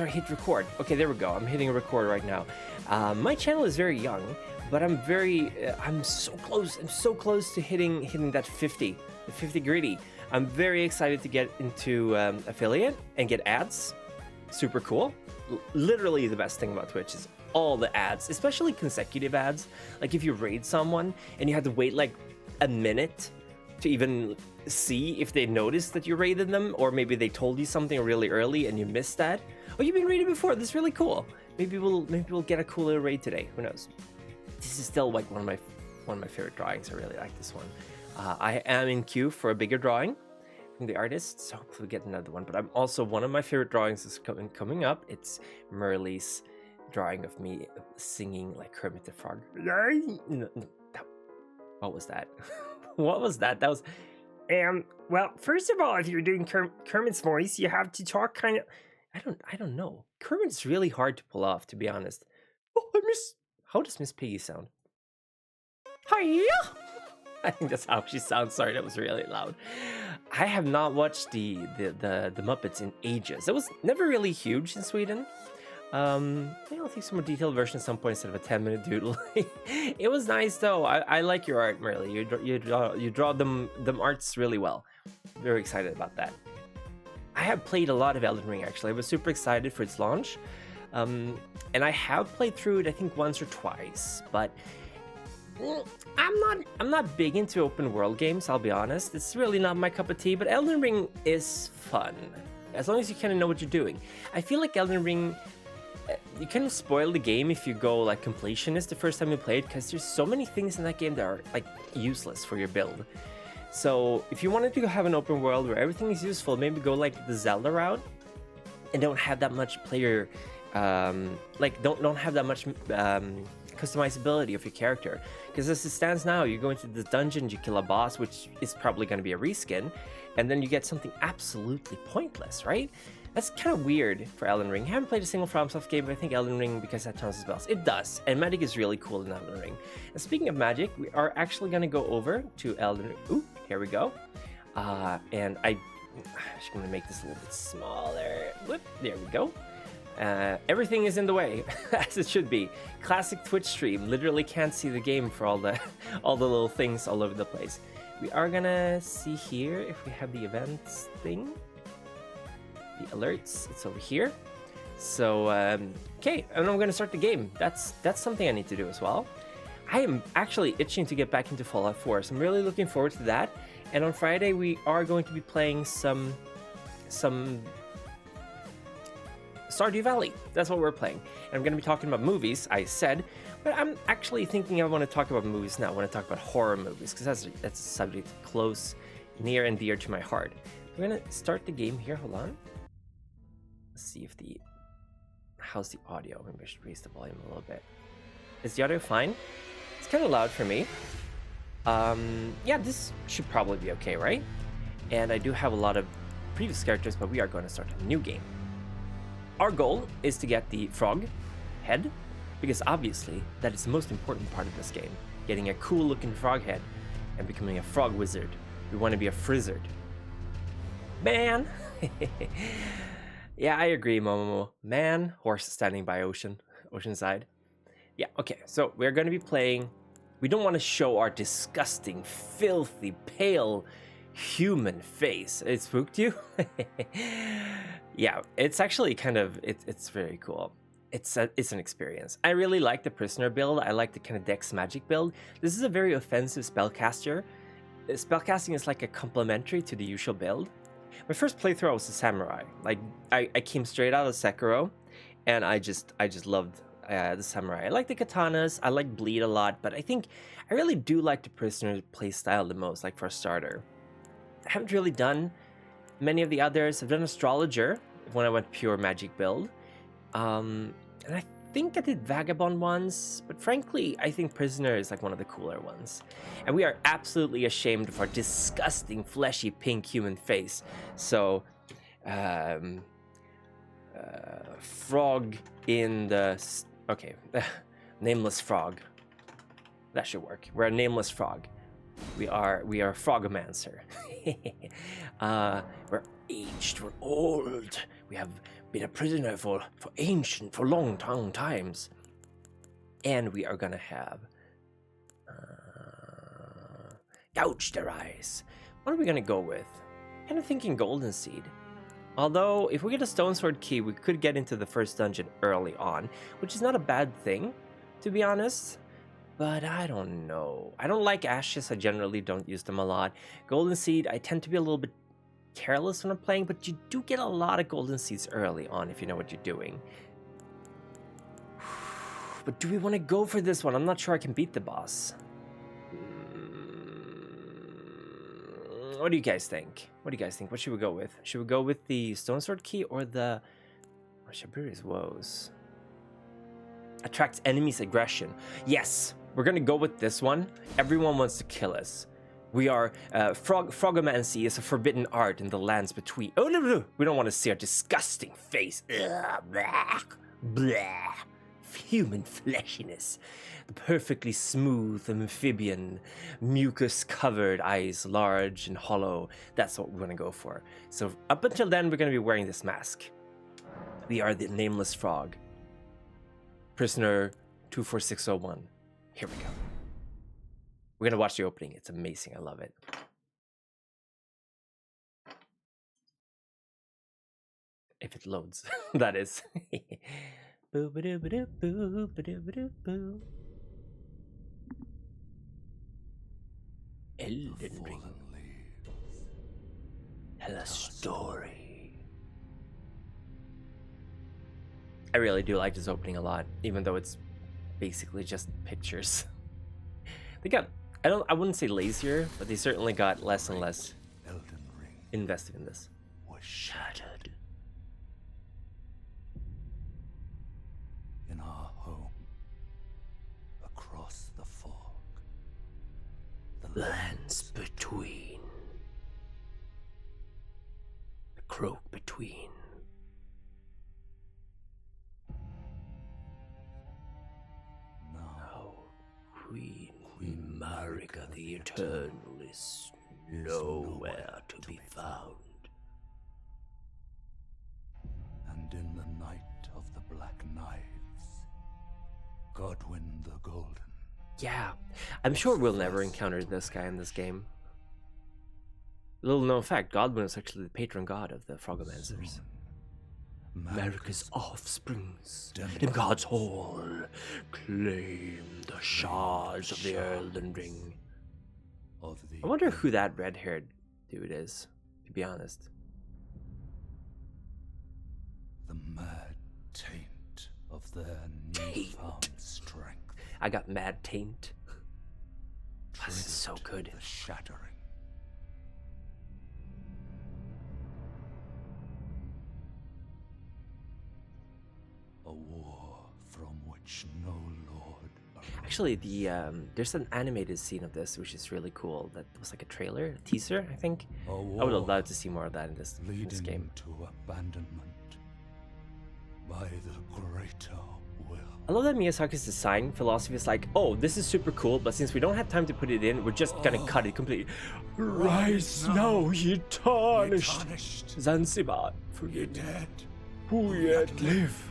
Sorry, hit record. Okay, there we go. I'm hitting record right now. My channel is very young, but I'm so close. I'm so close to hitting that 50, the 50 greedy. I'm very excited to get into affiliate and get ads. Super cool. Literally the best thing about Twitch is all the ads, especially consecutive ads. Like if you raid someone and you have to wait like a minute to even see if they noticed that you raided them, or maybe they told you something really early and you missed that. Oh, you've been raided before. This is really cool. Maybe we'll get a cool little raid today. Who knows? This is still like one of my favorite drawings. I really like this one. I am in queue for a bigger drawing from the artist, so hopefully we get another one. But I'm also, one of my favorite drawings is coming up. It's Merle's drawing of me singing like Kermit the Frog. What was that? What was that? That was... well, first of all, if you're doing Kermit's voice, you have to talk kind of... I don't know. Kermit's really hard to pull off, to be honest. Oh, how does Miss Piggy sound? Hiya! I think that's how she sounds. Sorry, that was really loud. I have not watched the Muppets in ages. It was never really huge in Sweden. Maybe I'll take some more detailed version at some point instead of a 10-minute doodle. It was nice though. I like your art, Merle. You draw them arts really well. Very excited about that. I have played a lot of Elden Ring actually. I was super excited for its launch, and I have played through it I think once or twice, but I'm not big into open world games. I'll be honest. It's really not my cup of tea. But Elden Ring is fun as long as you kind of know what you're doing. I feel like Elden Ring, you kind of spoil the game if you go like completionist the first time you play it, because there's so many things in that game that are like useless for your build. So if you wanted to have an open world where everything is useful, maybe go like the Zelda route and don't have that much player, don't have that much customizability of your character. Because as it stands now, you go into the dungeon, you kill a boss, which is probably going to be a reskin, and then you get something absolutely pointless, right? That's kind of weird for Elden Ring. I haven't played a single FromSoft game, but I think Elden Ring, because that tons of spells, it does. And magic is really cool in Elden Ring. And speaking of magic, we are actually going to go over to Elden Ring. Ooh, here we go. And I'm just going to make this a little bit smaller. Whoop, there we go. Everything is in the way, as it should be. Classic Twitch stream. Literally can't see the game for all the little things all over the place. We are going to see here if we have the events thing. The alerts, it's over here. So okay, and I'm gonna start the game. That's something I need to do as well. I am actually itching to get back into Fallout 4, so I'm really looking forward to that. And on Friday we are going to be playing some Stardew Valley. That's what we're playing. And I'm gonna be talking about movies, I said, but I'm actually thinking I want to talk about movies now. I want to talk about horror movies, because that's a subject close, near and dear to my heart. We're gonna start the game here. Hold on. See if how's the audio. Maybe I should raise the volume a little bit. Is the audio fine? It's kind of loud for me. Yeah, this should probably be okay, right? And I do have a lot of previous characters, but we are going to start a new game. Our goal is to get the frog head, because obviously that is the most important part of this game. Getting a cool looking frog head and becoming a frog wizard. We want to be a frizzard. Man! Yeah, I agree, Momomo. Man, horse standing by oceanside. Yeah, okay, so we're going to be playing... We don't want to show our disgusting, filthy, pale human face. It spooked you? Yeah, it's actually kind of... It's very cool. It's an experience. I really like the prisoner build. I like the kind of Dex magic build. This is a very offensive spellcaster. Spellcasting is like a complementary to the usual build. My first playthrough I was a samurai. Like I came straight out of Sekiro, and I just loved the samurai. I like the katanas. I like bleed a lot, but I think I really do like the prisoner playstyle the most. Like for a starter, I haven't really done many of the others. I've done astrologer when I went pure magic build, and I think I did vagabond once. But frankly, I think prisoner is like one of the cooler ones. And we are absolutely ashamed of our disgusting, fleshy, pink human face. So, frog in the... Okay, nameless frog. That should work. We're a nameless frog. We are Frogomancer. We're aged, we're old. We have been a prisoner for long times. And we are gonna have gouge their eyes. What are we gonna go with? Kind of thinking golden seed. Although, if we get a stone sword key, we could get into the first dungeon early on, which is not a bad thing, to be honest. But I don't know. I don't like ashes. I generally don't use them a lot. Golden seed, I tend to be a little bit careless when I'm playing, but you do get a lot of golden seeds early on if you know what you're doing. But do we want to go for this one? I'm not sure I can beat the boss. What do you guys think? What should we go with? Should we go with the stone sword key or the Shaburi's woes? Attracts enemies' aggression. Yes, we're gonna go with this one. Everyone wants to kill us. We are Frogomancy is a forbidden art in the lands between. Oh no, we don't want to see our disgusting face. Ugh, blah, blah. Human fleshiness. The perfectly smooth amphibian, mucus-covered eyes, large and hollow. That's what we're gonna go for. So up until then, we're gonna be wearing this mask. We are the nameless frog. Prisoner 24601. Here we go. We're gonna watch the opening. It's amazing. I love it. If it loads, that is. Elden Ring. Tell a story. I really do like this opening a lot, even though it's basically just pictures. They got, I wouldn't say lazier, but they certainly got less and less invested in this. Was shattered. In our home, across the fog, the lands between, the croak between. Now, Queen Marika the Eternal is nowhere to be found. And in the night of the Black Knives, Godwyn the Golden. Yeah, I'm sure we'll never encounter this guy in this game. Little known fact, Godwyn is actually the patron god of the Frogomancers. Marika's offsprings in God's Hall claim the shards of the Elden Ring. I wonder who that red-haired dude is, to be honest. The mad taint of their newfound strength. I got mad taint. This is so good. The shattering. A war from which no lord arose. Actually, there's an animated scene of this, which is really cool. That was like a trailer, a teaser, I think. I would have loved to see more of that in this game. To abandonment by the greater will. I love that Miyazaki's design philosophy is like, oh, this is super cool, but since we don't have time to put it in, we're just gonna cut it completely. Rise now, ye tarnished. Zanzibar, forget Dead. who yet live.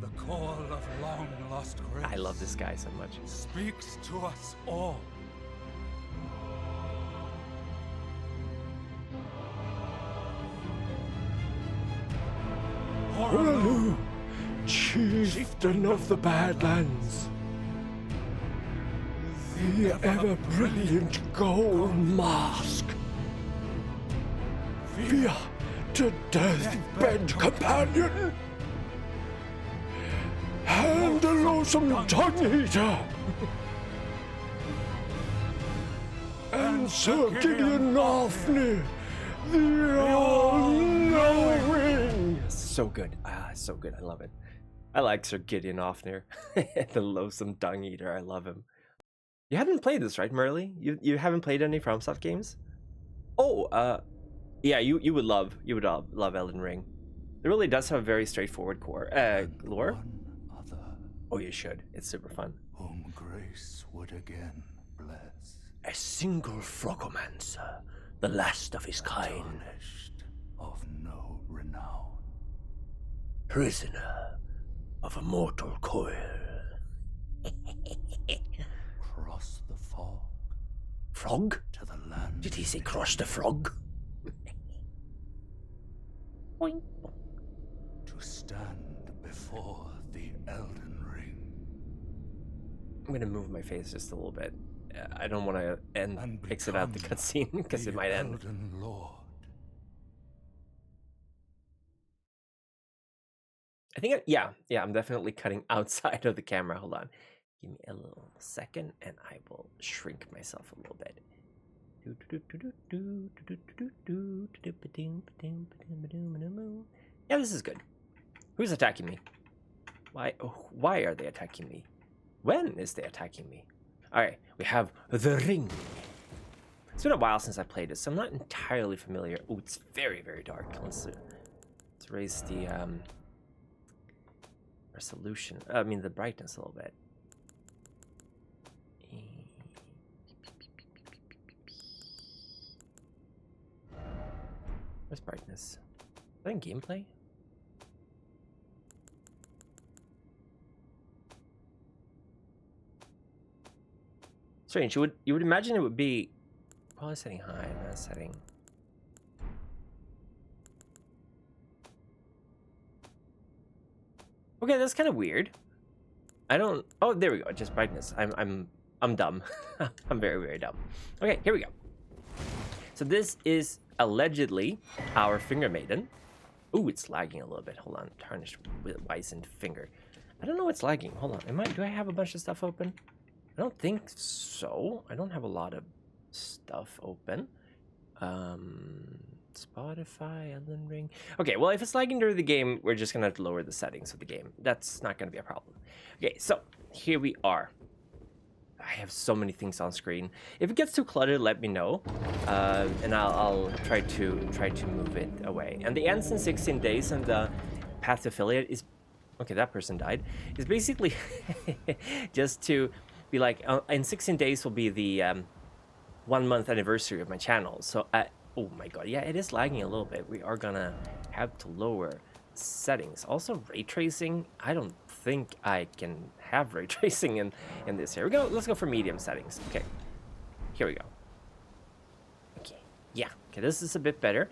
The call of long lost grace. I love this guy so much. Speaks to us all. Hallelujah, chieftain of the Badlands. The ever-brilliant gold mask. Fear to deathbed companion. And a loathsome tongue-eater. And Sir Gideon Ofnir, the all-knowing. So good. So good. I love it. I like Sir Gideon Ofnir. The loathsome tongue-eater. I love him. You haven't played this, right, Merly? You haven't played any FromSoft games? Oh, yeah, you would love Elden Ring. It really does have a very straightforward lore. Oh, you should. It's super fun. Whom grace would again bless. A single Frogomancer, the last of his kind. Tarnished of no renown. Prisoner of a mortal coil. Cross the fog Frog? to the land. Did he say cross the frog? Boing. To stand before the Elden Ring. I'm gonna move my face just a little bit. I don't want to exit out the cutscene because it might end. Elden Lord. I think, yeah, I'm definitely cutting outside of the camera. Hold on. Give me a little second and I will shrink myself a little bit. Yeah, this is good. Who's attacking me? Why are they attacking me? When is they attacking me? Alright, we have the ring. It's been a while since I played this, so I'm not entirely familiar. Oh, it's very, very dark. Let's raise the resolution. I mean the brightness a little bit. Where's brightness? Is that in gameplay? Strange. You would imagine it would be probably setting high, not setting. Okay, that's kind of weird. I don't. Oh, there we go. Just brightness. I'm dumb. I'm very, very dumb. Okay, here we go. So this is allegedly our finger maiden. Ooh, it's lagging a little bit. Hold on. Tarnished with wizened finger. I don't know what's lagging. Hold on. Do I have a bunch of stuff open? I don't think so. I don't have a lot of stuff open. Spotify, Elden Ring. Okay, well, if it's lagging during the game, we're just gonna have to lower the settings of the game. That's not gonna be a problem. Okay, so here we are. I have so many things on screen. If it gets too cluttered, let me know, and I'll try to move it away. And the ends in 16 days and the path to affiliate is okay. That person died. Is basically just to be like, in 16 days will be the 1 month anniversary of my channel. So oh my god, yeah, it is lagging a little bit. We are gonna have to lower settings. Also ray tracing. I don't think I can have ray tracing in this. Here we go. Let's go for medium settings. Okay, here we go. Okay, yeah, okay, this is a bit better.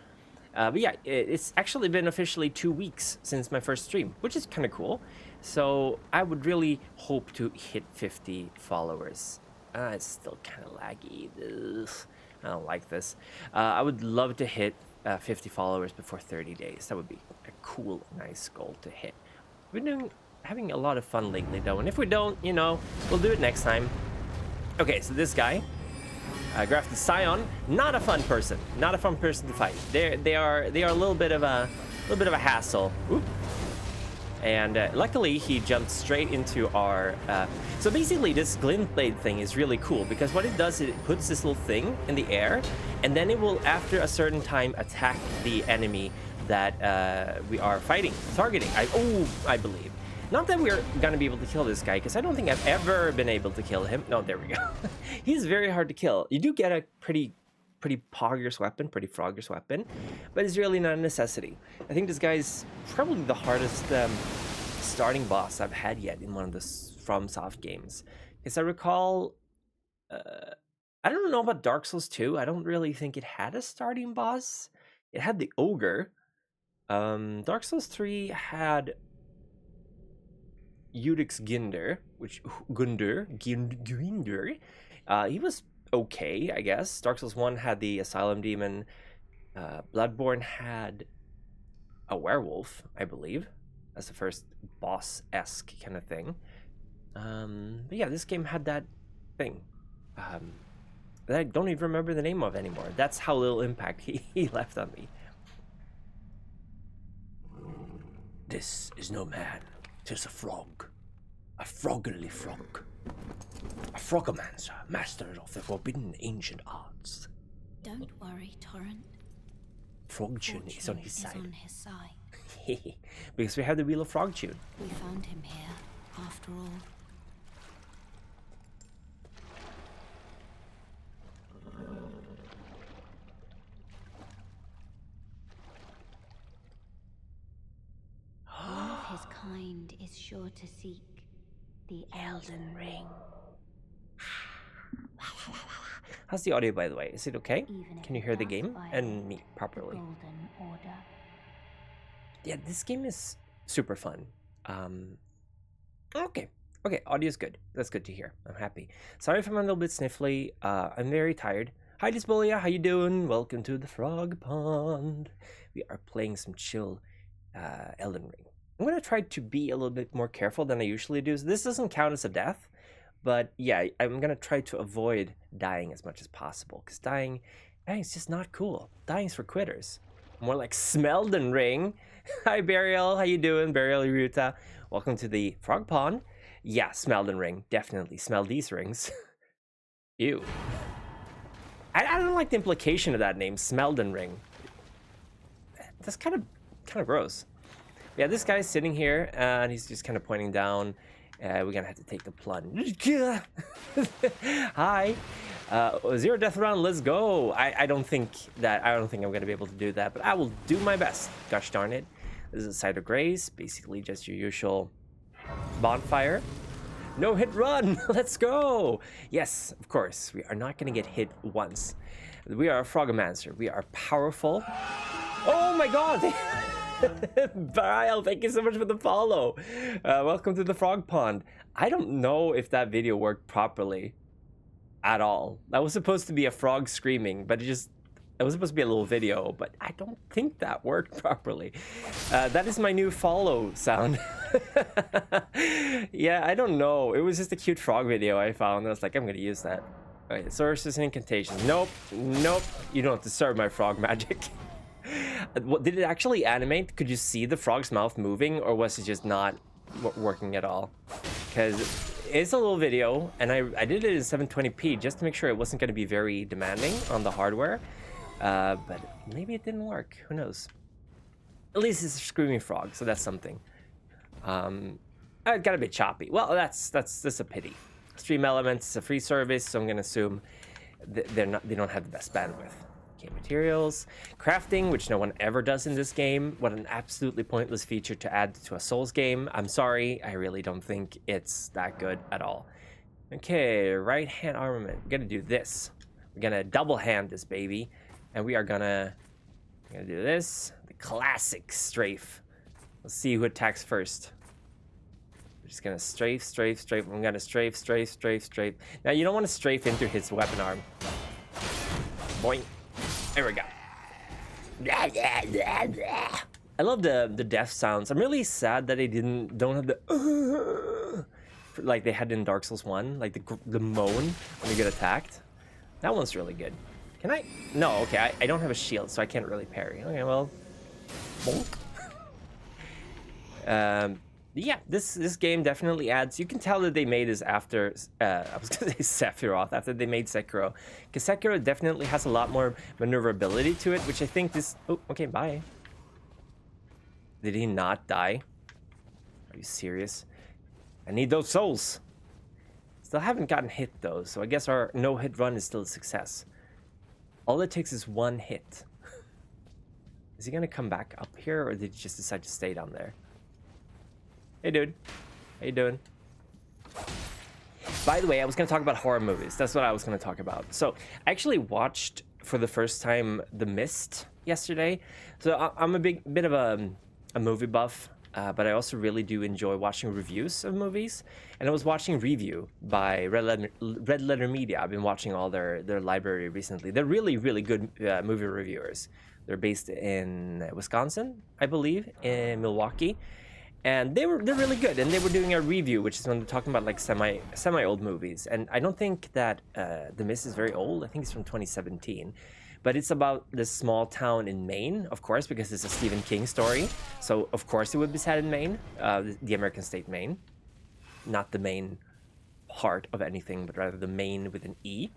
But yeah, it's actually been officially 2 weeks since my first stream, which is kind of cool. So I would really hope to hit 50 followers. It's still kind of laggy. Ugh, I don't like this. I would love to hit 50 followers before 30 days. That would be a cool, nice goal to hit. We've been having a lot of fun lately, though. And if we don't, you know, we'll do it next time. Okay, so this guy, Grafted Scion, not a fun person. Not a fun person to fight. They are a little bit of a hassle. Oop. And luckily, he jumped straight into our... So basically, this glint blade thing is really cool, because what it does is it puts this little thing in the air, and then it will, after a certain time, attack the enemy that we are fighting, targeting, I believe. Not that we're going to be able to kill this guy, because I don't think I've ever been able to kill him. No, there we go. He's very hard to kill. You do get a pretty poggers weapon, pretty froggers weapon, but it's really not a necessity. I think this guy's probably the hardest starting boss I've had yet in one of the FromSoft games. Because I recall, I don't know about Dark Souls 2. I don't really think it had a starting boss. It had the ogre. Dark Souls 3 had Udix Ginder, Ginder. He was okay, I guess. Dark Souls 1 had the Asylum Demon. Bloodborne had a werewolf, I believe. That's the first boss-esque kind of thing. But yeah, this game had that thing. That I don't even remember the name of anymore. That's how little impact he left on me. This is no man. 'Tis a frog. A froggerly frog. A frogomancer, master of the forbidden ancient arts. Don't worry, Torrent. Frogtune is on his side. Because we have the Wheel of Frogtune. We found him here, after all. his kind is sure to seek the Elden Ring. How's the audio, by the way? Is it okay? Even if Can you it hear the does game violate and me the properly? Golden Order. Yeah, this game is super fun. Okay. Okay, audio's good. That's good to hear. I'm happy. Sorry if I'm a little bit sniffly. I'm very tired. Hi, Disbolia. How you doing? Welcome to the Frog Pond. We are playing some chill Elden Ring. I'm going to try to be a little bit more careful than I usually do. So this doesn't count as a death. But yeah, I'm going to try to avoid dying as much as possible. Because dying is just not cool. Dying's for quitters. More like Smelden Ring. Hi, Burial. How you doing? Burial Ruta. Welcome to the Frog Pond. Yeah, Smelden Ring. Definitely. Smell these rings. Ew. I don't like the implication of that name, Smelden Ring. That's kind of gross. Yeah, this guy's sitting here, and he's just kind of pointing down. We're gonna have to take the plunge. Hi. Zero death round, let's go. I don't think I'm gonna be able to do that, but I will do my best. Gosh darn it. This is a site of grace, basically just your usual bonfire. No hit run, let's go. Yes, of course, we are not gonna get hit once. We are a Frogomancer, we are powerful. Oh my god! Bile, thank you so much for the follow. Welcome to the Frog Pond. I don't know if that video worked properly at all. That was supposed to be a frog screaming, but it was supposed to be a little video, but I don't think that worked properly. That is my new follow sound. Yeah, I don't know. It was just a cute frog video I found. I was like, I'm gonna use that. Okay, sources and incantations. Nope. You don't deserve my frog magic. Did it actually animate? Could you see the frog's mouth moving, or was it just not working at all? Because it's a little video, and I did it in 720p just to make sure it wasn't going to be very demanding on the hardware. But maybe it didn't work. Who knows? At least it's a screaming frog, so that's something. It got a bit choppy. Well, that's a pity. Stream Elements is a free service, so I'm going to assume they don't have the best bandwidth. Materials, crafting, which no one ever does in this game. What an absolutely pointless feature to add to a Souls game. I'm sorry, I really don't think it's that good at all. Okay, right hand armament. We're gonna do this. We're gonna double hand this baby, and we are gonna do this. The classic strafe. Let's see who attacks first. We're just gonna strafe. I'm gonna strafe. Now you don't want to strafe into his weapon arm. Boing. There we go. I love the death sounds. I'm really sad that they don't have the like they had in Dark Souls 1, like the moan when you get attacked. That one's really good. Can I? No, okay, I don't have a shield, so I can't really parry. Okay, well, bonk. Yeah, this game definitely adds. You can tell that they made this after. I was gonna say Sephiroth, after they made Sekiro, because Sekiro definitely has a lot more maneuverability to it, which I think this. Oh, okay, bye. Did he not die? Are you serious? I need those souls. Still haven't gotten hit though, so I guess our no-hit run is still a success. All it takes is one hit. Is he gonna come back up here, or did he just decide to stay down there? Hey, dude. How you doing? By the way, I was going to talk about horror movies. That's what I was going to talk about. So, I actually watched for the first time The Mist yesterday. So, I'm a bit of a movie buff, but I also really do enjoy watching reviews of movies. And I was watching Review by Red Letter Media. I've been watching all their library recently. They're really, really good movie reviewers. They're based in Wisconsin, I believe, in Milwaukee. And they're really good, and they were doing a review, which is when they're talking about like semi old movies. And I don't think that The Mist is very old. I think it's from 2017, but it's about this small town in Maine, of course, because it's a Stephen King story. So of course it would be set in Maine, the American state Maine, not the main part of anything, but rather the Maine with an E.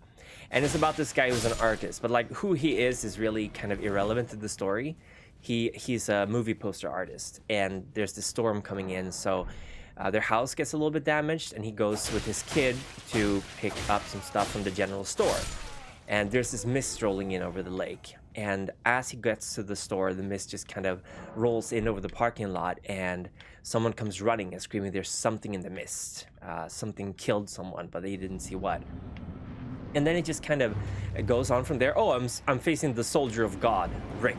And it's about this guy who's an artist, but like who he is really kind of irrelevant to the story. He's a movie poster artist, and there's this storm coming in, so their house gets a little bit damaged, and he goes with his kid to pick up some stuff from the general store. And there's this mist rolling in over the lake, And as he gets to the store, the mist just kind of rolls in over the parking lot, and someone comes running and screaming, "There's something in the mist. Something killed someone, but they didn't see what." And then it just kind of goes on from there. Oh, I'm facing the soldier of God, Rick.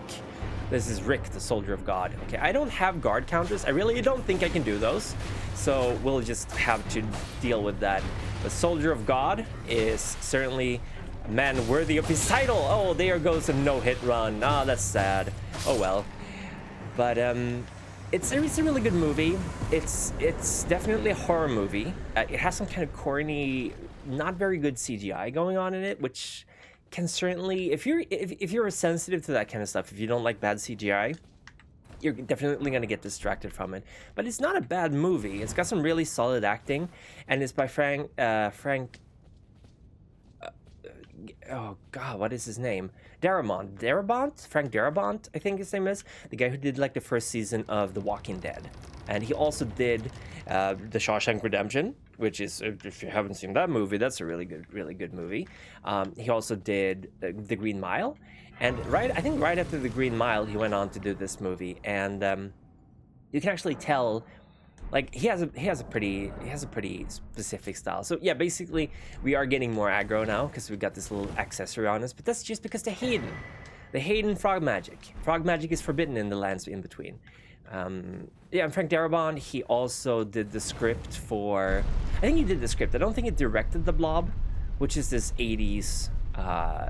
This is Rick, the soldier of God. Okay, I don't have guard counters. I really don't think I can do those. So we'll just have to deal with that. The soldier of God is certainly a man worthy of his title. Oh, there goes a no-hit run. Ah, that's sad. Oh well. But it's a really good movie. It's definitely a horror movie. It has some kind of corny, not very good CGI going on in it, which can certainly, if you're sensitive to that kind of stuff, if you don't like bad CGI, you're definitely going to get distracted from it. But it's not a bad movie. It's got some really solid acting, and it's by Frank oh god, what is his name? Frank Darabont, I think his name is. The guy who did like the first season of The Walking Dead. And he also did The Shawshank Redemption, which is, if you haven't seen that movie, that's a really good movie. He also did The Green Mile. And I think right after The Green Mile, he went on to do this movie. And you can actually tell, like, he has a pretty specific style. So yeah, basically we are getting more aggro now because we've got this little accessory on us, but that's just because the Hayden frog magic is forbidden in the lands in between. Yeah, and Frank Darabont, he also did the script for, I think he did the script, I don't think he directed The Blob, which is this 80s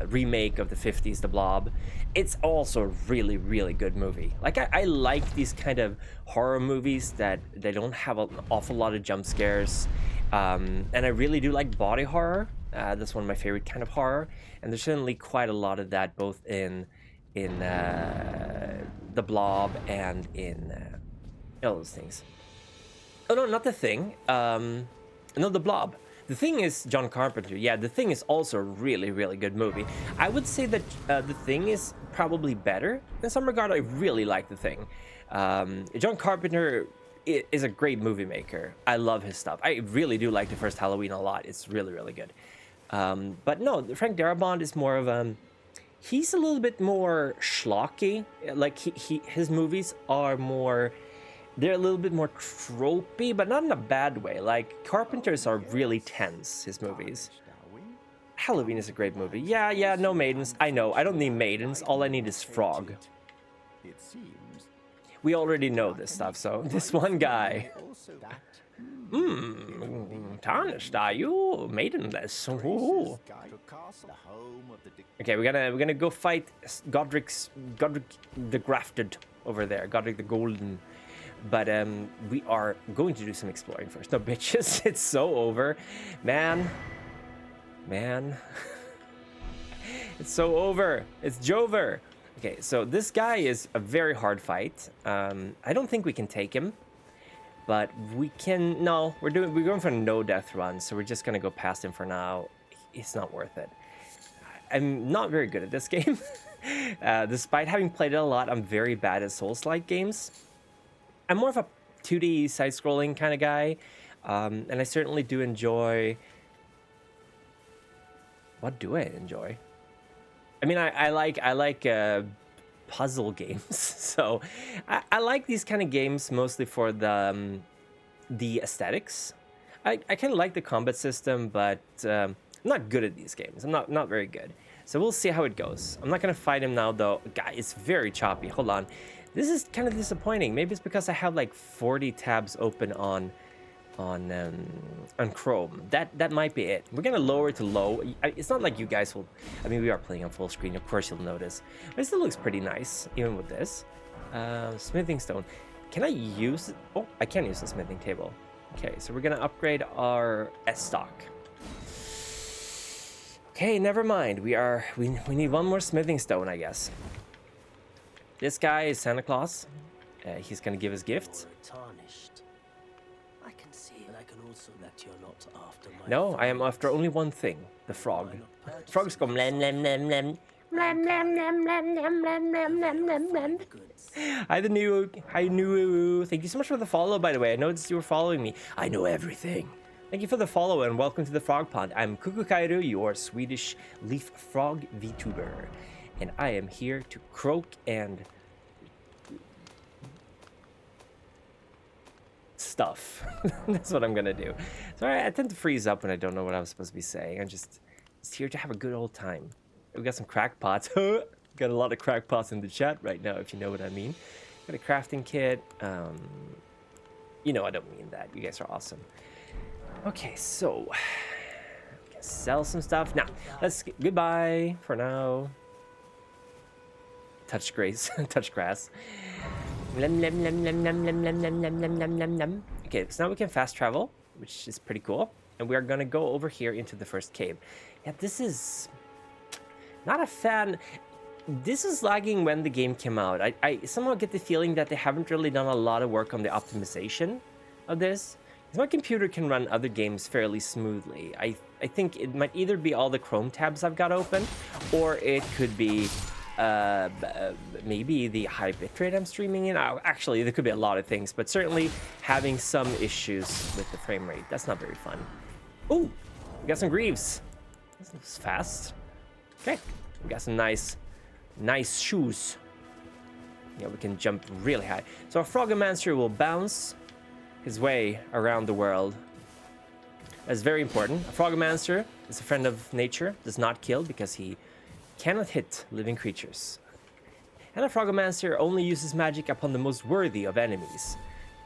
remake of the 50s, The Blob. It's also a really good movie. Like, I like these kind of horror movies that they don't have an awful lot of jump scares, and I really do like body horror. That's one of my favorite kind of horror, and there's certainly quite a lot of that both in The Blob and in all those things. Oh no, not The Thing. No, The Blob. The Thing is John Carpenter. Yeah, The Thing is also a really good movie. I would say that The Thing is probably better. In some regard, I really like The Thing. John Carpenter is a great movie maker. I love his stuff. I really do like the first Halloween a lot. It's really good. But no, Frank Darabont is more of he's a little bit more schlocky. Like his movies are more, they're a little bit more tropey, but not in a bad way. Like, Carpenter's are really tense, his movies. Halloween is a great movie. Yeah, no maidens. I know, I don't need maidens. All I need is frog. We already know this stuff, so this one guy. Tarnished, are you? Maidenless. Ooh. Okay, we're gonna go fight Godric the Grafted over there. Godric the Golden. But we are going to do some exploring first. No, bitches, it's so over. Man. It's so over. It's Jover. Okay, so this guy is a very hard fight. I don't think we can take him. But we can, no, we're going for a no death run, so we're just gonna go past him for now. It's not worth it. I'm not very good at this game. Despite having played it a lot, I'm very bad at Souls-like games. I'm more of a 2D side-scrolling kind of guy, and I certainly do enjoy... What do I enjoy? I mean, I like puzzle games, so I like these kind of games mostly for the aesthetics. I kind of like the combat system, but I'm not good at these games. I'm not very good. So we'll see how it goes. I'm not gonna fight him now, though. Guy, it's very choppy. Hold on. This is kind of disappointing. Maybe it's because I have like 40 tabs open on Chrome. That might be it. We're gonna lower it to low. It's not like you guys will. I mean, we are playing on full screen. Of course, you'll notice. But it still looks pretty nice, even with this. Smithing stone. Can I use? Oh, I can use the smithing table. Okay, so we're gonna upgrade our S stock. Okay, never mind. We need one more smithing stone, I guess. This guy is Santa Claus. He's gonna give us gifts. Tarnished. I can see, but I can also that you're not after my. No, I am after only one thing: the frog. Frogs go mlem mlem mlem mlem. Mlem mlem mlem mlem mlem mlem mlem mlem mlem. Hi, Hi, New. Thank you so much for the follow, by the way. I noticed you were following me. I know everything. Thank you for the follow and welcome to the Frog Pond. I'm Kuku Kaeru, your Swedish leaf frog VTuber. and I am here to croak and stuff. That's what I'm gonna do. Sorry, I tend to freeze up when I don't know what I was supposed to be saying. I'm just here to have a good old time. We got some crackpots. Got a lot of crackpots in the chat right now, if you know what I mean. Got a crafting kit. You know I don't mean that. You guys are awesome. Okay, so we can sell some stuff. Now, goodbye for now. Touch grass. Touch grass. Okay, so now we can fast travel, which is pretty cool. And we are gonna go over here into the first cave. Yeah, this is not a fan. This is lagging when the game came out. I somehow get the feeling that they haven't really done a lot of work on the optimization of this. Because my computer can run other games fairly smoothly. I think it might either be all the Chrome tabs I've got open, or it could be maybe the high bitrate I'm streaming in. Actually, there could be a lot of things, but certainly having some issues with the frame rate. That's not very fun. Ooh, we got some greaves. This is fast. Okay, we got some nice shoes. Yeah, we can jump really high. So a Frogomancer will bounce his way around the world. That's very important. A Frogomancer is a friend of nature, does not kill because he cannot hit living creatures. And a Frogomancer only uses magic upon the most worthy of enemies.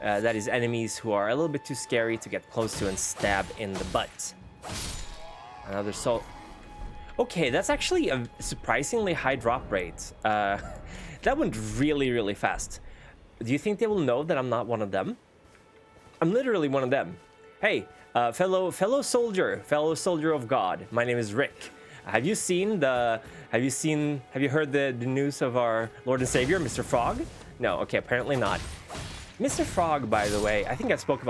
That is, enemies who are a little bit too scary to get close to and stab in the butt. Another soul. Okay, that's actually a surprisingly high drop rate. That went really, really fast. Do you think they will know that I'm not one of them? I'm literally one of them. Hey, fellow soldier of God. My name is Rick. Have you heard the news of our Lord and Savior, Mr. Frog? No, okay, apparently not. Mr. Frog, by the way, I think I spoke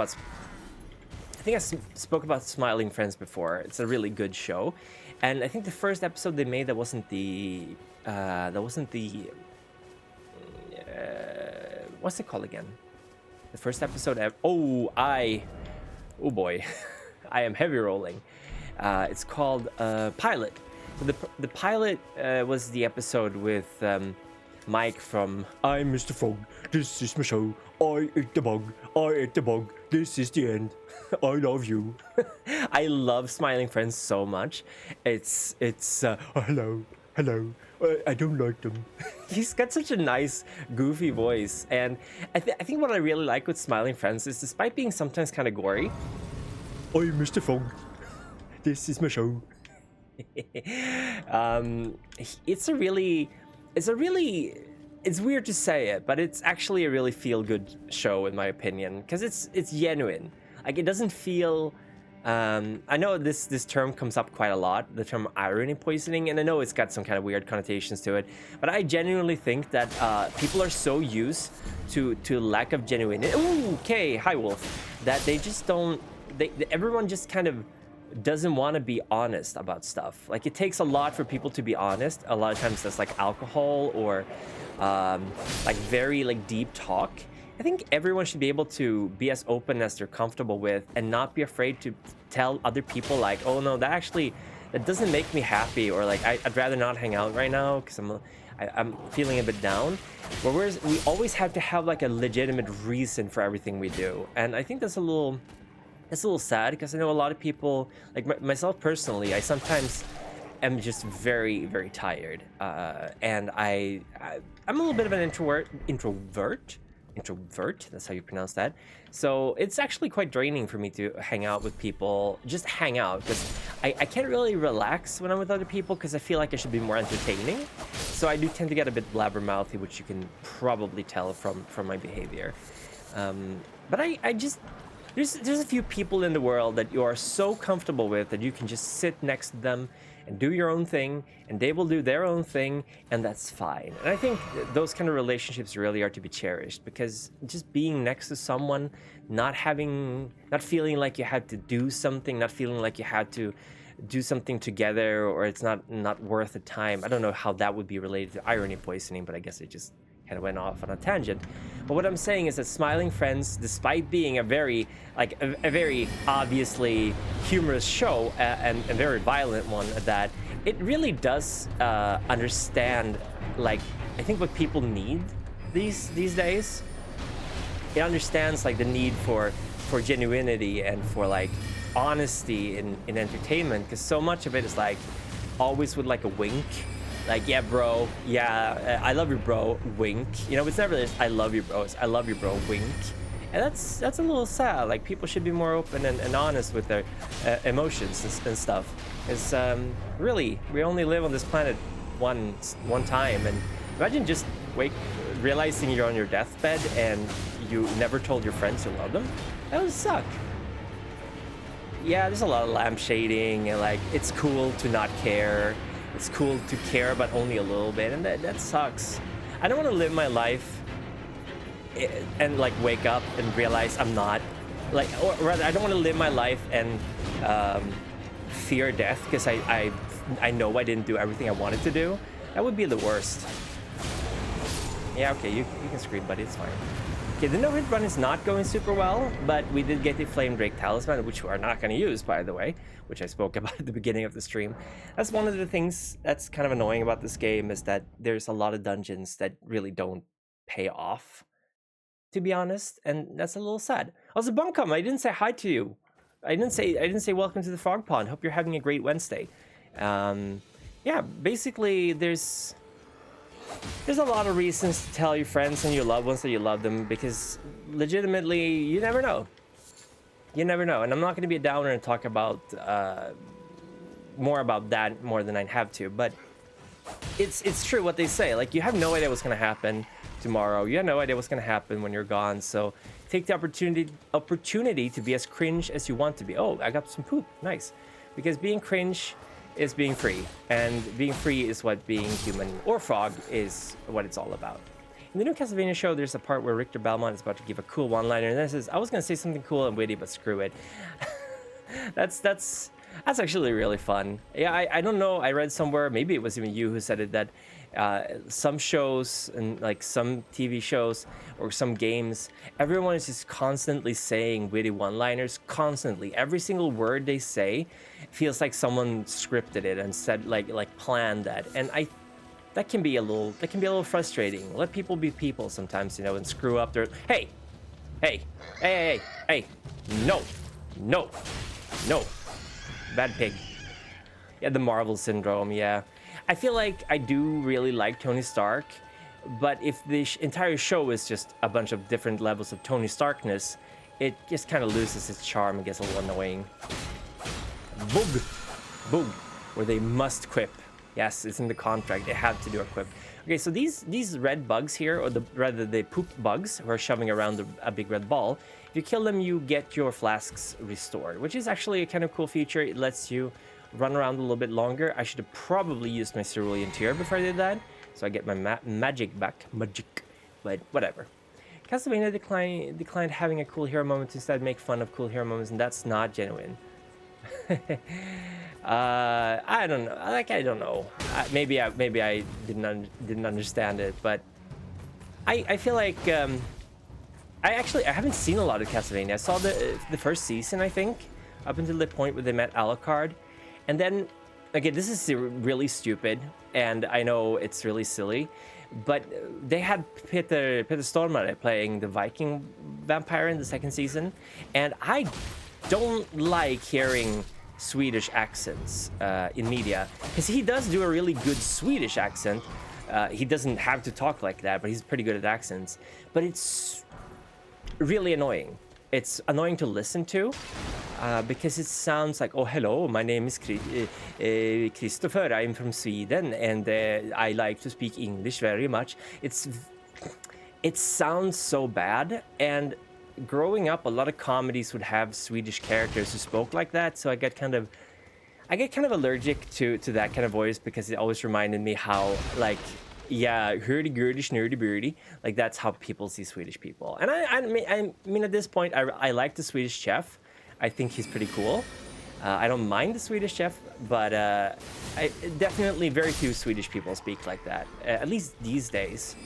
about Smiling Friends before. It's a really good show. And I think the first episode they made that wasn't the what's it called again? The first episode oh boy. I am heavy rolling. It's called Pilot. So the pilot was the episode with Mike from I'm Mr. Frog. This is my show. I ate the bug. This is the end. I love you. I love Smiling Friends so much. It's hello. I don't like them. He's got such a nice, goofy voice, and I think what I really like with Smiling Friends is, despite being sometimes kind of gory, I'm Mr. Frog. This is my show. It's weird to say it, but it's actually a really feel-good show in my opinion, because it's genuine. Like, it doesn't feel I know this term comes up quite a lot, the term irony poisoning, and I know it's got some kind of weird connotations to it, but I genuinely think that people are so used to lack of genuinity. Ooh, okay, hi Wolf. That they just don't. Everyone just kind of doesn't want to be honest about stuff. Like, it takes a lot for people to be honest. A lot of times that's like alcohol or like very like deep talk. I think everyone should be able to be as open as they're comfortable with, and not be afraid to tell other people like, oh no, that doesn't make me happy, or like I'd rather not hang out right now because I'm feeling a bit down. Whereas we always have to have like a legitimate reason for everything we do, and I think that's a little sad, because I know a lot of people, like myself personally, I sometimes am just very, very tired, and I'm a little bit of an introvert. That's how you pronounce that. So it's actually quite draining for me to hang out with people, just hang out, because I can't really relax when I'm with other people, because I feel like I should be more entertaining. So I do tend to get a bit blabbermouthy, which you can probably tell from my behavior. But I just there's a few people in the world that you are so comfortable with that you can just sit next to them and do your own thing, and they will do their own thing, and that's fine. And I think those kind of relationships really are to be cherished, because just being next to someone, not feeling like you had to do something, not feeling like you had to do something together, or it's not worth the time. I don't know how that would be related to irony poisoning, but I guess it just kind of went off on a tangent. But what I'm saying is that Smiling Friends, despite being a very obviously humorous show, and a very violent one at that, it really does understand, like, I think what people need these days. It understands like the need for genuinity and for like honesty in entertainment, because so much of it is like always with like a wink, like, yeah bro, yeah, I love you bro, wink. You know, it's never this I love you bro, it's I love you bro, wink. And that's a little sad. Like, people should be more open and honest with their emotions and stuff. It's really, we only live on this planet one time, and imagine just realizing you're on your deathbed and you never told your friends you love them. That would suck. Yeah, there's a lot of lampshading, and like, it's cool to not care. It's cool to care, but only a little bit, and that sucks. I don't want to live my life and like wake up and realize I'm not, like, or rather, I don't want to live my life and fear death because I know I didn't do everything I wanted to do. That would be the worst. Yeah, okay, you can scream, buddy, it's fine. Okay, the no-hit run is not going super well, but we did get the Flame Drake Talisman, which we are not going to use, by the way, which I spoke about at the beginning of the stream. That's one of the things that's kind of annoying about this game, is that there's a lot of dungeons that really don't pay off, to be honest, and that's a little sad. Also, Bunkum, I didn't say hi to you. I didn't say welcome to the Frog Pond. Hope you're having a great Wednesday. Yeah, basically, there's a lot of reasons to tell your friends and your loved ones that you love them, because legitimately, you never know. You never know, and I'm not going to be a downer and talk about more about that more than I have to, but it's true what they say. Like, you have no idea what's going to happen tomorrow. You have no idea what's going to happen when you're gone, so take the opportunity to be as cringe as you want to be. Oh, I got some poop. Nice. Because being cringe is being free, and being free is what being human or frog is what it's all about. In the new Castlevania show, there's a part where Richter Belmont is about to give a cool one-liner, and then says, I was going to say something cool and witty, but screw it. That's actually really fun. Yeah, I don't know, I read somewhere, maybe it was even you who said it, that some shows and like some TV shows or some games, everyone is just constantly saying witty one-liners, constantly. Every single word they say feels like someone scripted it and said, like planned that, and that can be a little frustrating. Let people be people sometimes, you know, and screw up their hey, no, bad pig. Yeah, the Marvel syndrome. Yeah, I feel like I do really like Tony Stark, but if the entire show is just a bunch of different levels of Tony Starkness, it just kind of loses its charm and gets a little annoying. Boog, where they must quip. Yes, it's in the contract. They have to do a quip. Okay, so these red bugs here, or rather the poop bugs who are shoving around a big red ball, if you kill them, you get your flasks restored, which is actually a kind of cool feature. It lets you run around a little bit longer. I should have probably used my cerulean tear before I did that, so I get my magic back. Magic, but whatever. Castlevania declined having a cool hero moment to instead make fun of cool hero moments, and that's not genuine. I don't know. Like, I don't know. Maybe I didn't understand it, but I feel like I haven't seen a lot of Castlevania. I saw the first season, I think, up until the point where they met Alucard, and then again, this is really stupid, and I know it's really silly, but they had Peter Stormare playing the Viking vampire in the second season, and I don't like hearing Swedish accents in media, because he does do a really good Swedish accent. He doesn't have to talk like that, but he's pretty good at accents. But it's really annoying. It's annoying to listen to because it sounds like, oh, hello, my name is Christopher, I'm from Sweden, and I like to speak English very much. It sounds so bad, and growing up, a lot of comedies would have Swedish characters who spoke like that, so I get kind of allergic to that kind of voice, because it always reminded me how, like, yeah, hurdy-gurdy, schnurdy-burdy, like, that's how people see Swedish people. And I mean, at this point, I like the Swedish chef. I think he's pretty cool. I don't mind the Swedish chef, but definitely very few Swedish people speak like that, at least these days.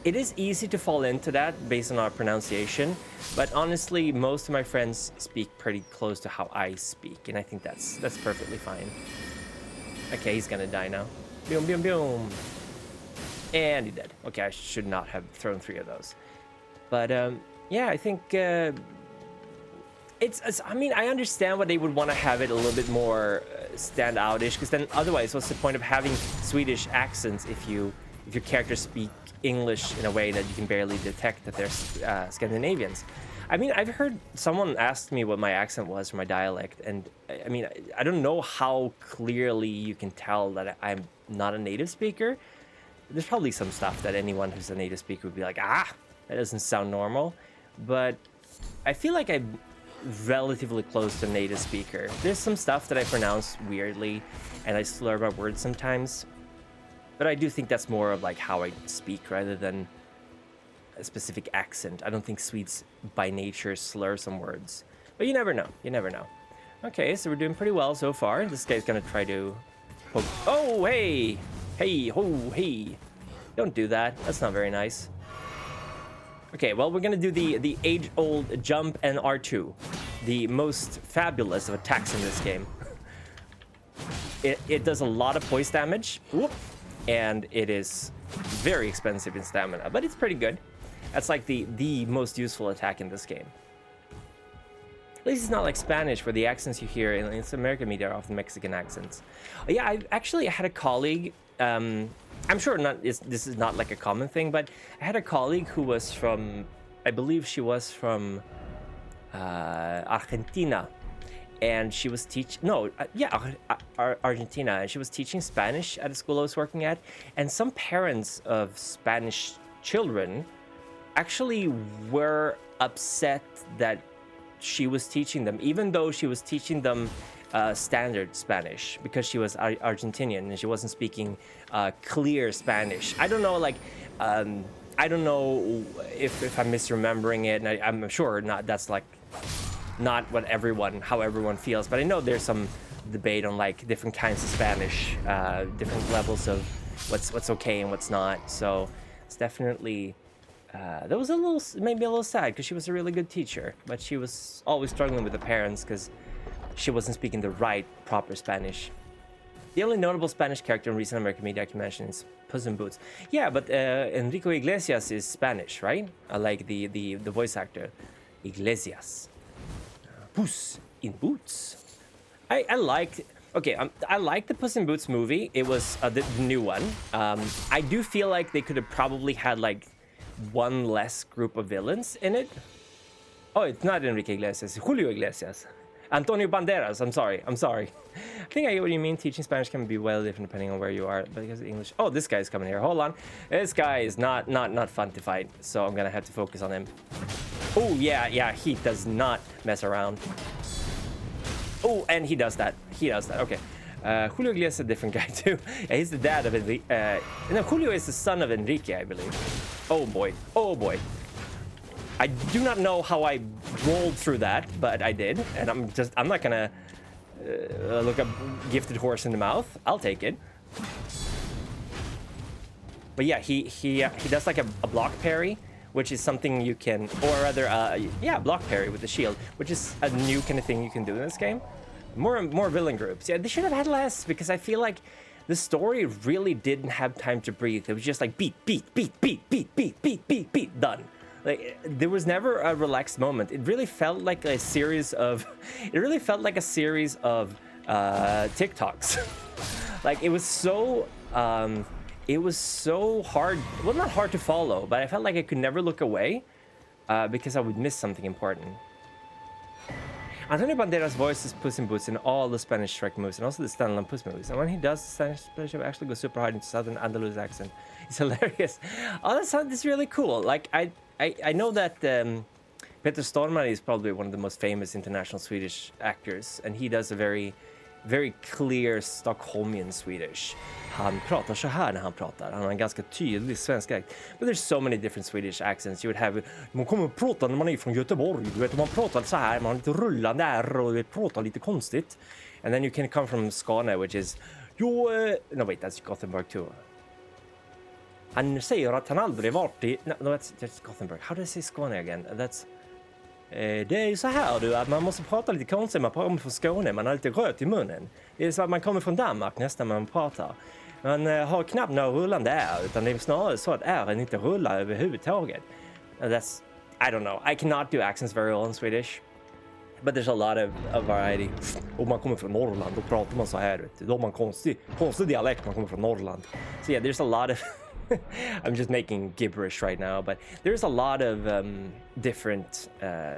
It is easy to fall into that based on our pronunciation, but honestly, most of my friends speak pretty close to how I speak, and I think that's perfectly fine. Okay, he's gonna die now. Boom, boom, boom. And he dead. Okay, I should not have thrown 3 of those. But yeah, I think it's. I mean, I understand why they would want to have it a little bit more stand outish, because then otherwise, what's the point of having Swedish accents if your characters speak English in a way that you can barely detect that they're Scandinavians? I mean, I've heard someone ask me what my accent was or my dialect, and I mean, I don't know how clearly you can tell that I'm not a native speaker. There's probably some stuff that anyone who's a native speaker would be like, that doesn't sound normal. But I feel like I'm relatively close to a native speaker. There's some stuff that I pronounce weirdly, and I slur my words sometimes. But I do think that's more of like how I speak rather than a specific accent. I don't think Swedes by nature slur some words. But you never know. You never know. Okay, so we're doing pretty well so far. This guy's gonna try to poke. Oh, hey! Hey, ho, hey. Don't do that. That's not very nice. Okay, well, we're gonna do the age-old jump and R2. The most fabulous of attacks in this game. It does a lot of poise damage. Whoop. And it is very expensive in stamina, but it's pretty good. That's like the most useful attack in this game. At least it's not like Spanish, where the accents you hear in American media are often Mexican accents. Yeah, I had a colleague. I'm sure this is not like a common thing, but I had a colleague who was from, I believe she was from Argentina, and she was Argentina, and she was teaching Spanish at a school I was working at, and some parents of Spanish children actually were upset that she was teaching them, even though she was teaching them standard Spanish, because she was Argentinian and she wasn't speaking clear Spanish. I don't know, like, I don't know if I'm misremembering it, and I'm sure that's like not how everyone feels, but I know there's some debate on like different kinds of Spanish, different levels of what's okay and what's not. So it's definitely that was made me a little sad, because she was a really good teacher, but she was always struggling with the parents because she wasn't speaking the right, proper Spanish. The only notable Spanish character in recent American media I can mention is Puss in Boots. Yeah, but Enrique Iglesias is Spanish, right? Like the voice actor, Iglesias. Puss in Boots. I liked the Puss in Boots movie. It was the new one. I do feel like they could have probably had like one less group of villains in it. Oh, it's not Enrique Iglesias, it's Julio Iglesias. Antonio Banderas, I'm sorry. I think I get what you mean. Teaching Spanish can be well different depending on where you are, but because English... Oh, this guy's coming here. Hold on. This guy is not fun to fight, so I'm gonna have to focus on him. Oh, yeah, he does not mess around. Oh, and he does that. Okay. Julio Iglesias is a different guy too. Yeah, he's the dad of Enrique. No, Julio is the son of Enrique, I believe. Oh boy. I do not know how I rolled through that, but I did, and I'm not gonna look a gifted horse in the mouth. I'll take it. But yeah, he does like a block parry, which is something you can, or rather, block parry with the shield, which is a new kind of thing you can do in this game. More villain groups. Yeah, they should have had less, because I feel like the story really didn't have time to breathe. It was just like beat, done. Like, there was never a relaxed moment. It really felt like a series of TikToks. Like, it was so hard. Well, not hard to follow, but I felt like I could never look away because I would miss something important. Antonio Banderas voices Puss in Boots in all the Spanish Shrek movies and also the standalone Puss movies. And when he does, the Spanish actually goes super hard into Southern Andalus accent. It's hilarious. Oh, that's really cool. Like, I know that Peter Stormare is probably one of the most famous international Swedish actors, and he does a very, very clear Stockholmian Swedish. Han pratar så här när han pratar. Han har en ganska tydlig svensk accent. But there's so many different Swedish accents. You would have, man kommer att prata när man är från Göteborg. Du vet, man pratar så här, man har lite rullande R och pratar lite konstigt. And then you can come from Skåne, which is, no wait, that's Gothenburg too. Han säger att han aldrig varit i... No, that's Gothenburg. How do I say Skåne again? That's... Det är ju så här du, att man måste prata lite konstigt. Man kommer från Skåne, man har lite rött i munnen. Det är så att man kommer från Danmark nästan när man pratar. Man har knappt några rullande är, utan det är snarare så att ären inte rullar överhuvudtaget. That's, I don't know, I cannot do accents very well in Swedish. But there's a lot of variety. Om man kommer från Norrland, då pratar man så här. Vet du. Då har man konstig dialekt, man kommer från Norrland. So yeah, there's a lot of... I'm just making gibberish right now, but there's a lot of different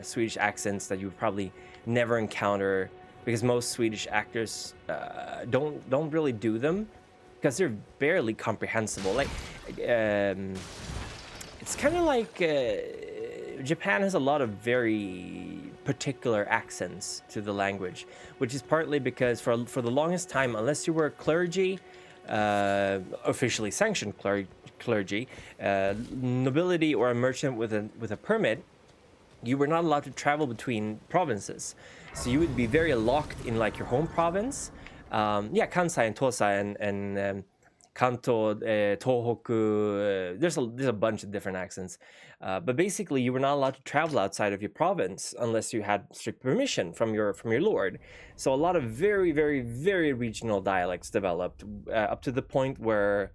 Swedish accents that you would probably never encounter because most Swedish actors don't really do them because they're barely comprehensible. Like it's kind of like Japan has a lot of very particular accents to the language, which is partly because for the longest time, unless you were clergy, officially sanctioned clergy, nobility, or a merchant with a permit, you were not allowed to travel between provinces. So you would be very locked in like your home province. Kansai and Tosai and Kanto, Tohoku. There's a bunch of different accents, but basically you were not allowed to travel outside of your province unless you had strict permission from your lord. So a lot of very, very, very regional dialects developed up to the point where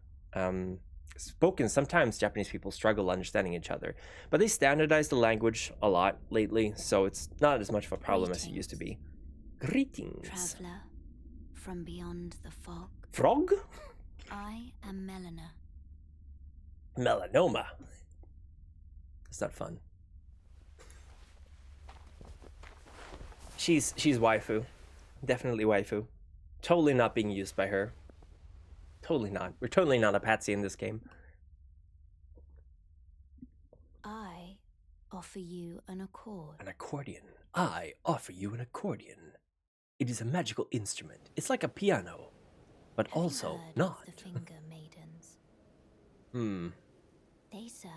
spoken, sometimes Japanese people struggle understanding each other, but they standardized the language a lot lately, so it's not as much of a problem as it used to be. Greetings. Traveler from beyond the fog. Frog? I am Melina. Melanoma. It's not fun. She's waifu. Definitely waifu. Totally not being used by her. Totally not. We're totally not a patsy in this game. I offer you an accord. An accordion. I offer you an accordion. It is a magical instrument. It's like a piano, but Have you also heard not. of the finger maidens? They serve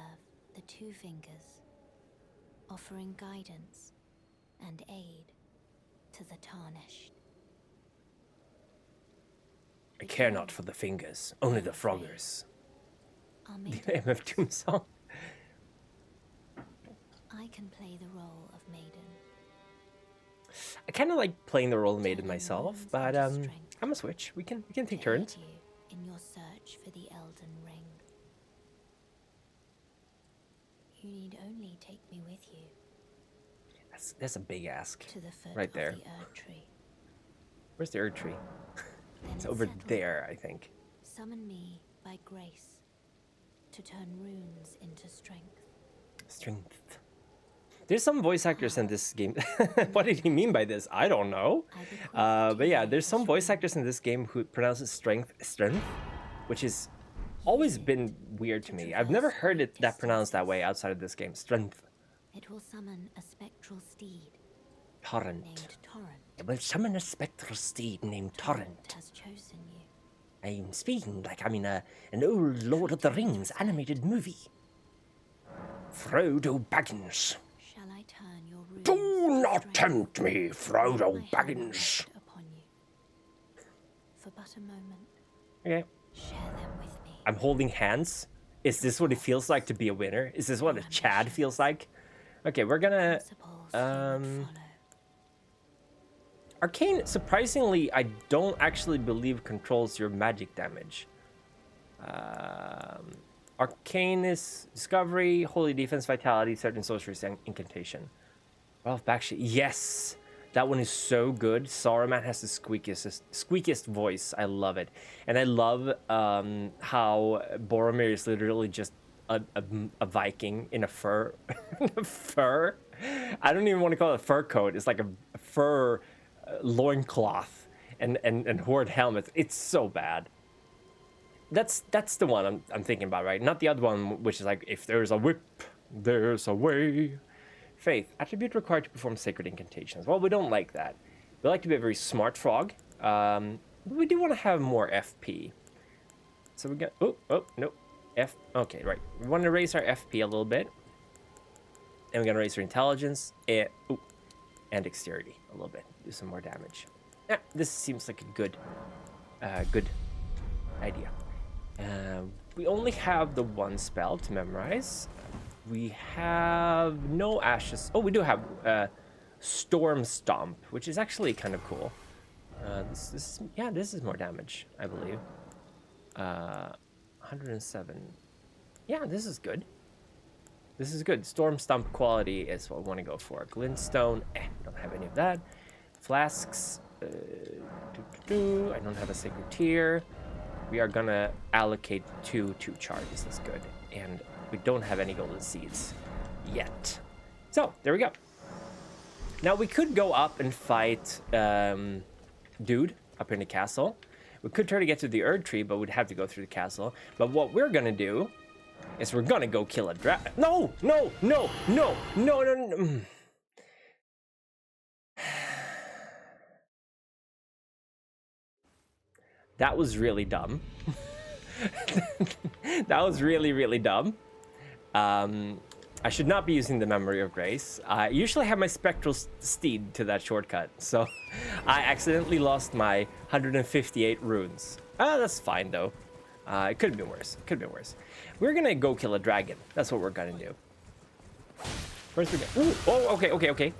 the two fingers, offering guidance and aid to the tarnished. I care not for the fingers, only the froggers. Our The maiden MF Doom song. I can play the role of maiden. I kind of like playing the role of maiden myself, but I'm a switch. We can take turns. To aid you in your search for the Elden Ring. You need only take me with you That's a big ask. to the foot Right there. of the Erd Tree. Where's the Erd Tree? Then It's over settle. there, I think. Summon me by grace to turn runes into strength. Strength. There's some voice actors in this game. What did he mean by this? I don't know. But yeah, there's some voice actors in this game who pronounces strength, which has always been weird to me. I've never heard it that pronounced that way outside of this game. Strength. It will summon a spectral steed Torrent. named Torrent. It will summon a spectral steed named Torrent. Has chosen you. I'm speaking like I'm in an old Lord of the Rings animated movie. Frodo Baggins. Shall I turn your runes Do to not strength? tempt me, Frodo My hand Baggins. rest upon you. For but a moment, Okay. share them with me. I'm holding hands. Is this what it feels like to be a winner? Is this what a Chad feels like? Okay, we're gonna... Principles you would follow. Arcane, surprisingly, I don't actually believe controls your magic damage. Arcane is Discovery, Holy Defense, Vitality, Certain Sorceries, and Incantation. Ralph Bakshi, yes! That one is so good. Saruman has the squeakiest voice. I love it. And I love how Boromir is literally just a Viking in a fur. Fur? I don't even want to call it a fur coat. It's like a fur loincloth and horde helmets. It's so bad. That's the one I'm thinking about, right? Not the other one, which is like, if there's a whip, there's a way. Faith, attribute required to perform sacred incantations. Well, we don't like that. We like to be a very smart frog. But we do want to have more FP. So we got, oh, no. Okay, right. We want to raise our FP a little bit. And we're going to raise our intelligence and dexterity a little bit. Do some more damage. Yeah, this seems like a good idea. We only have the one spell to memorize. We have no ashes. Oh, we do have Storm Stomp, which is actually kind of cool. This is more damage, I believe. 107. Yeah, this is good. This is good. Storm Stomp quality is what I want to go for. Glintstone, don't have any of that. Flasks, I don't have a Sacred Tear. We are gonna allocate two charges. That's good. And we don't have any golden seeds yet. So there we go. Now we could go up and fight dude up in the castle. We could try to get to the Erd Tree, but we'd have to go through the castle. But what we're gonna do is we're gonna go kill a dragon. No. That was really dumb. That was really dumb. I should not be using the Memory of Grace. I usually have my Spectral Steed to that shortcut, so I accidentally lost my 158 runes. That's fine though. It could have been worse. We're gonna go kill a dragon. That's what we're gonna do. First we're gonna... okay.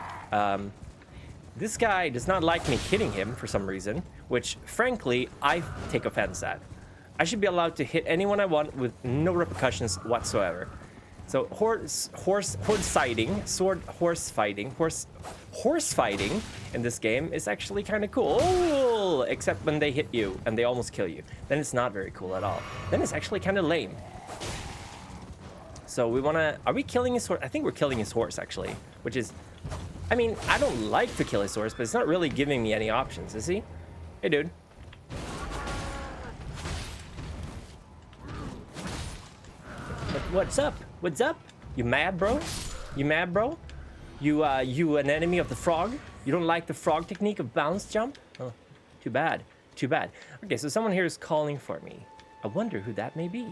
This guy does not like me hitting him for some reason, which frankly I take offense at. I should be allowed to hit anyone I want with no repercussions whatsoever. So horse fighting in this game is actually kind of cool. Oh, except when they hit you and they almost kill you. Then it's not very cool at all. Then it's actually kind of lame. So we want to... Are we killing his horse? I think we're killing his horse, actually. Which is... I mean, I don't like to kill his horse, but it's not really giving me any options, is he? Hey, dude. What's up? What's up? You mad, bro? You mad, bro? You an enemy of the frog? You don't like the frog technique of bounce jump? Oh, too bad. Too bad. Okay, so someone here is calling for me. I wonder who that may be.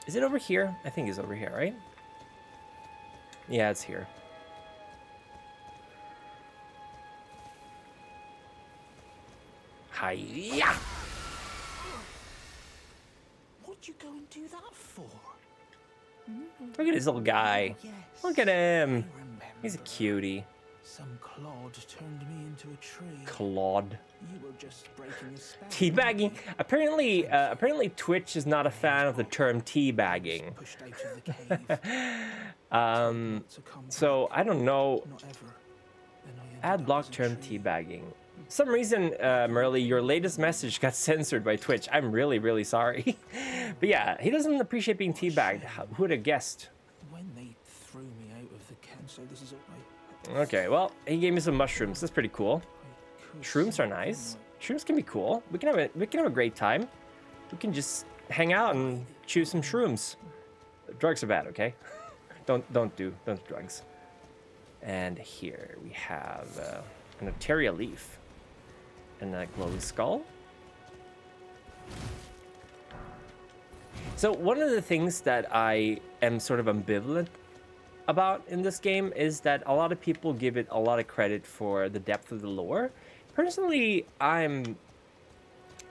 Is it over here? I think it's over here, right? Yeah, it's here. Hiya! What'd you go and do that for? Look at this little guy. Yes. Look at him. I remember. He's a cutie. Some clod turned me into a tree. Claude. You were just breaking a spell. Teabagging. Apparently Twitch is not a fan of the term teabagging. Pushed out of the cave. So I don't know. Not ever. Then I ended Ad up block as a term tree. For some reason, Merly, your latest message got censored by Twitch. I'm really sorry. But yeah, he doesn't appreciate being teabagged. Who would have guessed? When they threw me out of the camp, so this is all Okay, well, he gave me some mushrooms. That's pretty cool. I could Shrooms see are nice. Shrooms can be cool. We can have a great time. We can just hang out and chew some shrooms. Drugs are bad, okay? Don't do drugs. And here we have an Oteria leaf and a glowing skull. So one of the things that I am sort of ambivalent about in this game is that a lot of people give it a lot of credit for the depth of the lore. Personally, I'm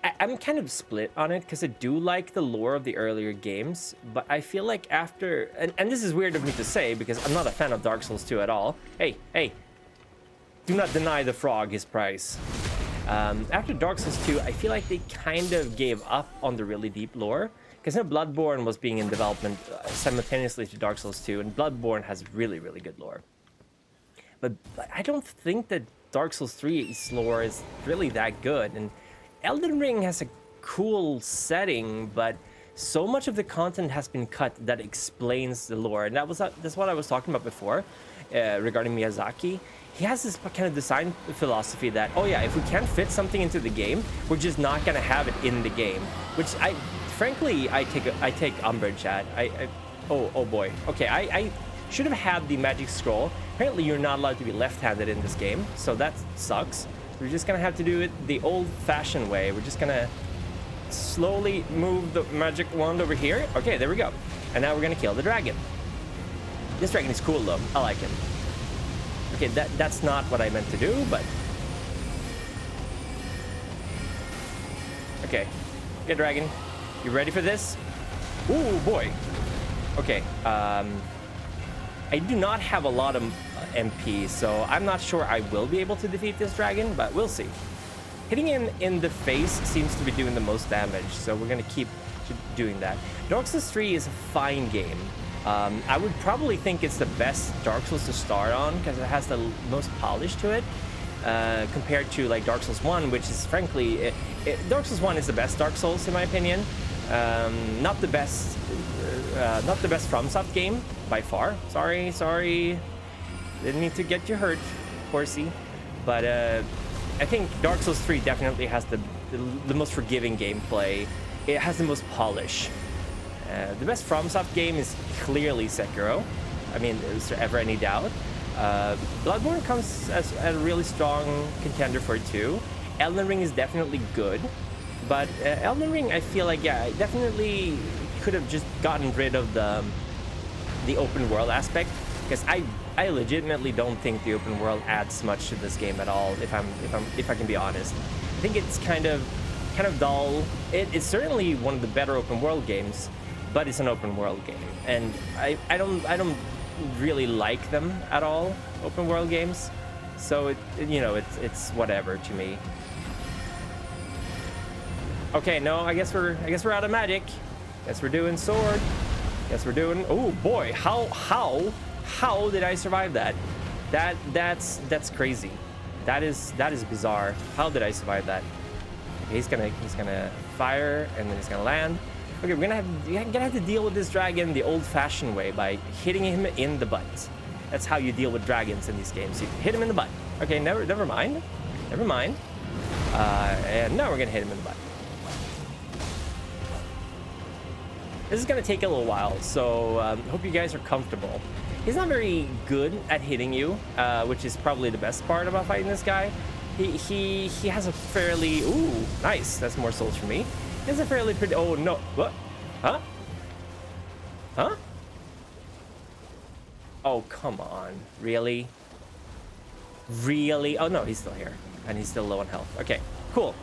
kind of split on it because I do like the lore of the earlier games, but I feel like after... And this is weird of me to say because I'm not a fan of Dark Souls 2 at all. Hey, do not deny the frog his price. After Dark Souls 2, I feel like they kind of gave up on the really deep lore. Because Bloodborne was being in development simultaneously to Dark Souls 2, and Bloodborne has really good lore. But I don't think that Dark Souls 3's lore is really that good. And Elden Ring has a cool setting, but so much of the content has been cut that explains the lore. And that's what I was talking about before regarding Miyazaki. He has this kind of design philosophy that, oh yeah, if we can't fit something into the game, we're just not gonna have it in the game. Which frankly, I take umbrage at. Oh boy. Okay, I should have had the magic scroll. Apparently, you're not allowed to be left-handed in this game, so that sucks. We're just gonna have to do it the old-fashioned way. We're just gonna slowly move the magic wand over here. Okay, there we go. And now we're gonna kill the dragon. This dragon is cool though. I like him. Okay, that's not what I meant to do, but... Okay. Okay, dragon. You ready for this? Ooh, boy. Okay. I do not have a lot of MP, so I'm not sure I will be able to defeat this dragon, but we'll see. Hitting him in the face seems to be doing the most damage, so we're gonna keep doing that. Dark Souls 3 is a fine game. I would probably think it's the best Dark Souls to start on because it has the most polish to it, compared to like Dark Souls 1, which is frankly, Dark Souls 1 is the best Dark Souls in my opinion. Not the best FromSoft game by far. Sorry, didn't mean to get you hurt, horsey. But I think Dark Souls 3 definitely has the most forgiving gameplay. It has the most polish. The best FromSoft game is clearly Sekiro. I mean, is there ever any doubt? Bloodborne comes as a really strong contender for it too. Elden Ring is definitely good, but Elden Ring, I feel like, yeah, definitely could have just gotten rid of the open world aspect, because I legitimately don't think the open world adds much to this game at all. If I can be honest, I think it's kind of dull. It's certainly one of the better open world games, but it's an open world game, and I don't really like them at all, open world games. So it's whatever to me. Okay, no, I guess we're out of magic. Guess we're doing sword. Guess we're doing. Oh boy, how did I survive that? That's crazy. That is bizarre. How did I survive that? Okay, he's gonna fire and then he's gonna land. Okay, we're gonna have to deal with this dragon the old-fashioned way by hitting him in the butt. That's how you deal with dragons in these games. You hit him in the butt. Okay, never mind. And now we're gonna hit him in the butt. This is gonna take a little while, so hope you guys are comfortable. He's not very good at hitting you, which is probably the best part about fighting this guy. He has a fairly... Ooh, nice. That's more souls for me. He has a fairly pretty... Oh, no. What? Huh? Huh? Oh, come on. Really? Really? Oh, no, he's still here. And he's still low on health. Okay, cool.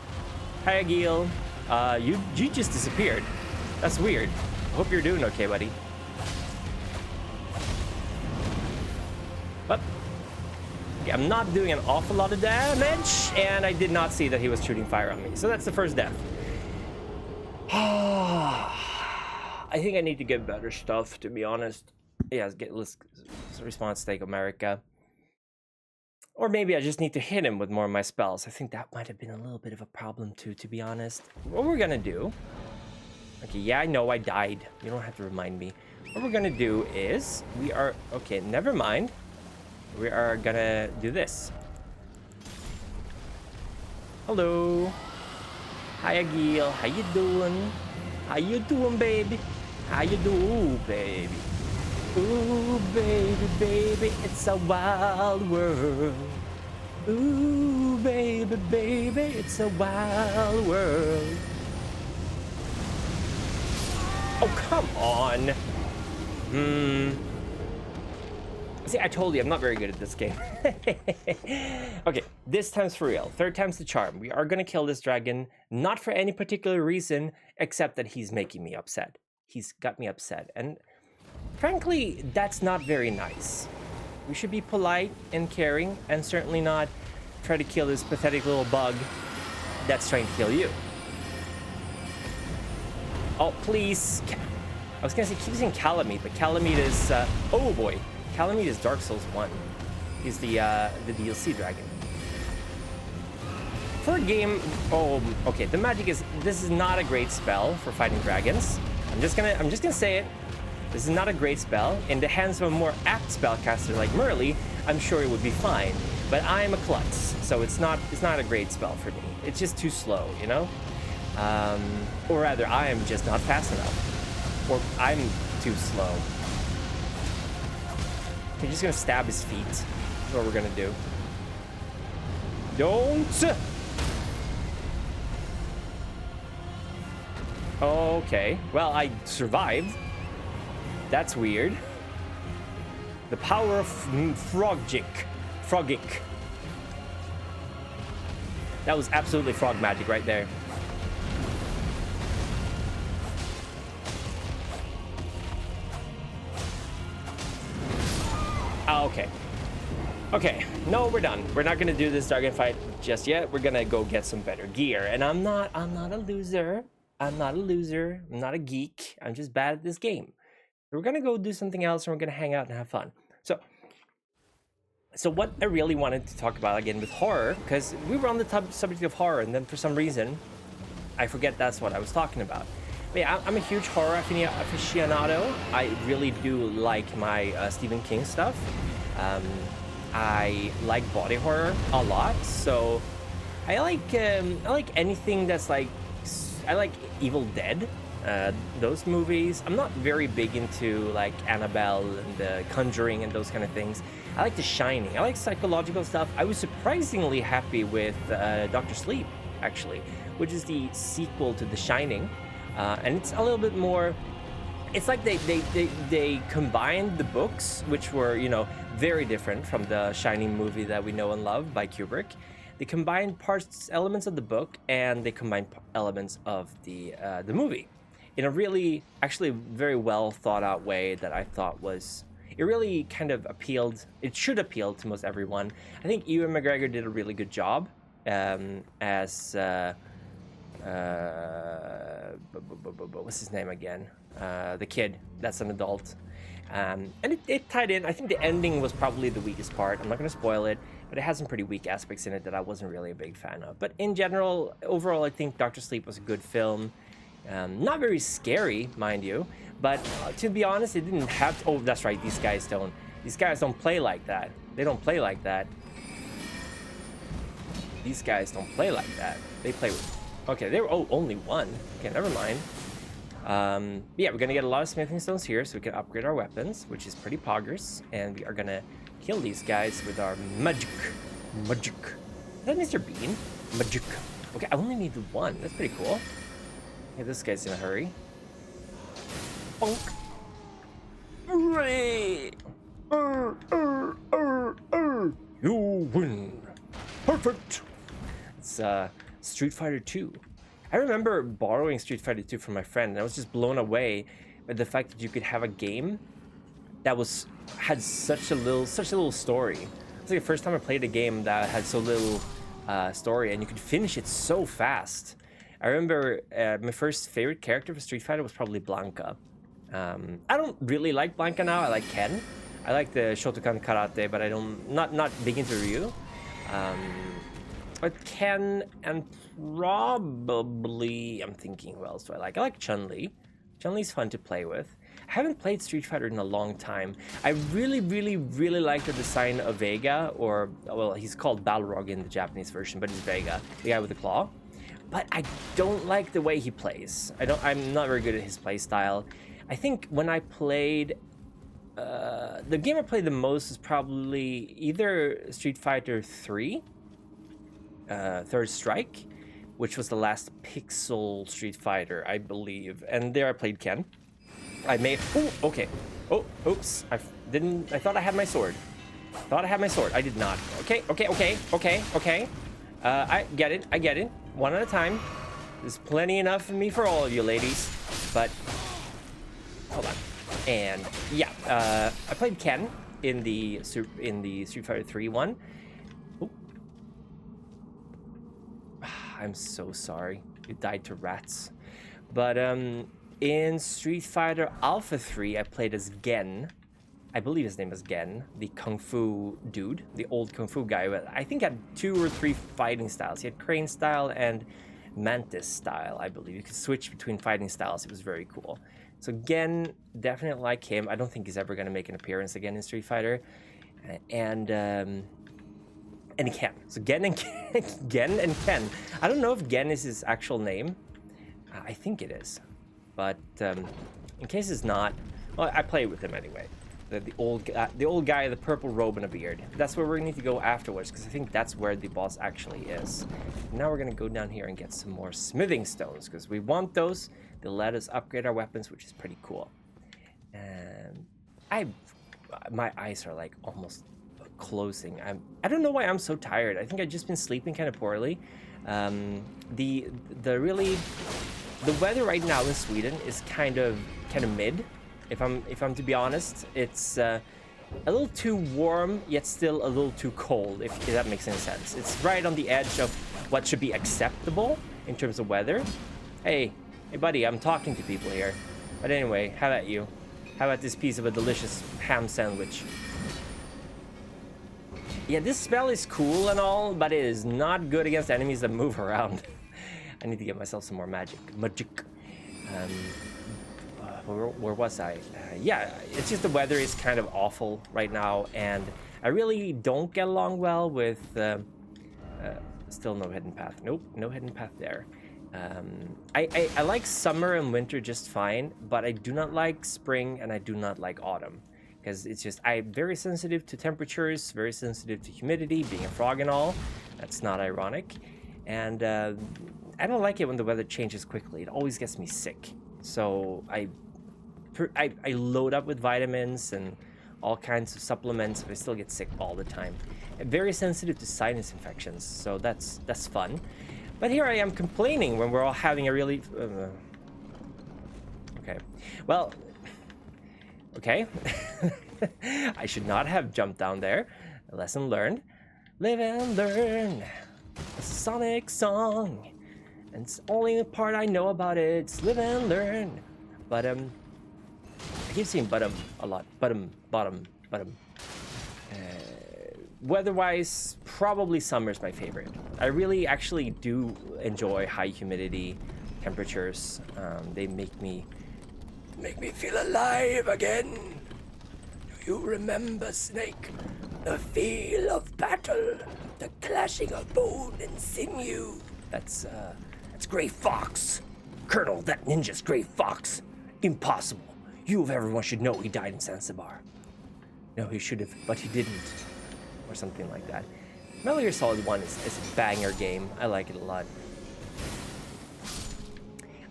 Hi, Agil. You just disappeared. That's weird. I hope you're doing okay, buddy. But okay, I'm not doing an awful lot of damage, and I did not see that he was shooting fire on me. So that's the first death. I think I need to get better stuff, to be honest. Yeah, let's response take America. Or maybe I just need to hit him with more of my spells. I think that might have been a little bit of a problem too, to be honest. What we're gonna do... Okay, yeah, I know I died. You don't have to remind me. What we're gonna do is... We are... Okay, never mind. We are gonna do this. Hello. Hi, Agil. How you doing? How you doing, baby? How you doing, baby? Ooh, baby, it's a wild world. Ooh, baby, it's a wild world. Oh, come on. See, I told you, I'm not very good at this game. Okay, this time's for real. Third time's the charm. We are gonna kill this dragon, not for any particular reason, except that he's making me upset. He's got me upset, and frankly, that's not very nice. We should be polite and caring, and certainly not try to kill this pathetic little bug that's trying to kill you. Oh, please. I was gonna say, keep saying Calamite, but Calamite is, oh boy. Calamite is Dark Souls 1. He's the DLC dragon. For a game, oh, okay, the magic is, this is not a great spell for fighting dragons. I'm just gonna say it. This is not a great spell. In the hands of a more apt spellcaster like Merle, I'm sure it would be fine. But I'm a klutz, so it's not a great spell for me. It's just too slow, you know? Or rather, I am just not fast enough. Or I'm too slow. We're just gonna stab his feet. That's what we're gonna do. Don't! Okay, well, I survived. That's weird. The power of Frogic. That was absolutely frog magic right there. Okay. Okay, no, we're done. We're not gonna do this dragon fight just yet. We're gonna go get some better gear. And I'm not a loser. I'm not a loser. I'm not a geek. I'm just bad at this game. We're gonna go do something else and we're gonna hang out and have fun. So what I really wanted to talk about again with horror, because we were on the subject of horror, and then for some reason, I forget that's what I was talking about. But yeah, I'm a huge horror aficionado. I really do like my Stephen King stuff. I like body horror a lot, so I like anything that's like, I like Evil Dead, those movies. I'm not very big into like Annabelle and The Conjuring and those kind of things. I like The Shining. I like psychological stuff. I was surprisingly happy with Dr. Sleep, actually, which is the sequel to The Shining, and it's a little bit more. It's like they combined the books, which were, you know, very different from the Shining movie that we know and love by Kubrick. They combined elements of the book, and they combined elements of the movie in a really, actually, very well thought out way that I thought was. It really kind of appealed. It should appeal to most everyone. I think Ewan McGregor did a really good job as what's his name again? The kid that's an adult. And it tied in. I think the ending was probably the weakest part. I'm not going to spoil it, but it has some pretty weak aspects in it that I wasn't really a big fan of. But in general, overall, I think Dr. Sleep was a good film. Not very scary, mind you, but to be honest, it didn't have to. Oh, that's right. These guys don't play like that. They don't play like that. These guys don't play like that. They play with. Okay, they were only one. Okay, never mind. Yeah, we're gonna get a lot of smithing stones here so we can upgrade our weapons, which is pretty poggers, and we are gonna kill these guys with our magic. Is that Mr. Bean? Magic. Okay, I only need one. That's pretty cool. Okay, this guy's in a hurry. Bonk. Hooray! You win. Perfect. It's Street Fighter 2. I remember borrowing Street Fighter 2 from my friend, and I was just blown away by the fact that you could have a game that had such a little story. It's like the first time I played a game that had so little story, and you could finish it so fast. I remember my first favorite character for Street Fighter was probably Blanca. I don't really like Blanca now. I like Ken. I like the Shotokan Karate, but not big into Ryu. But Ken, and probably, I'm thinking, who else do I like? I like Chun-Li. Chun-Li's fun to play with. I haven't played Street Fighter in a long time. I really, really, really like the design of Vega, or, well, he's called Balrog in the Japanese version, but he's Vega, the guy with the claw. But I don't like the way he plays. I'm not very good at his play style. I think when I played, the game I played the most is probably either Street Fighter 3, Third Strike, which was the last pixel Street Fighter, I believe. And there I played Ken. Oh, okay. Oh, oops. I thought I had my sword. I did not. Okay. I get it. One at a time. There's plenty enough for me for all of you ladies. But, hold on. And, yeah, I played Ken in the Street Fighter 3 one. I'm so sorry. You died to rats. But in Street Fighter Alpha 3, I played as Gen. I believe his name is Gen, the Kung Fu dude, the old Kung Fu guy. But I think had 2 or 3 fighting styles. He had Crane style and Mantis style, I believe. You could switch between fighting styles. It was very cool. So Gen, definitely like him. I don't think he's ever going to make an appearance again in Street Fighter. And Ken. So Gen and Ken. I don't know if Gen is his actual name. I think it is. But in case it's not, well, I played with him anyway. The old guy, the purple robe and a beard. That's where we need to go afterwards, because I think that's where the boss actually is. Now we're going to go down here and get some more smithing stones, because we want those. They'll let us upgrade our weapons, which is pretty cool. And my eyes are like almost closing. I don't know why I'm so tired. I think I've just been sleeping kind of poorly. The weather right now in Sweden is kind of mid. If I'm to be honest, it's a little too warm, yet still a little too cold, if that makes any sense. It's right on the edge of what should be acceptable in terms of weather. Hey, buddy, I'm talking to people here. But anyway, how about you? How about this piece of a delicious ham sandwich? Yeah, this spell is cool and all, but it is not good against enemies that move around. I need to get myself some more magic. Where was I? Yeah, it's just the weather is kind of awful right now, and I really don't get along well with... still no hidden path. Nope, no hidden path there. I like summer and winter just fine, but I do not like spring and I do not like autumn. Because it's just, I'm very sensitive to temperatures, very sensitive to humidity, being a frog and all. That's not ironic. And I don't like it when the weather changes quickly. It always gets me sick. So I load up with vitamins and all kinds of supplements, but I still get sick all the time. I'm very sensitive to sinus infections, so that's fun. But here I am complaining when we're all having a really... okay. Well... Okay. I should not have jumped down there. A lesson learned. Live and learn. A Sonic song. And it's only the part I know about it. It's live and learn. But, I keep saying bottom a lot. Bottom. Weather-wise, probably summer's my favorite. I really actually do enjoy high humidity temperatures. They make me feel alive again. Do you remember, Snake? The feel of battle, the clashing of bone and sinew. That's Gray Fox. Colonel, that ninja's Gray Fox. Impossible. You of everyone should know he died in Zanzibar. No, he should have, but he didn't. Or something like that. Metal Gear Solid 1 is a banger game. I like it a lot.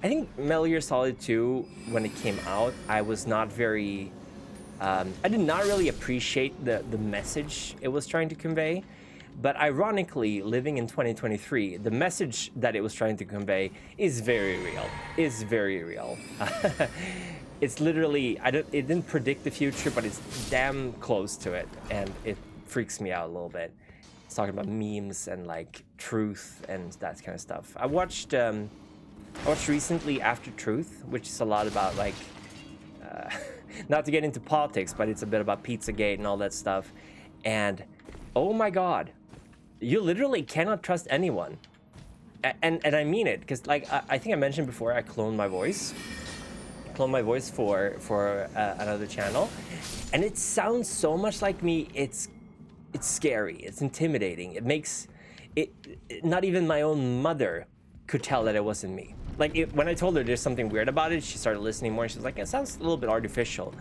I think Metal Gear Solid 2, when it came out, I was not very... I did not really appreciate the message it was trying to convey. But ironically, living in 2023, the message that it was trying to convey is very real. Is very real. It's literally... it didn't predict the future, but it's damn close to it. And it freaks me out a little bit. It's talking about memes and like truth and that kind of stuff. I watched recently After Truth, which is a lot about like not to get into politics, but it's a bit about Pizzagate and all that stuff. And oh my god, you literally cannot trust anyone. And I mean it, because like I think I mentioned before, I cloned my voice for another channel, and it sounds so much like me. It's scary. It's intimidating. It makes it... Not even my own mother could tell that it wasn't me. Like, when I told her there's something weird about it, she started listening more. She was like, it sounds a little bit artificial.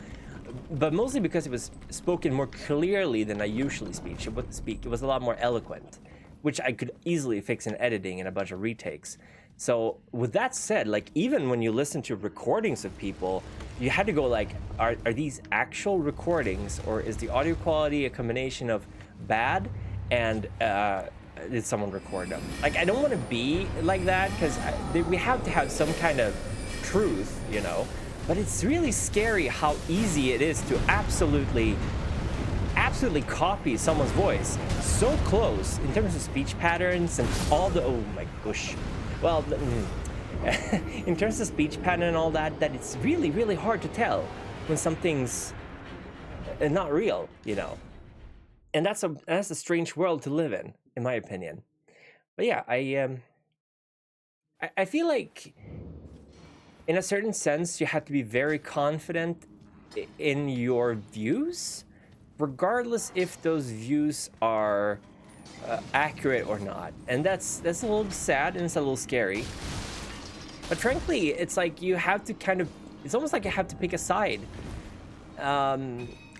But mostly because it was spoken more clearly than I usually speak. It was a lot more eloquent, which I could easily fix in editing and a bunch of retakes. So with that said, like, even when you listen to recordings of people, you had to go like, are these actual recordings, or is the audio quality a combination of bad and did someone record them? Like, I don't want to be like that, because we have to have some kind of truth, you know. But it's really scary how easy it is to absolutely copy someone's voice so close in terms of speech patterns and all the... Oh my gosh. Well, in terms of speech pattern and all that it's really, really hard to tell when something's not real, you know. And that's a strange world to live in my opinion. But yeah, I feel like in a certain sense you have to be very confident in your views, regardless if those views are accurate or not. And that's a little sad and it's a little scary. But frankly, it's like you have to kind of... It's almost like you have to pick a side.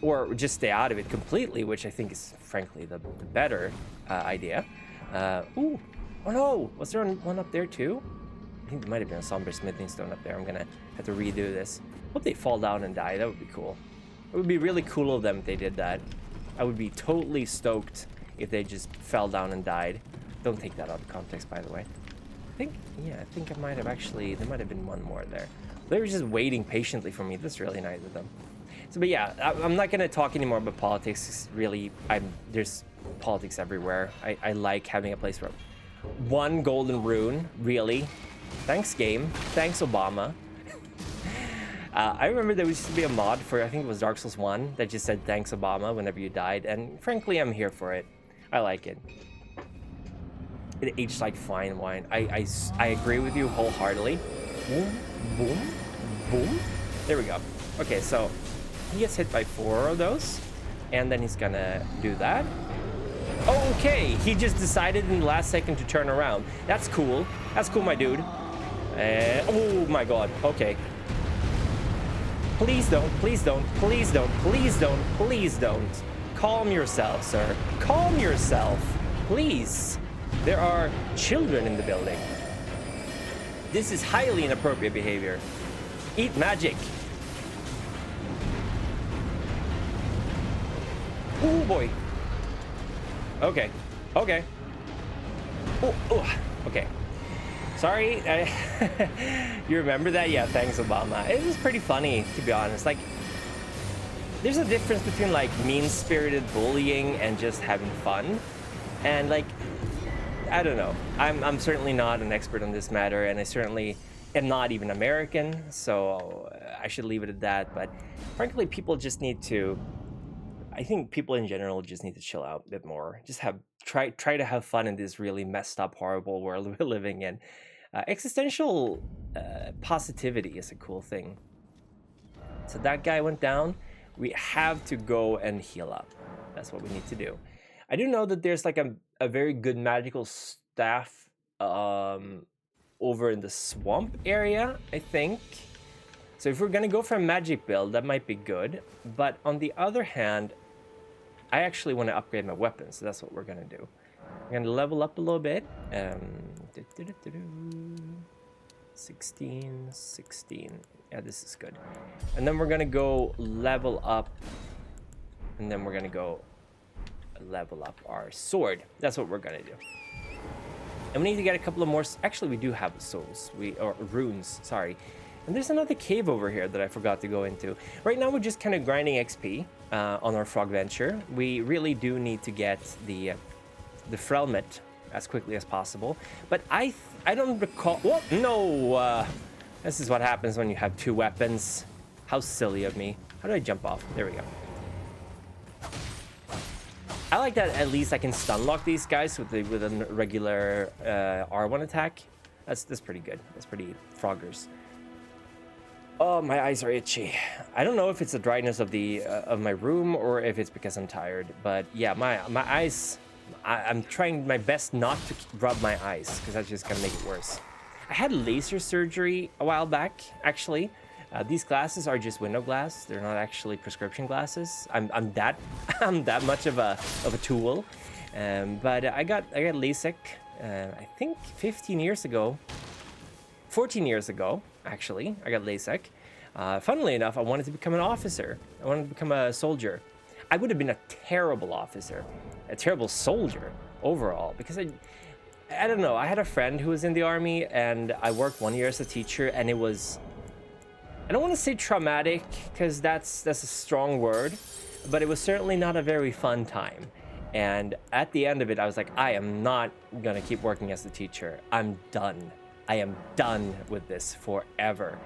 Or just stay out of it completely, which I think is, frankly, the better idea. Ooh, oh no! Was there one up there too? I think there might have been a somber smithing stone up there. I'm gonna have to redo this. Hope they fall down and die. That would be cool. It would be really cool of them if they did that. I would be totally stoked if they just fell down and died. Don't take that out of context, by the way. I think I might have actually... There might have been one more there. They were just waiting patiently for me. That's really nice of them. So, but yeah, I'm not gonna talk anymore about politics. Really, there's politics everywhere. I like having a place where one golden rune. Really, thanks game, thanks Obama. I remember there used to be a mod for, I think it was Dark Souls 1, that just said thanks Obama whenever you died, and frankly, I'm here for it. I like it. It aged like fine wine. I agree with you wholeheartedly. Boom, boom, boom. There we go. Okay, so he gets hit by 4 of those, and then he's gonna do that. Okay, he just decided in the last second to turn around. That's cool. That's cool, my dude. Oh my god. Okay. Please don't, please don't, please don't, please don't, please don't. Calm yourself, sir. Calm yourself. Please. There are children in the building. This is highly inappropriate behavior. Eat magic. Oh boy. Okay. Okay. Oh. Okay. Sorry. You remember that? Yeah, thanks, Obama. It was pretty funny, to be honest. Like, there's a difference between like mean-spirited bullying and just having fun. And like, I don't know. I'm certainly not an expert on this matter, and I certainly am not even American, so I should leave it at that. But frankly, people just need to. I think people in general just need to chill out a bit more. Just try to have fun in this really messed up, horrible world we're living in. Existential positivity is a cool thing. So that guy went down. We have to go and heal up. That's what we need to do. I do know that there's like a very good magical staff over in the swamp area, I think. So if we're gonna go for a magic build, that might be good. But on the other hand, I actually want to upgrade my weapons, so that's what we're gonna do. We're gonna level up a little bit. 16. Yeah, this is good. And then we're gonna go level up, and then we're gonna go level up our sword. That's what we're gonna do. And we need to get a couple of more. Actually, we do have souls. Or runes. Sorry. And there's another cave over here that I forgot to go into. Right now, we're just kind of grinding XP on our frog venture. We really do need to get the Frelmet as quickly as possible. But I don't recall. Whoa, no! This is what happens when you have 2 weapons. How silly of me. How do I jump off? There we go. I like that at least I can stun lock these guys with a regular R1 attack. That's pretty good. That's pretty Froggers. Oh, my eyes are itchy. I don't know if it's the dryness of my room or if it's because I'm tired. But yeah, my eyes. I'm trying my best not to rub my eyes because that's just gonna make it worse. I had laser surgery a while back, actually. These glasses are just window glass. They're not actually prescription glasses. I'm that much of a tool. But I got LASIK. I think 14 years ago, actually. I got LASIK. Funnily enough, I wanted to become an officer. I wanted to become a soldier. I would have been a terrible officer, a terrible soldier overall, because I don't know. I had a friend who was in the army, and I worked 1 year as a teacher, and it was. I don't want to say traumatic, because that's a strong word, but it was certainly not a very fun time. And at the end of it, I was like, I am not going to keep working as a teacher. I'm done. I am done with this forever.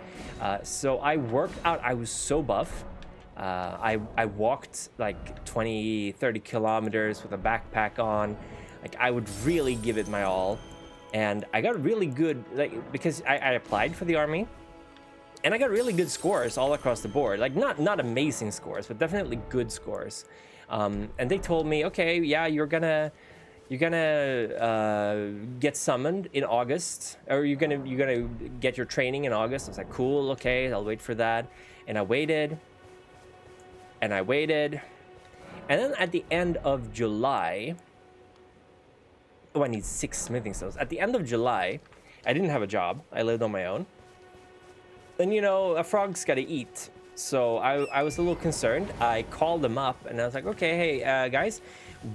So I worked out. I was so buff. I walked like 20, 30 kilometers with a backpack on. Like, I would really give it my all. And I got really good, like, because I applied for the army. And I got really good scores all across the board. Like, not amazing scores, but definitely good scores. And they told me, okay, yeah, you're gonna get summoned in August, or you're gonna get your training in August. I was like, cool, okay, I'll wait for that. And I waited. And then at the end of July, oh, I need 6 smithing stones. At the end of July, I didn't have a job. I lived on my own. And you know, a frog's gotta eat. So I was a little concerned. I called them up and I was like, okay, hey, guys,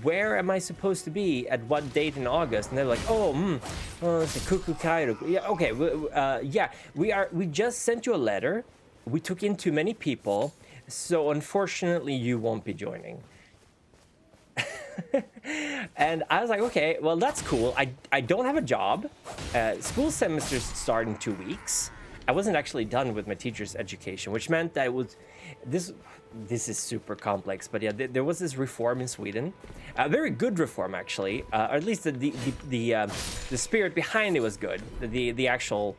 where am I supposed to be at what date in August? And they're like, it's a Kuku Kaeru. Yeah, okay, we just sent you a letter. We took in too many people. So unfortunately, you won't be joining. And I was like, okay, well, that's cool. I don't have a job. School semesters start in 2 weeks. I wasn't actually done with my teacher's education, which meant that it was this is super complex. But yeah, there was this reform in Sweden, a very good reform actually, or at least the spirit behind it was good. The actual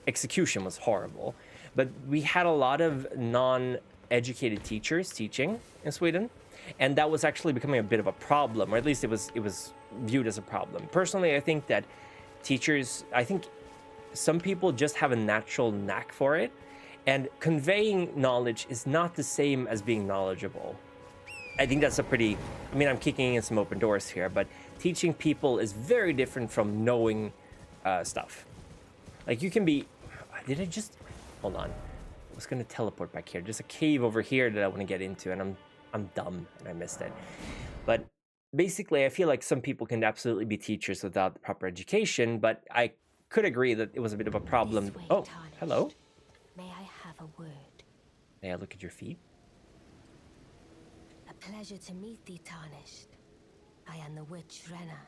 execution was horrible, but we had a lot of non-educated teachers teaching in Sweden. And that was actually becoming a bit of a problem, or at least it was viewed as a problem. Personally, I think that I think some people just have a natural knack for it, and conveying knowledge is not the same as being knowledgeable. I think that's I'm kicking in some open doors here, but teaching people is very different from knowing stuff. Like you can be, hold on. I was gonna teleport back here. There's a cave over here that I want to get into, and I'm dumb and I missed it. But basically, I feel like some people can absolutely be teachers without the proper education, but I could agree that it was a bit of a problem. Oh, hello. May I have a word? May I look at your feet? A pleasure to meet thee, Tarnished. I am the witch Renna.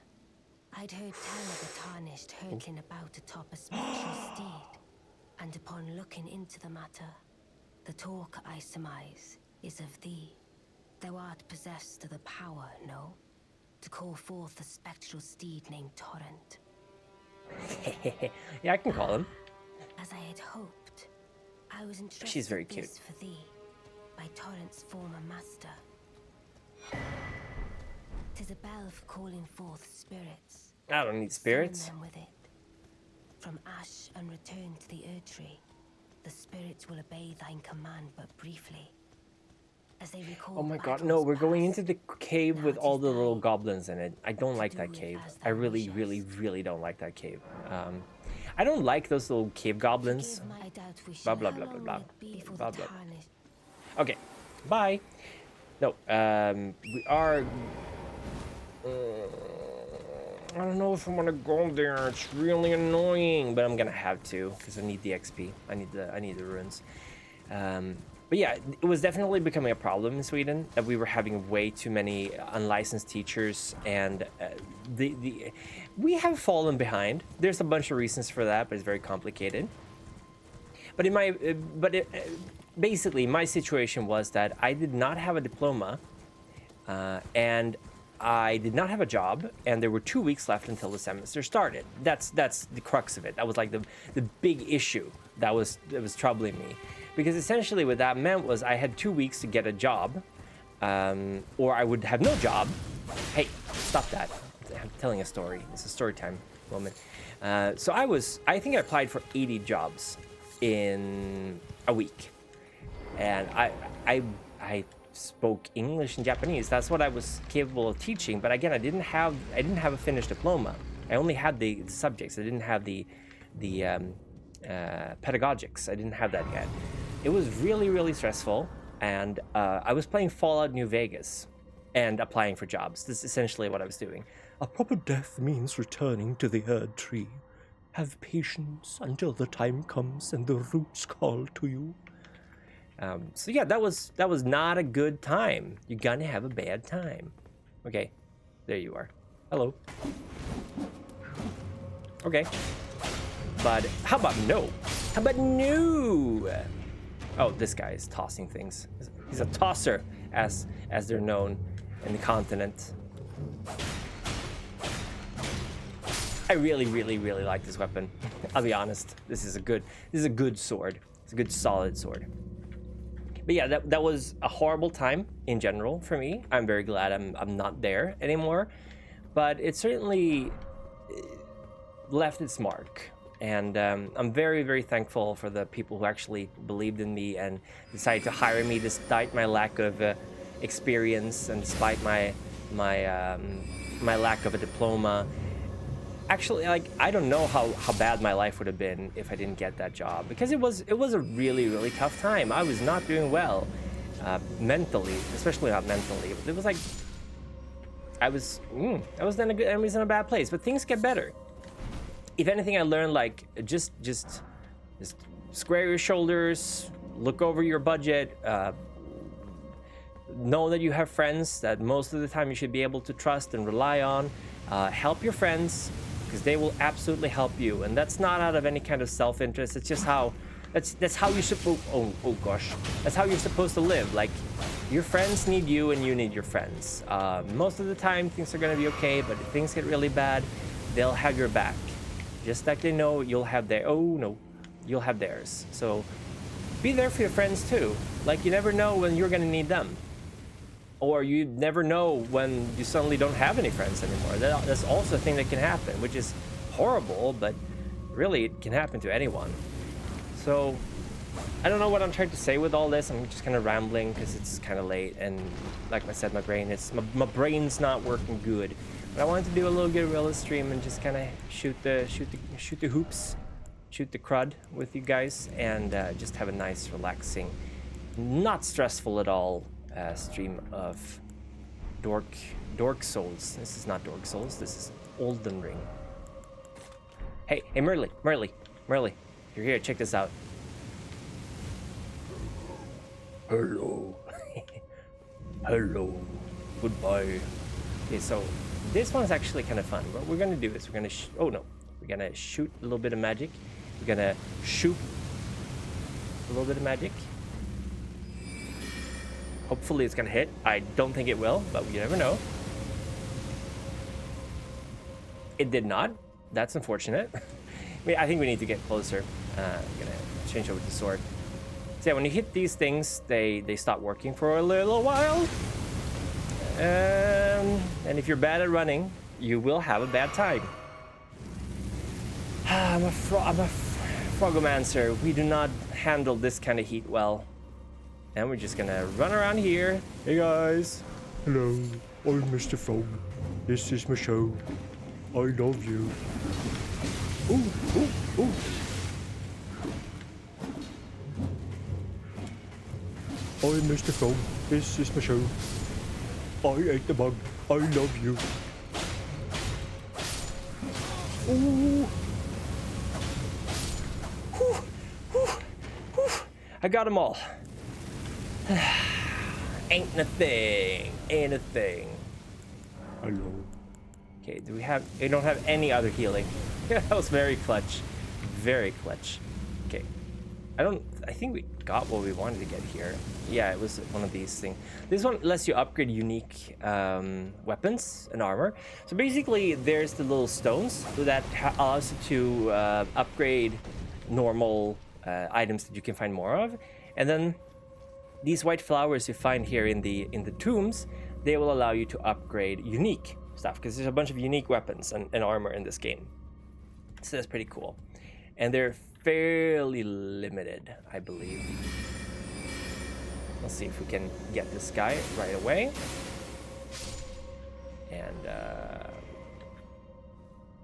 I'd heard tell of a Tarnished hurtling about atop a spectral steed, and upon looking into the matter, the talk I surmise is of thee. Thou art possessed of the power, no? To call forth a spectral steed named Torrent. Yeah, I can call him. As I had hoped, I was entrusted She's very cute. this for thee by Torrent's former master. 'Tis a bell for calling forth spirits. I don't need spirits. Summon them with it. From ash and return to the Erd Tree, the spirits will obey thine command but briefly. As they recall Oh my god, battles no, we're going past, into the cave with now all 'tis the little thine goblins in it. I don't like to that do cave. as I thou really, wishest. really don't like that cave. I don't like those little cave goblins. Forgive my doubt we Blah, shall. blah, How blah, long blah, will it be before blah, the blah. Tarnished? Okay, bye. No, we are... I don't know if I want to go there. It's really annoying, but I'm gonna have to because I need the XP. I need the runes. But yeah, it was definitely becoming a problem in Sweden that we were having way too many unlicensed teachers, and we have fallen behind. There's a bunch of reasons for that, but it's very complicated. But basically, my situation was that I did not have a diploma, and I did not have a job, and there were 2 weeks left until the semester started. That's the crux of it. That was like the big issue that was troubling me, because essentially what that meant was I had 2 weeks to get a job, or I would have no job. Hey, stop that! I'm telling a story. It's a story time moment. So I think I applied for 80 jobs in a week, and I spoke English and Japanese. That's what I was capable of teaching. But again, I didn't have a finished diploma. I only had the subjects. I didn't have the pedagogics. I didn't have that yet. It was really, really stressful, and I was playing Fallout New Vegas and applying for jobs. This is essentially what I was doing. A proper death means returning to the Erd Tree. Have patience until the time comes and the roots call to you. So yeah, that was not a good time. You're gonna have a bad time. Okay, there you are. Hello. Okay. But how about no? How about no? Oh, this guy is tossing things. He's a tosser, as they're known in the continent. I really, really, really like this weapon. I'll be honest. This is a good sword. It's a good solid sword. But yeah, that was a horrible time in general for me. I'm very glad I'm not there anymore. But it certainly left its mark. And I'm very, very thankful for the people who actually believed in me and decided to hire me despite my lack of experience and despite my lack of a diploma. Actually, like, I don't know how bad my life would have been if I didn't get that job, because it was a really, really tough time. I was not doing well mentally, especially not mentally. It was like I was in a bad place, but things get better. If anything, I learned, like, just square your shoulders, look over your budget, know that you have friends that most of the time you should be able to trust and rely on. Help your friends, because they will absolutely help you, and that's not out of any kind of self-interest. It's just how that's how you supposed oh gosh, that's how you're supposed to live. Like, your friends need you and you need your friends. Most of the time things are gonna be okay, but if things get really bad, they'll have your back, just like they know you'll have you'll have theirs. So be there for your friends too. Like, you never know when you're gonna need them, or you never know when you suddenly don't have any friends anymore. That's also a thing that can happen, which is horrible, but really it can happen to anyone. So I don't know what I'm trying to say with all this. I'm just kind of rambling because it's kind of late, and like I said, my brain's not working good. But I wanted to do a little Guerrilla stream and just kind of shoot the hoops, shoot the crud with you guys, and just have a nice, relaxing, not stressful at all stream of Dork Souls. This is not Dork Souls. This is Elden Ring. Hey, Merly, you're here. Check this out. Hello. Hello. Goodbye. Okay, so this one's actually kind of fun. What we're gonna do is we're gonna we're gonna shoot a little bit of magic. We're gonna shoot a little bit of magic. Hopefully it's gonna hit. I don't think it will, but you never know. It did not. That's unfortunate. I think we need to get closer. I'm gonna change over to sword. So yeah, when you hit these things, they stop working for a little while. And if you're bad at running, you will have a bad time. I'm a Frogomancer. We do not handle this kind of heat well. And we're just gonna run around here. Hey guys. Hello, I'm Mr. Frog. This is my show. I love you. Ooh, ooh, ooh. I'm Mr. Frog. This is my show. I ate the bug. I love you. Ooh. Whew, whew, whew. I got them all. Ain't a thing. Ain't a thing. Hello. Okay, we don't have any other healing. That was very clutch. Very clutch. Okay. I think we got what we wanted to get here. Yeah, it was one of these things. This one lets you upgrade unique weapons and armor. So basically, there's the little stones that allows you to upgrade normal items that you can find more of. And then these white flowers you find here in the tombs, they will allow you to upgrade unique stuff, because there's a bunch of unique weapons and armor in this game. So that's pretty cool. And they're fairly limited, I believe. Let's see if we can get this guy right away. And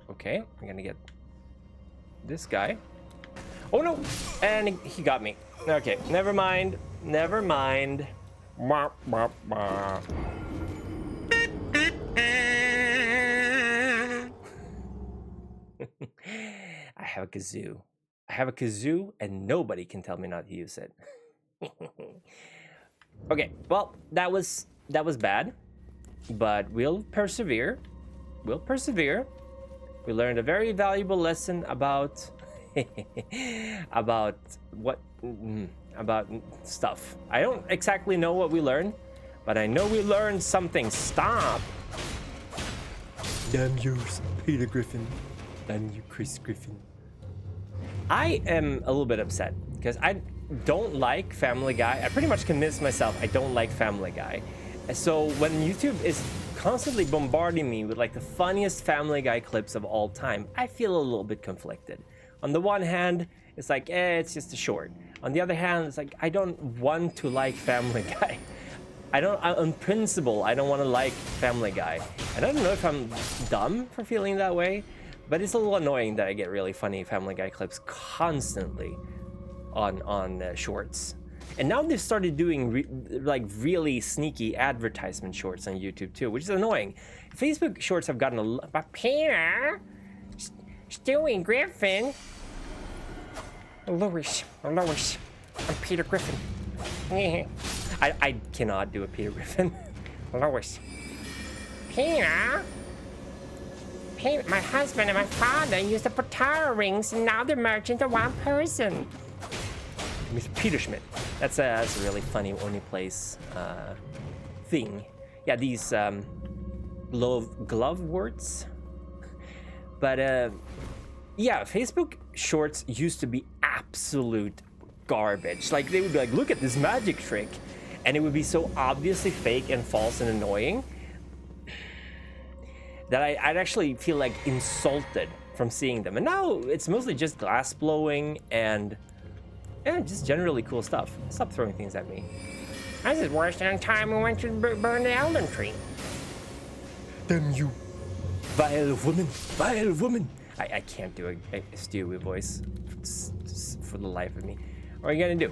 okay, I'm gonna get this guy. Oh no! And he got me. Okay, never mind. Never mind. I have a kazoo. I have a kazoo, and nobody can tell me not to use it. Okay, well, that was bad, but we'll persevere. We'll persevere. We learned a very valuable lesson about about stuff. I don't exactly know what we learned, but I know we learned something. Stop. Damn you, Peter Griffin. Damn you, Chris Griffin. I am a little bit upset because I don't like Family Guy. I pretty much convinced myself I don't like Family Guy. So when YouTube is constantly bombarding me with like the funniest Family Guy clips of all time, I feel a little bit conflicted. On the one hand, it's like, it's just a short. On the other hand, it's like, I don't want to like Family Guy. On principle, I don't want to like Family Guy. And I don't know if I'm dumb for feeling that way, but it's a little annoying that I get really funny Family Guy clips constantly on shorts. And now they've started doing really sneaky advertisement shorts on YouTube too, which is annoying. Facebook shorts have gotten a lot. But Peter, Stewie Griffin, Louis, I'm Peter Griffin. I cannot do a Peter Griffin. Lois. Peter? My husband and my father used to put tarot rings, and now they're merged into one person. Mr. Peter Schmidt. That's a really funny Only Place thing. Yeah, these glove words. But yeah, Facebook Shorts used to be absolute garbage. Like, they would be like, look at this magic trick, and it would be so obviously fake and false and annoying that I'd actually feel like insulted from seeing them. And now it's mostly just glass blowing and just generally cool stuff. Stop throwing things at me. This is worse than the time we went to burn the Elden tree. Damn you. Vile woman, vile woman. I can't do a Stewie voice for the life of me. What are you gonna do?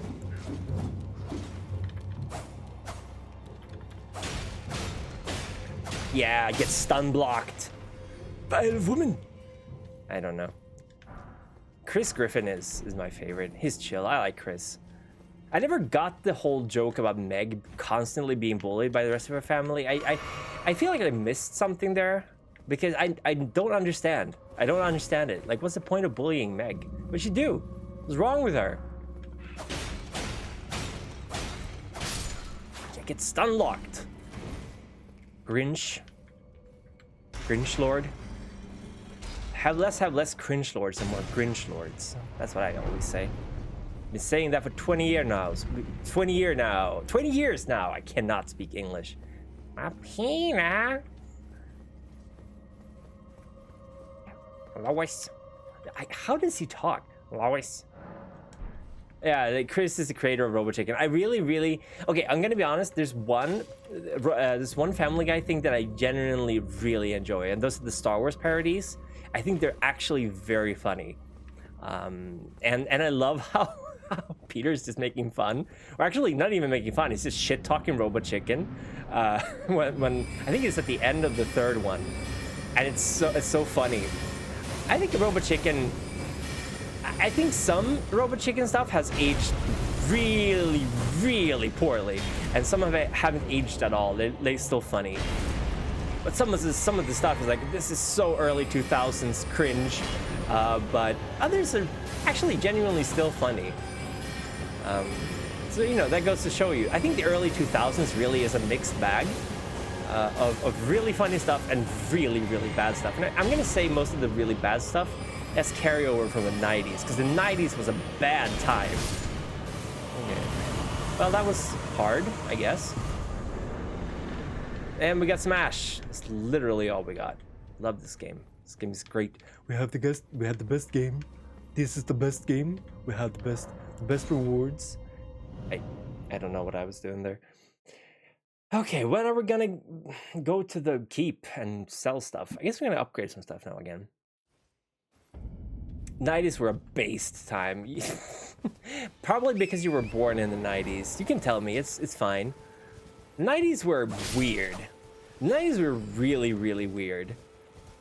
Yeah, get stun blocked. Vile woman. I don't know. Chris Griffin is my favorite. He's chill. I like Chris. I never got the whole joke about Meg constantly being bullied by the rest of her family. I feel like I missed something there because I don't understand. I don't understand it. Like, what's the point of bullying Meg? What'd she do? What's wrong with her? Can't get stun locked. Grinch Lord. Have less cringe lords and more Grinch lords. That's what I always say. Been saying that for 20 years now. 20 years now. I cannot speak English. Apina. Lois. How does he talk? Lois. Yeah, like Chris is the creator of Robo Chicken. I really okay. I'm gonna be honest. There's one Family Guy thing that I genuinely really enjoy, and those are the Star Wars parodies. I think they're actually very funny, and I love how Peter's just making fun, or actually not even making fun. He's just shit talking Robo Chicken. When I think it's at the end of the third one, and it's so funny. I think Robo Chicken. I think some Robo Chicken stuff has aged really poorly, and some of it haven't aged at all. They're still funny, but some of the stuff is like, this is so early 2000s cringe, but others are actually genuinely still funny. So you know, that goes to show you. I think the early 2000s really is a mixed bag of really funny stuff and really bad stuff. And I'm gonna say most of the really bad stuff that's carryover from the 90s, because the 90s was a bad time. Okay. Well, that was hard, I guess. And we got Smash. That's literally all we got. Love this game. This game is great. We have the best game. This is the best game. We have the best rewards. I don't know what I was doing there. Okay, when are we gonna go to the keep and sell stuff? I guess we're gonna upgrade some stuff now again. 90s were a based time. Probably because you were born in the 90s. You can tell me, it's fine. 90s were weird. 90s were really weird.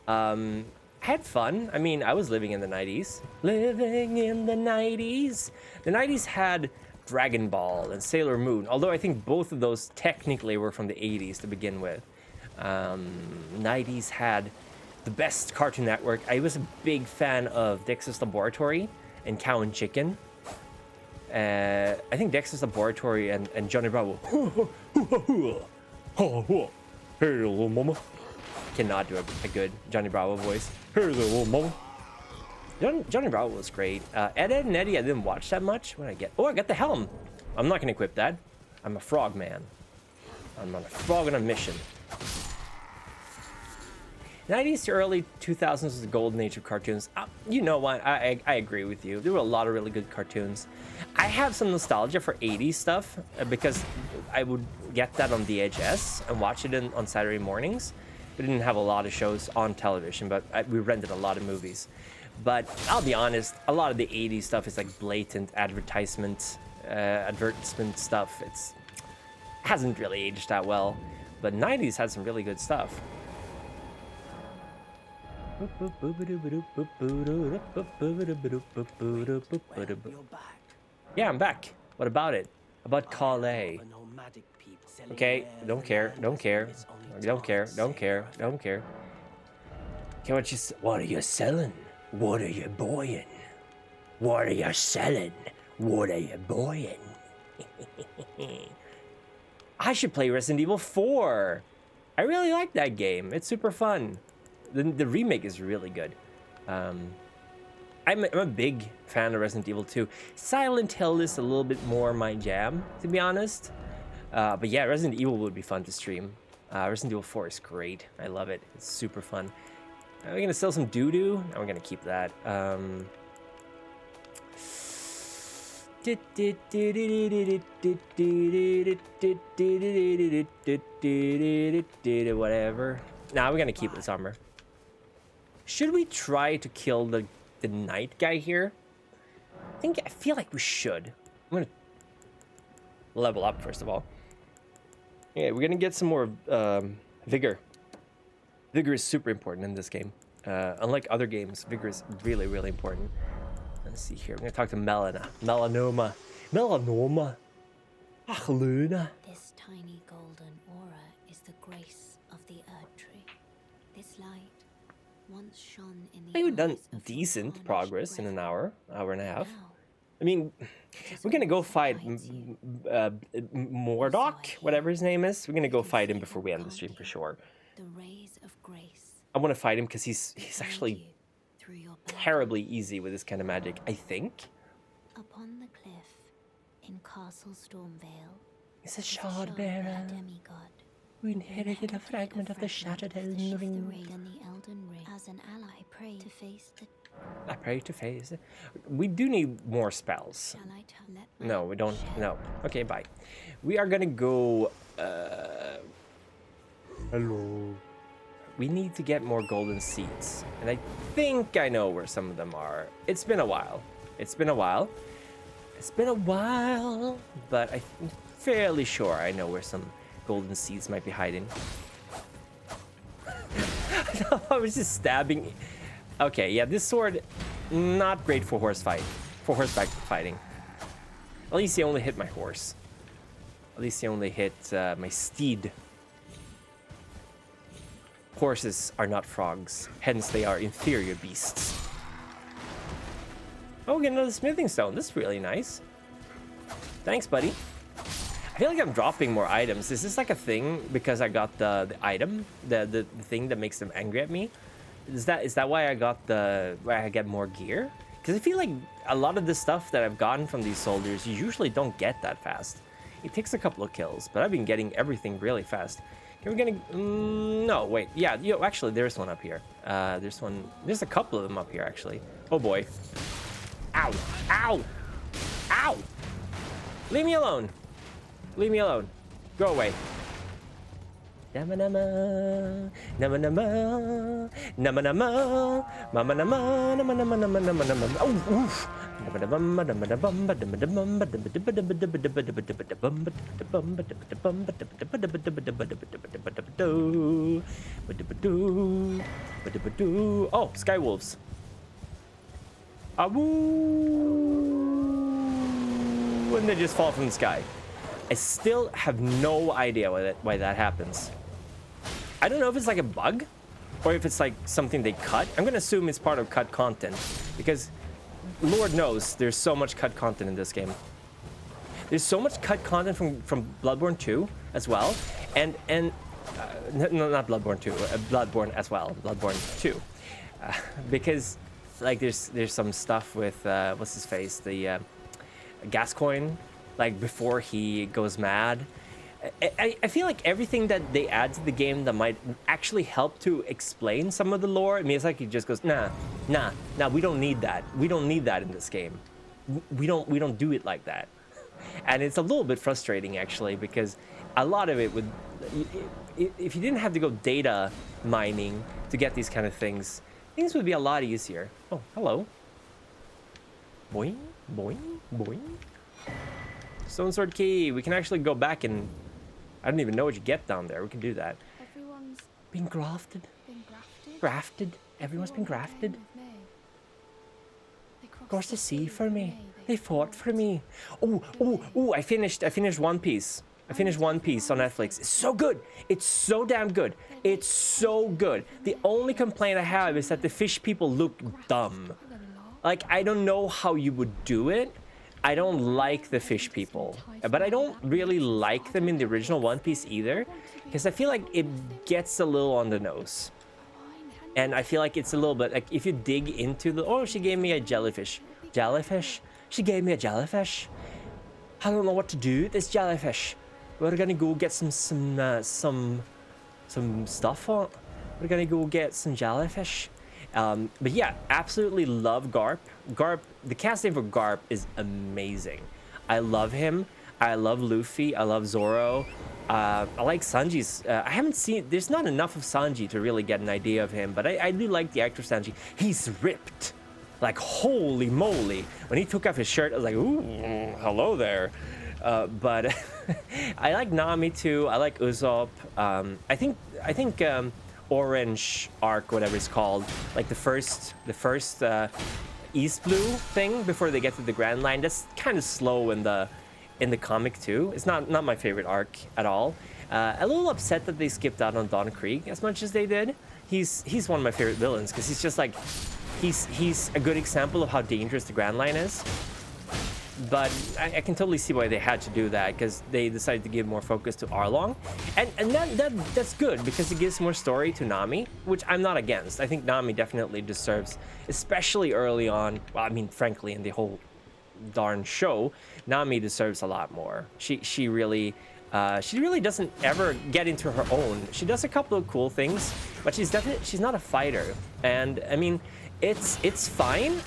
I had fun. I mean, I was living in the 90s. Living in the 90s. The 90s had Dragon Ball and Sailor Moon, although I think both of those technically were from the 80s to begin with. 90s had the best Cartoon Network. I was a big fan of Dexter's Laboratory and Cow and Chicken. I think Dexter's Laboratory and Johnny Bravo. Hey, little mama. Cannot do a good Johnny Bravo voice. Hey, little mama. Johnny Bravo was great. Ed and Eddie, I didn't watch that much. What did I get? Oh, I got the helm. I'm not gonna equip that. I'm a frog man. I'm on a frog on a mission. 90s to early 2000s was the golden age of cartoons. You know what? I agree with you. There were a lot of really good cartoons. I have some nostalgia for 80s stuff because I would get that on VHS and watch it on Saturday mornings. We didn't have a lot of shows on television, but we rented a lot of movies. But I'll be honest, a lot of the 80s stuff is like blatant advertisement stuff. It hasn't really aged that well, but 90s had some really good stuff. You're back. Yeah, I'm back. What about it? About Calais? An nomadic people selling Okay, where don't the care, land don't has care, been its only don't care, task, don't say care, God. don't care. Okay, what are you selling? What are you buying? What are you selling? What are you buying? I should play Resident Evil 4. I really like that game. It's super fun. The remake is really good. I'm a big fan of Resident Evil 2. Silent Hill is a little bit more my jam, to be honest. But yeah, Resident Evil would be fun to stream. Resident Evil 4 is great. I love it. It's super fun. Are we gonna sell some doo-doo? No, we're gonna keep that. Whatever. Nah, we're gonna keep this armor. Should we try to kill the knight guy here? I feel like we should. I'm gonna level up first of all. Yeah, we're gonna get some more vigor. Vigor is super important in this game. Unlike other games, vigor is really, really important. Let's see here. I'm gonna talk to Melanoma. Ach, Luna. This tiny golden aura is the grace of the Earth Tree. This light once shone in the We've done eyes of your decent tarnished progress in an brethren. hour and a half. Now, I mean, it is we're gonna go all that fight guides you. Mordok, whatever his name is. We're gonna go can fight him see before them we end the stream guard for you. sure. The rays of grace I want to fight him because he's guide actually you through your burden. terribly easy with this kind of magic, I think. Upon the cliff in Castle Stormvale He's a is a shard bearer. demigod. We inherited a fragment of the shattered Elden ring. And the Elden Ring. As an ally, pray to face the. I pray to face it. We do need more spells. Shall I let my No, we don't. share No. Okay, bye. We are gonna go. Hello. We need to get more golden seeds, and I think I know where some of them are. It's been a while. It's been a while. It's been a while, but I'm fairly sure I know where some golden seeds might be hiding. I was just stabbing. Okay, yeah, this sword, not great for horseback fighting. At least he only hit my horse. At least he only hit my steed. Horses are not frogs, hence they are inferior beasts. Oh, we get another smithing stone. This is really nice. Thanks, buddy. I feel like I'm dropping more items. Is this like a thing because I got the item, the thing that makes them angry at me? Is that why I got why I get more gear? Because I feel like a lot of the stuff that I've gotten from these soldiers, you usually don't get that fast. It takes a couple of kills, but I've been getting everything really fast. We're gonna no wait, yeah, actually there's one up here. There's a couple of them up here actually. Oh boy. Ow, ow, ow. Leave me alone. Leave me alone. Go away. Nama nama, nama nama, nama nama, mama nama, nama nama nama nama nama. Oh, oof. Oh, sky wolves. And they just fall from the sky. I still have no idea why that happens. I don't know if it's like a bug or if it's like something they cut. I'm gonna assume it's part of cut content because Lord knows there's so much cut content in this game. There's so much cut content from Bloodborne 2 as well, and no, not Bloodborne 2, Bloodborne as well, Bloodborne 2, because like there's some stuff with what's his face, the Gascoigne, like before he goes mad. I feel like everything that they add to the game that might actually help to explain some of the lore, I mean, it's like he just goes, nah, we don't need that. We don't need that in this game. We don't do it like that. And it's a little bit frustrating actually, because a lot of it would, if you didn't have to go data mining to get these kind of things would be a lot easier. Oh, hello. Boing, boing, boing. Stone sword key. We can actually go back and I don't even know what you get down there. We can do that. Everyone's Being grafted. been grafted. Grafted. Everyone's been grafted. Crossed the sea for me. They fought for me. Oh, I finished One Piece. I finished One Piece on Netflix. It's so good. It's so damn good. It's so good. The only complaint I have is that the fish people look dumb. Like, I don't know how you would do it. I don't like the fish people, but I don't really like them in the original One Piece either, because I feel like it gets a little on the nose. And I feel like it's a little bit like if you dig into the, oh, she gave me a jellyfish. Jellyfish? She gave me a jellyfish. I don't know what to do with this jellyfish. We're gonna go get some stuff on. We're gonna go get some jellyfish. But yeah, absolutely love Garp. Garp, the casting for Garp is amazing. I love him. I love Luffy. I love Zoro. I like Sanji's. I haven't seen. There's not enough of Sanji to really get an idea of him, but I do like the actor Sanji. He's ripped. Like, holy moly. When he took off his shirt, I was like, ooh, hello there. But I like Nami too. I like Usopp. I think Orange Arc, whatever it's called, like the first East Blue thing before they get to the Grand Line. That's kind of slow in the comic too. It's not my favorite arc at all. A little upset that they skipped out on Don Krieg as much as they did. He's one of my favorite villains because he's just like he's a good example of how dangerous the Grand Line is. But I can totally see why they had to do that, because they decided to give more focus to Arlong, and that's good because it gives more story to Nami, which I'm not against. I think Nami definitely deserves, especially early on. Well, I mean, frankly, in the whole darn show, Nami deserves a lot more. She really doesn't ever get into her own. She does a couple of cool things, but she's not a fighter, and I mean, it's fine.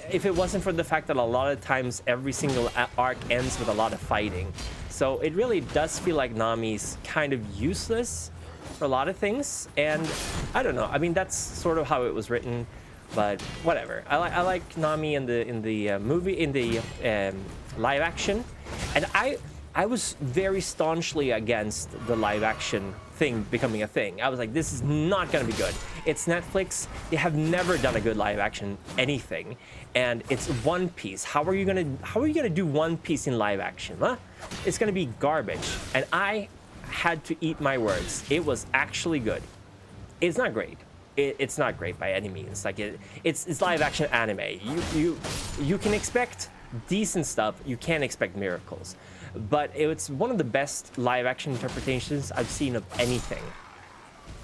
If it wasn't for the fact that a lot of times every single arc ends with a lot of fighting. So it really does feel like Nami's kind of useless for a lot of things. And I don't know. I mean, that's sort of how it was written, but whatever. I like Nami in the movie, in the live action. And I was very staunchly against the live action thing becoming a thing. I was like, this is not gonna be good. It's Netflix. They have never done a good live action anything, and it's One Piece. How are you gonna do One Piece in live action? Huh? It's gonna be garbage. And I had to eat my words. It was actually good. It's not great. It's not great by any means. Like it's live action anime. You can expect decent stuff. You can't expect miracles. But it's one of the best live action interpretations I've seen of anything.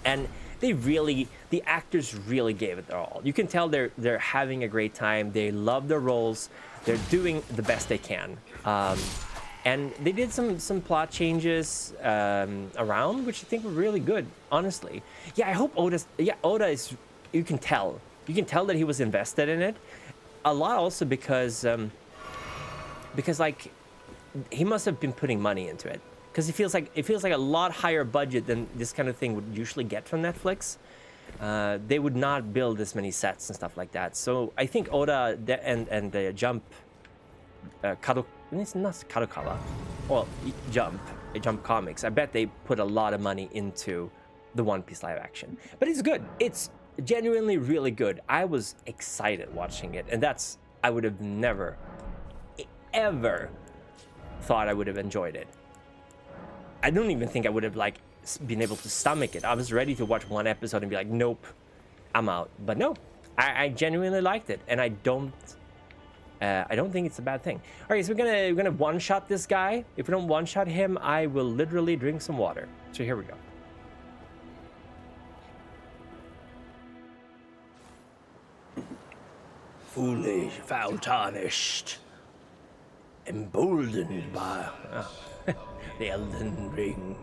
And the actors really gave it their all. You can tell they're having a great time. They love their roles. They're doing the best they can. And they did some plot changes around, which I think were really good, honestly. Yeah, I hope Oda is, you can tell that he was invested in it. A lot also because like, he must have been putting money into it, because it feels like a lot higher budget than this kind of thing would usually get from Netflix. They would not build this many sets and stuff like that. So I think Oda and the Jump, it's not Kadokawa, well, Jump Comics. I bet they put a lot of money into the One Piece live action. But it's good. It's genuinely really good. I was excited watching it, and I would have never, ever thought I would have enjoyed it. I don't even think I would have like been able to stomach it. I was ready to watch one episode and be like, nope, I'm out. But no, I genuinely liked it, and I don't think it's a bad thing. All right, so we're gonna one-shot this guy. If we don't one-shot him, I will literally drink some water. So here we go. Foolish, foul tarnished, emboldened by the Elden Ring,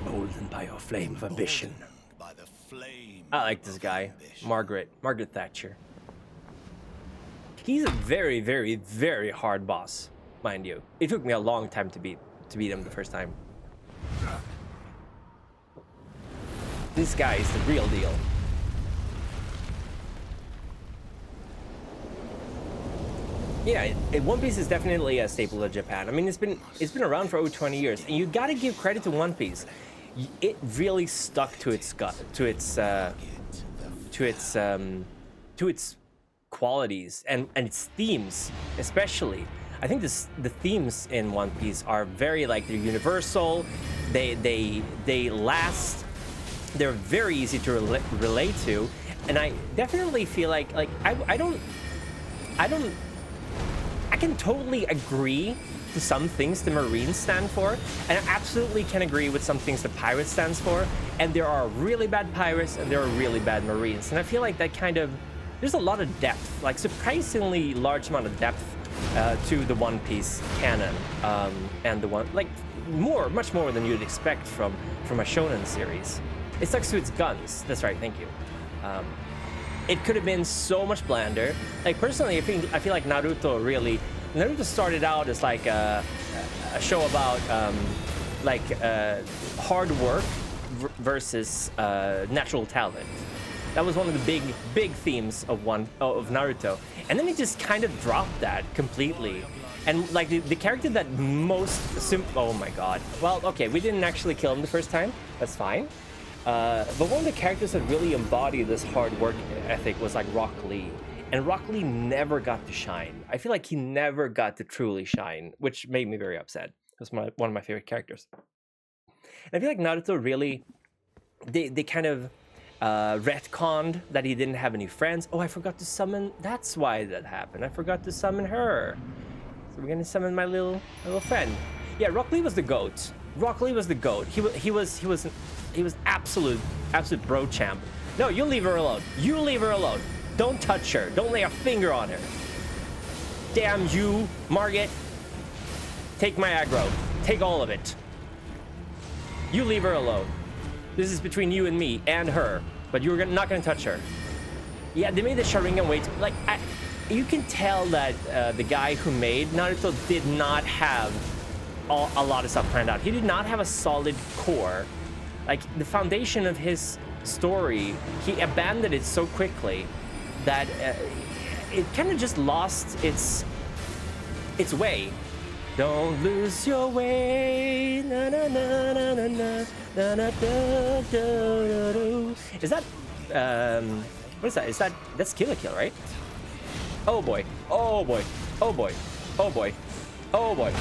emboldened by your flame of ambition. By the flame I like this guy, Margaret Thatcher. He's a very, very, very hard boss, mind you. It took me a long time to beat him the first time. This guy is the real deal. Yeah, One Piece is definitely a staple of Japan. I mean, it's been around for over 20 years, and you gotta give credit to One Piece. It really stuck to its qualities and its themes, especially. I think the themes in One Piece are very like they're universal. They last. They're very easy to relate to, and I definitely feel like I can totally agree to some things the Marines stand for, and I absolutely can agree with some things the Pirates stands for. And there are really bad Pirates and there are really bad Marines, and I feel like that kind of there's a lot of depth, like surprisingly large amount of depth to the One Piece canon, and the one like much more than you'd expect from a shonen series. It sucks to its guns. That's right. Thank you. It could have been so much blander. Like personally, I feel like Naruto started out as like a show about hard work versus natural talent. That was one of the big themes of Naruto, and then it just kind of dropped that completely. And like the character that oh my god. Well, okay, we didn't actually kill him the first time. That's fine. But one of the characters that really embodied this hard work ethic was like Rock Lee. And Rock Lee never got to shine. I feel like he never got to truly shine, which made me very upset. It was one of my favorite characters. And I feel like Naruto really, they kind of retconned that he didn't have any friends. Oh, I forgot to summon, that's why that happened. I forgot to summon her. So we're gonna summon my little friend. Yeah, Rock Lee was the GOAT. Rock Lee was the GOAT. He was absolute bro champ. No, you leave her alone. You leave her alone. Don't touch her. Don't lay a finger on her. Damn you, Margit. Take my aggro. Take all of it. You leave her alone. This is between you and me and her, but you're not gonna touch her. Yeah, they made the Sharingan way too, like, you can tell that the guy who made Naruto did not have a lot of stuff planned out. He did not have a solid core. Like, the foundation of his story, he abandoned it so quickly that it kind of just lost its way. Don't lose your way. Na, na, na, na, na, na, na, na, da, da, da. Is that what is that? That's Kill la Kill, right? Oh boy. Oh boy. Oh boy. Oh boy. Oh boy.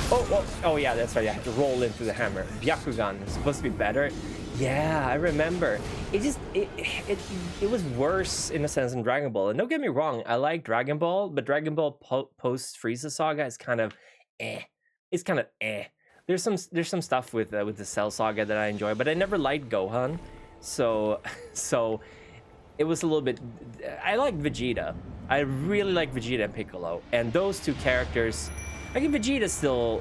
Oh yeah, that's right. I had to roll into the hammer. Byakugan is supposed to be better. Yeah, I remember. It was worse in a sense than Dragon Ball. And don't get me wrong, I like Dragon Ball, but Dragon Ball post Frieza Saga is kind of eh. It's kind of eh. There's some stuff with the Cell Saga that I enjoy, but I never liked Gohan, so it was a little bit. I like Vegeta. I really like Vegeta and Piccolo, and those two characters. I think Vegeta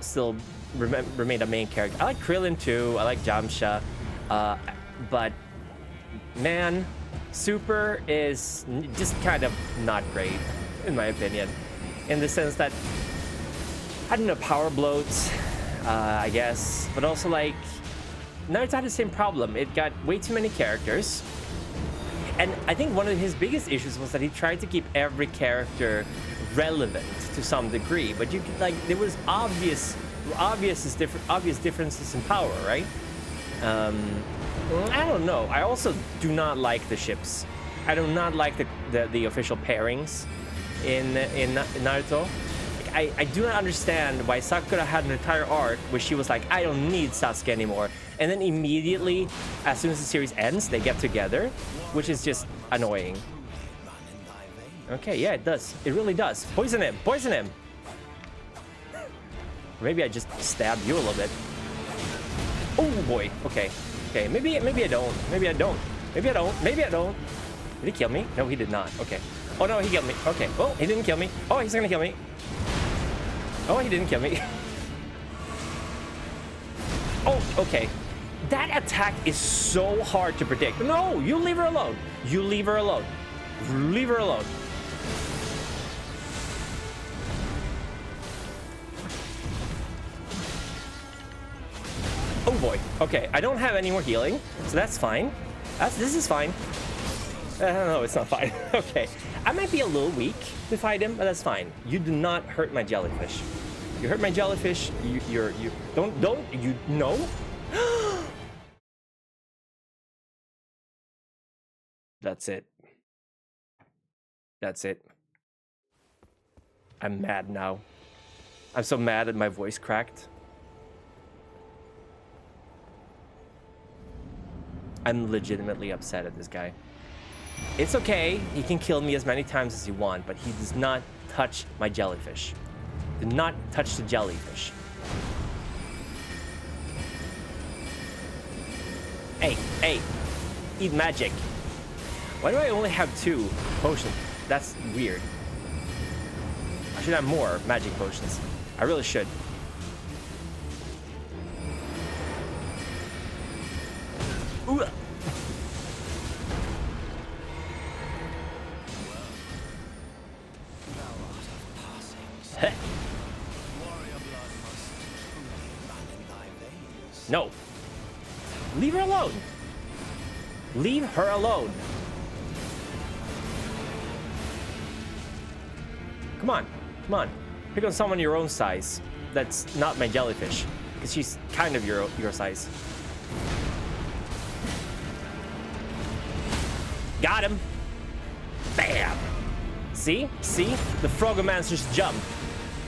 still remained a main character. I like Krillin too. I like Yamcha, but man, Super is just kind of not great in my opinion, in the sense that I don't know, power bloats, I guess, but also like Naruto had the same problem. It got way too many characters. And I think one of his biggest issues was that he tried to keep every character relevant to some degree, but you could, like, there was obvious differences in power, right? I don't know. I also do not like the ships. I do not like the official pairings in Naruto. Like, I do not understand why Sakura had an entire arc where she was like, I don't need Sasuke anymore. And then immediately, as soon as the series ends, they get together, which is just annoying. Okay, yeah, it does. It really does. Poison him! Poison him! Maybe I just stabbed you a little bit. Oh boy. Okay. Okay. Maybe I don't. Maybe I don't. Maybe I don't. Maybe I don't. Did he kill me? No, he did not. Okay. Oh no, he killed me. Okay. Oh, he didn't kill me. Oh, he's gonna kill me. Oh, he didn't kill me. Oh, okay. That attack is so hard to predict. No, you leave her alone. You leave her alone. Leave her alone. Oh boy. Okay, I don't have any more healing, so that's fine. This is fine. No, it's not fine. Okay, I might be a little weak to fight him, but that's fine. You do not hurt my jellyfish. You hurt my jellyfish. You don't you know? That's it. That's it. I'm mad now. I'm so mad that my voice cracked. I'm legitimately upset at this guy. It's okay. He can kill me as many times as he wants, but he does not touch my jellyfish. Do not touch the jellyfish. Hey, eat magic. Why do I only have 2 potions? That's weird. I should have more magic potions. I really should. Ooh. No. Leave her alone. Leave her alone. Come on. Come on. Pick on someone your own size. That's not my jellyfish. Because she's kind of your size. Got him. Bam. See? See? The Frogomancer's jump.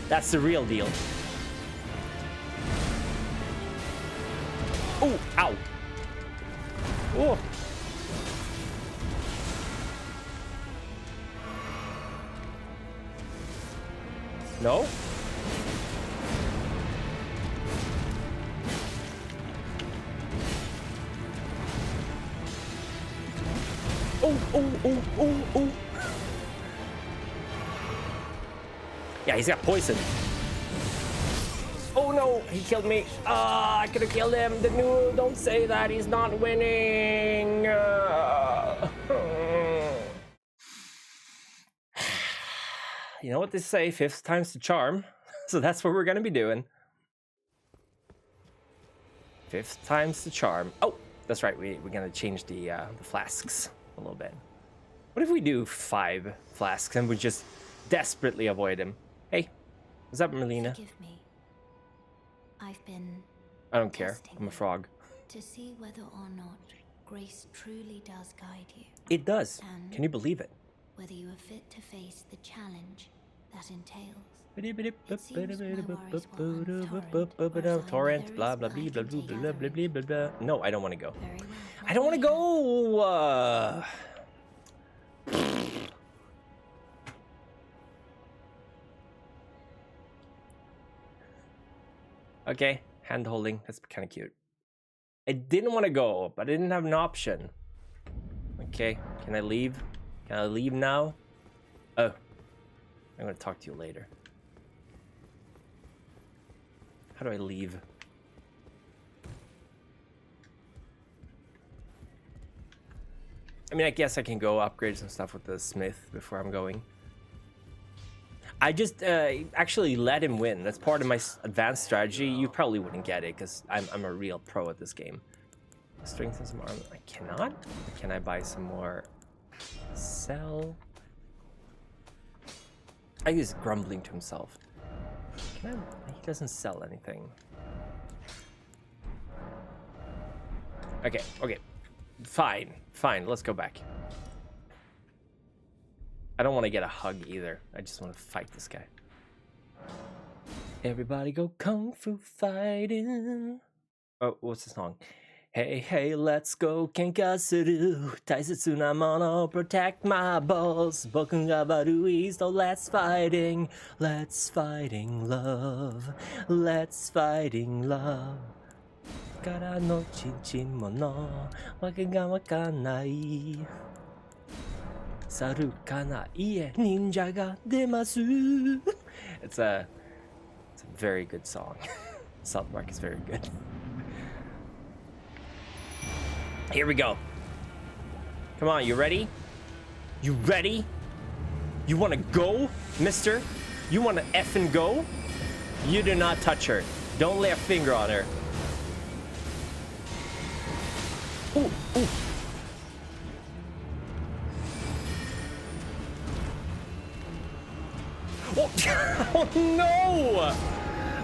That's the real deal. Ooh, ow. Oh. No? Oh. Yeah, he's got poison. Oh no, he killed me. I could have killed him. No, don't say that. He's not winning. You know what they say, 5th time's the charm. So that's what we're gonna be doing. 5th time's the charm. Oh, that's right. We're gonna change the flasks a little bit. What if we do 5 flasks and we just desperately avoid him? Hey, what's up, Melina? Forgive me. I've been I don't care. I'm a frog. to see whether or not grace truly does guide you. It does. And Can you believe it? whether you are fit to face the challenge that entails. It seems my worries were on Torrent, blah blah there is blah one blah I can blah take blah blah blah blah. No, I don't want to go. Very well. I don't want to go. Okay, hand holding. That's kind of cute. I didn't want to go, but I didn't have an option. Okay, can I leave? Can I leave now? Oh, I'm gonna talk to you later. How do I leave? I mean, I guess I can go upgrade some stuff with the smith before I'm going. I just actually let him win. That's part of my advanced strategy. You probably wouldn't get it because I'm a real pro at this game. Strengthen some armor. I cannot. Can I buy some more? Sell. I think he's grumbling to himself. Can I? He doesn't sell anything. Okay. Fine. Let's go back. I don't want to get a hug either. I just want to fight this guy. Everybody go kung fu fighting. Oh, what's the song? Hey, let's go kenkasuru. Taisetsu na mono, protect my balls. Boku ga barui, so let's fighting love. Let's fighting love. Kara no chinchin mono, wake ga wakanai. Saru kana ie ninja ga demasu. It's a very good song. South Park is very good. Here we go. Come on, you ready? You ready? You want to go, mister? You want to effing go? You do not touch her. Don't lay a finger on her. Ooh. Oh no!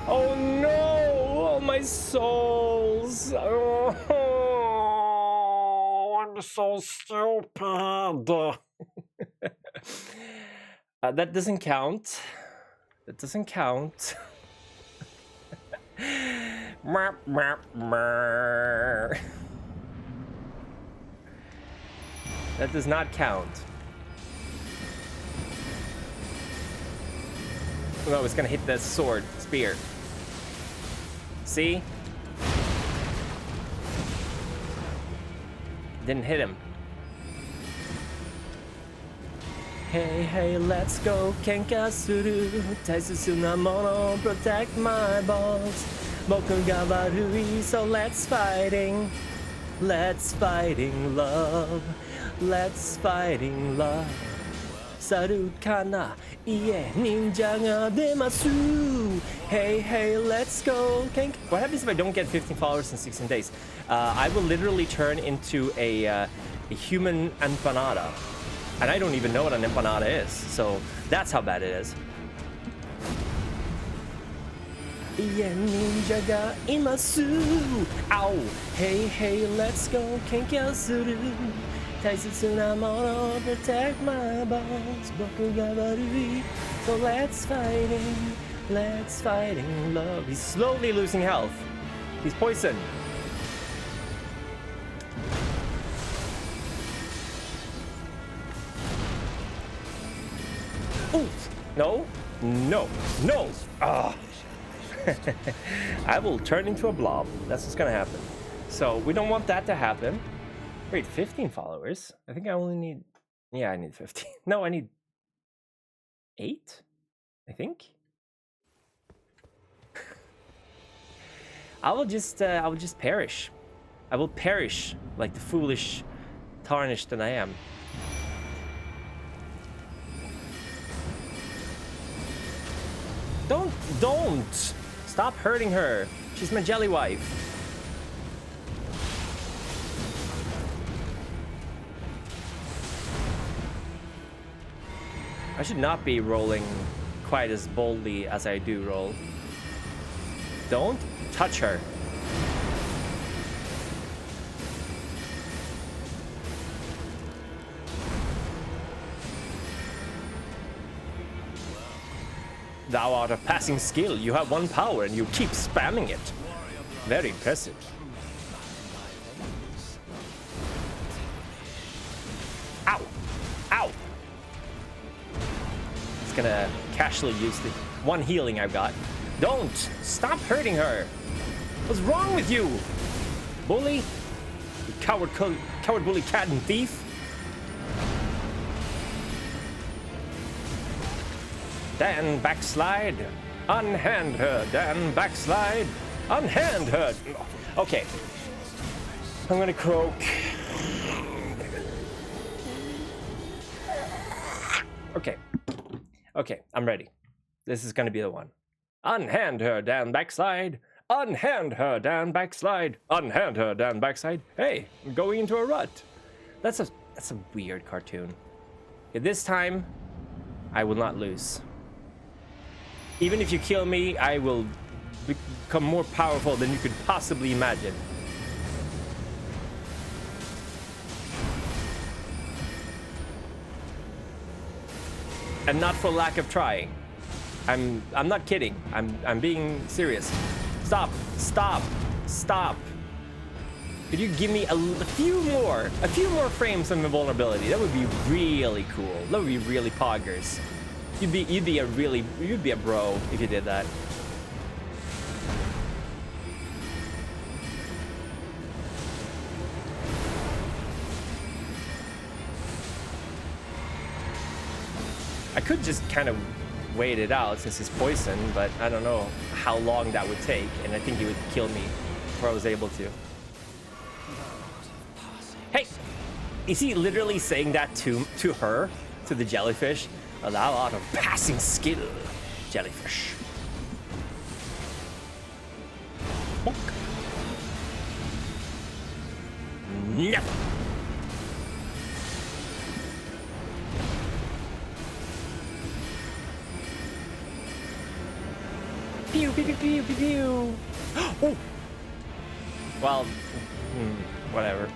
Oh no! Oh, my souls! Oh, I'm so stupid. That doesn't count. That doesn't count. Mer, mer, mer. That does not count. No, it's gonna hit the sword, spear. See? Didn't hit him. Hey, hey, let's go, Kenkasuru. Taisusu na mono, protect my balls. Boku ga warui, so let's fighting. Let's fighting love. Let's fighting love. Saru kana, ie, ninja ga demasu. Hey, hey, let's go. What happens if I don't get 15 followers in 16 days? I will literally turn into a human empanada. And I don't even know what an empanada is. So that's how bad it is. Ie, ninja ga imasu. Ow. Hey, hey, let's go. Kenkasuru. Taisutsu na mono, protect my balls. Boku ga warui. So let's fighting love. He's slowly losing health. He's poisoned. Ooh. No, no, no. Ah. I will turn into a blob. That's what's gonna happen. So we don't want that to happen. Wait, 15 followers? I think I only need... Yeah, I need 15. No, I need 8, I think. I will just perish. I will perish like the foolish, tarnished that I am. Don't! Stop hurting her. She's my jelly wife. I should not be rolling quite as boldly as I do roll. Don't touch her. Thou art of passing skill. You have one power and you keep spamming it. Very impressive. Ow! Ow! It's gonna casually use the one healing I've got. Don't! Stop hurting her! What's wrong with you? Bully? You coward bully, cat and thief? Dan backslide. Unhand her. Dan backslide. Unhand her. Okay. I'm gonna croak. Okay. Okay, I'm ready. This is gonna be the one. Unhand her, Dan backslide. Unhand her, Dan backslide. Unhand her, Dan backslide. Hey, I'm going into a rut. That's a weird cartoon. Okay, this time, I will not lose. Even if you kill me, I will become more powerful than you could possibly imagine. And not for lack of trying. I'm not kidding. I'm being serious. Stop. Stop. Stop. Could you give me a few more frames of invulnerability? That would be really cool. That would be really poggers. You'd be a bro if you did that. I could just kind of wait it out since he's poisoned, but I don't know how long that would take, and I think he would kill me before I was able to. Hey! Is he literally saying that to her? To the jellyfish? Thou art of passing skill, jellyfish. Bonk. Never. Pew, pew, pew, pew, pew, pew. Oh. Well, whatever.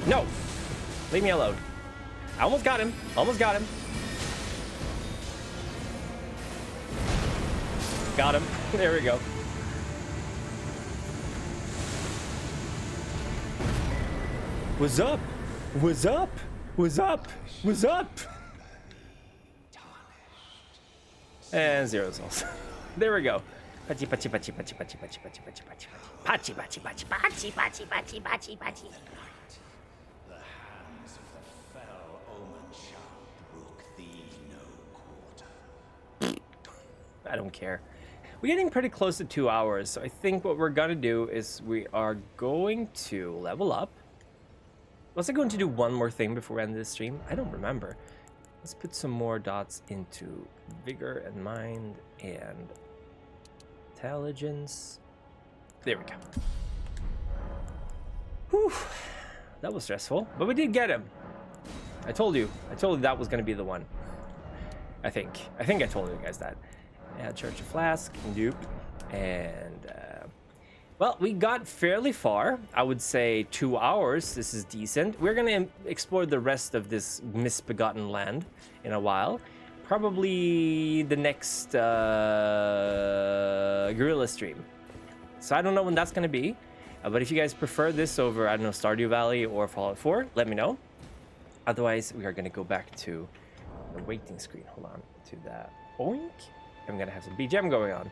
No! Leave me alone. I almost got him. Almost got him. Got him. There we go. What's up? What's up? What's up? What's up? And 0 souls. There we go. Pachi pachi pachi pachi pachi pachi pachi pachi pachi pachi pachi pachi pachi pachi pachi pachi pachi. The hands of the fell omen shall brook thee no quarter. I don't care. We're getting pretty close to 2 hours, so I think what we're gonna do is we are going to level up. Was I going to do one more thing before we end this stream? I don't remember. Let's put some more dots into vigor and mind and intelligence. There we go. Whew. That was stressful, but we did get him. I told you that was going to be the one. I think I told you guys that. Church of Flask, nope. And well, we got fairly far. I would say 2 hours. This is decent. We're gonna explore the rest of this misbegotten land in a while. Probably the next Gorilla stream. So I don't know when that's gonna be. But if you guys prefer this over, I don't know, Stardew Valley or Fallout 4, let me know. Otherwise, we are gonna go back to the waiting screen. Hold on to that. Boink. I'm gonna have some BGM going on.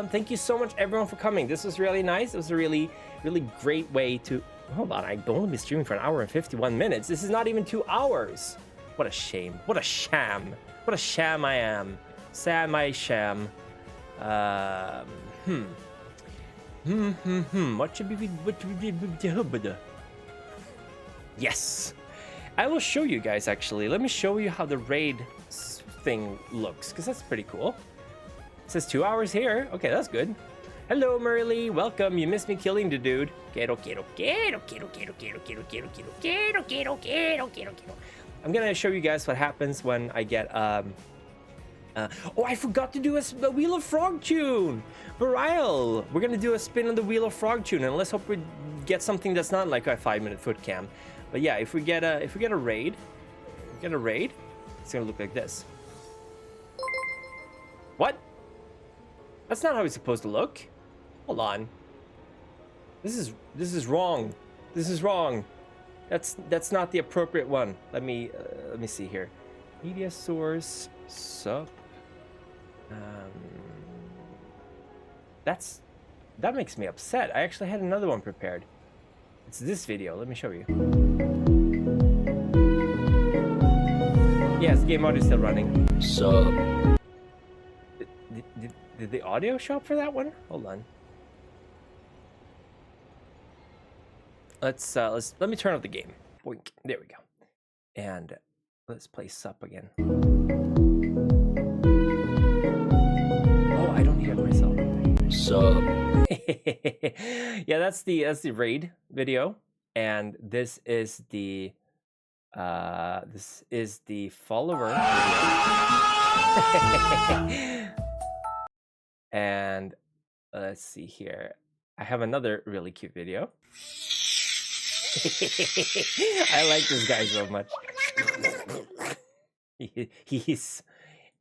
Thank you so much, everyone, for coming. This was really nice. It was a really great way to... Hold on, I've only been streaming for 1 hour and 51 minutes. This is not even 2 hours. What a shame. What a sham. What a sham I am. Sam, I sham. What should be... Yes. I will show you guys, actually. Let me show you how the raid thing looks, because that's pretty cool. It says 2 hours here. Okay, that's good. Hello, Merly. Welcome. You missed me killing the dude. I'm gonna show you guys what happens when I get oh, I forgot to do a Wheel of Frogtune. Burial. We're gonna do a spin on the Wheel of Frogtune, and let's hope we get something that's not like a 5-minute foot cam. But yeah, if we get a raid, it's gonna look like this. What? That's not how it's supposed to look. Hold on. This is wrong. This is wrong. That's not the appropriate one. Let me see here. Media source sup. That makes me upset. I actually had another one prepared. It's this video. Let me show you. Yes, game audio is still running. So did the audio show up for that one? Hold on. Let me turn off the game. Boink. There we go. And let's play sup again. Oh, I don't hear myself. So yeah, that's the raid video, and this is the follower video. And let's see here. I have another really cute video. I like this guy so much.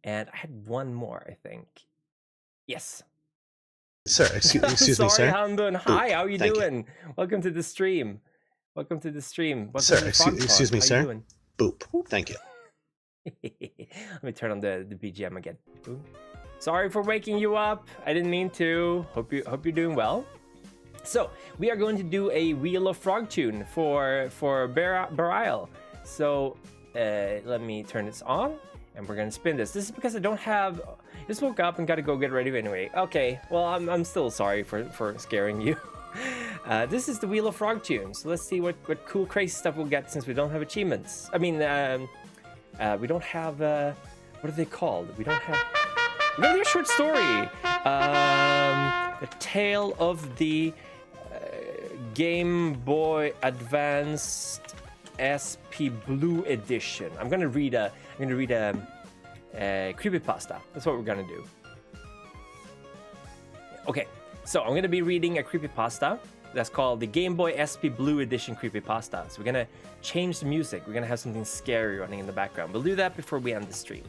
And I had one more, I think. Yes. Sir, excuse me, Sorry, sir. Hamdun. Hi, how are you Thank you. doing? Welcome to the stream. Welcome to the stream. Welcome Sir, to the Frog excuse Talk. me, How sir. you doing? Boop. Thank you. Let me turn on the BGM again. Boom. Sorry for waking you up. I didn't mean to. Hope you're doing well. So we are going to do a Wheel of Frogtune for Burial. So let me turn this on, and we're gonna spin this. This is because I don't have. Just woke up and got to go get ready anyway. Okay. Well, I'm still sorry for scaring you. This is the Wheel of Frogtune. So let's see what cool crazy stuff we'll get since we don't have achievements. I mean, we don't have what are they called? We don't have. We got a short story. The Tale of the Game Boy Advanced SP Blue Edition. I'm gonna read a creepypasta. That's what we're gonna do. Okay, So I'm gonna be reading a creepypasta that's called the Game Boy SP Blue Edition creepypasta. So we're gonna change the music. We're gonna have something scary running in the background. We'll do that before we end the stream.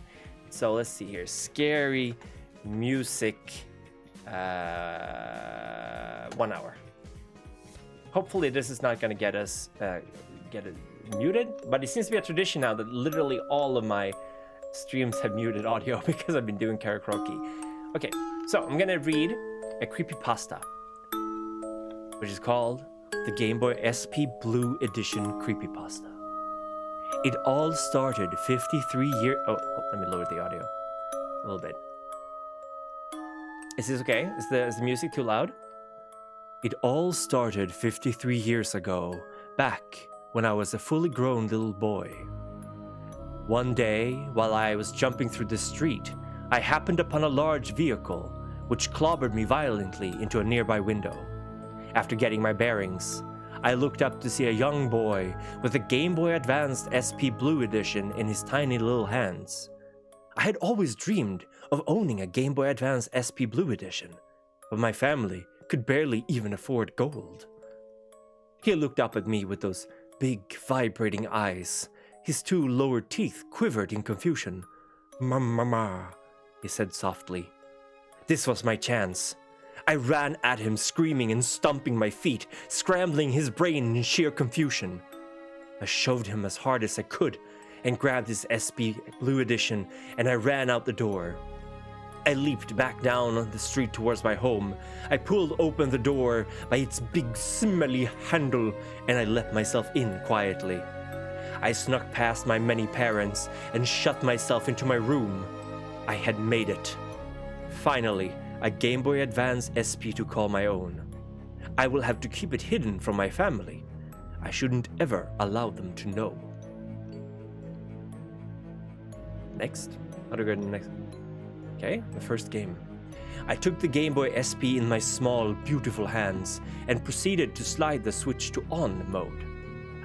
So let's see here. Scary music, 1 hour. Hopefully this is not gonna get us get it muted, but it seems to be a tradition now that literally all of my streams have muted audio because I've been doing karaoke. Okay, so I'm gonna read a creepypasta, which is called the Game Boy SP Blue Edition creepypasta. It all started 53 years... Oh, let me lower the audio a little bit. Is this okay? Is the music too loud? It all started 53 years ago, back when I was a fully grown little boy. One day, while I was jumping through the street, I happened upon a large vehicle, which clobbered me violently into a nearby window. After getting my bearings, I looked up to see a young boy with a Game Boy Advanced SP Blue Edition in his tiny little hands. I had always dreamed of owning a Game Boy Advance SP Blue Edition, but my family could barely even afford gold. He looked up at me with those big, vibrating eyes. His 2 lower teeth quivered in confusion. "Mama," he said softly. This was my chance. I ran at him, screaming and stomping my feet, scrambling his brain in sheer confusion. I shoved him as hard as I could and grabbed his SP Blue Edition, and I ran out the door. I leaped back down on the street towards my home. I pulled open the door by its big, smelly handle, and I let myself in quietly. I snuck past my many parents and shut myself into my room. I had made it. Finally, a Game Boy Advance SP to call my own. I will have to keep it hidden from my family. I shouldn't ever allow them to know. Next. How do I go to the next? Okay, the first game. I took the Game Boy SP in my small, beautiful hands and proceeded to slide the switch to on mode.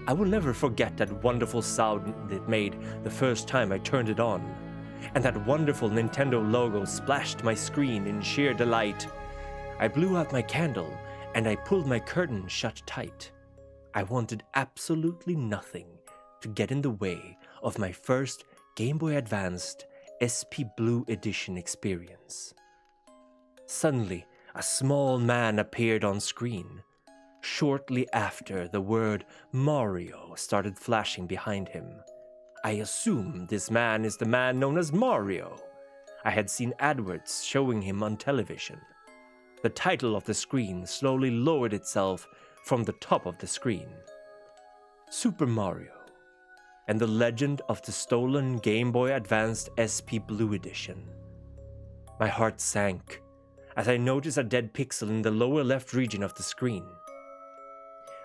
I will never forget that wonderful sound it made the first time I turned it on, and that wonderful Nintendo logo splashed my screen in sheer delight. I blew out my candle and I pulled my curtain shut tight. I wanted absolutely nothing to get in the way of my first Game Boy Advanced SP Blue Edition experience. Suddenly, a small man appeared on screen. Shortly after, the word Mario started flashing behind him. I assume this man is the man known as Mario. I had seen adverts showing him on television. The title of the screen slowly lowered itself from the top of the screen. Super Mario and the Legend of the Stolen Game Boy Advanced SP Blue Edition. My heart sank as I noticed a dead pixel in the lower left region of the screen.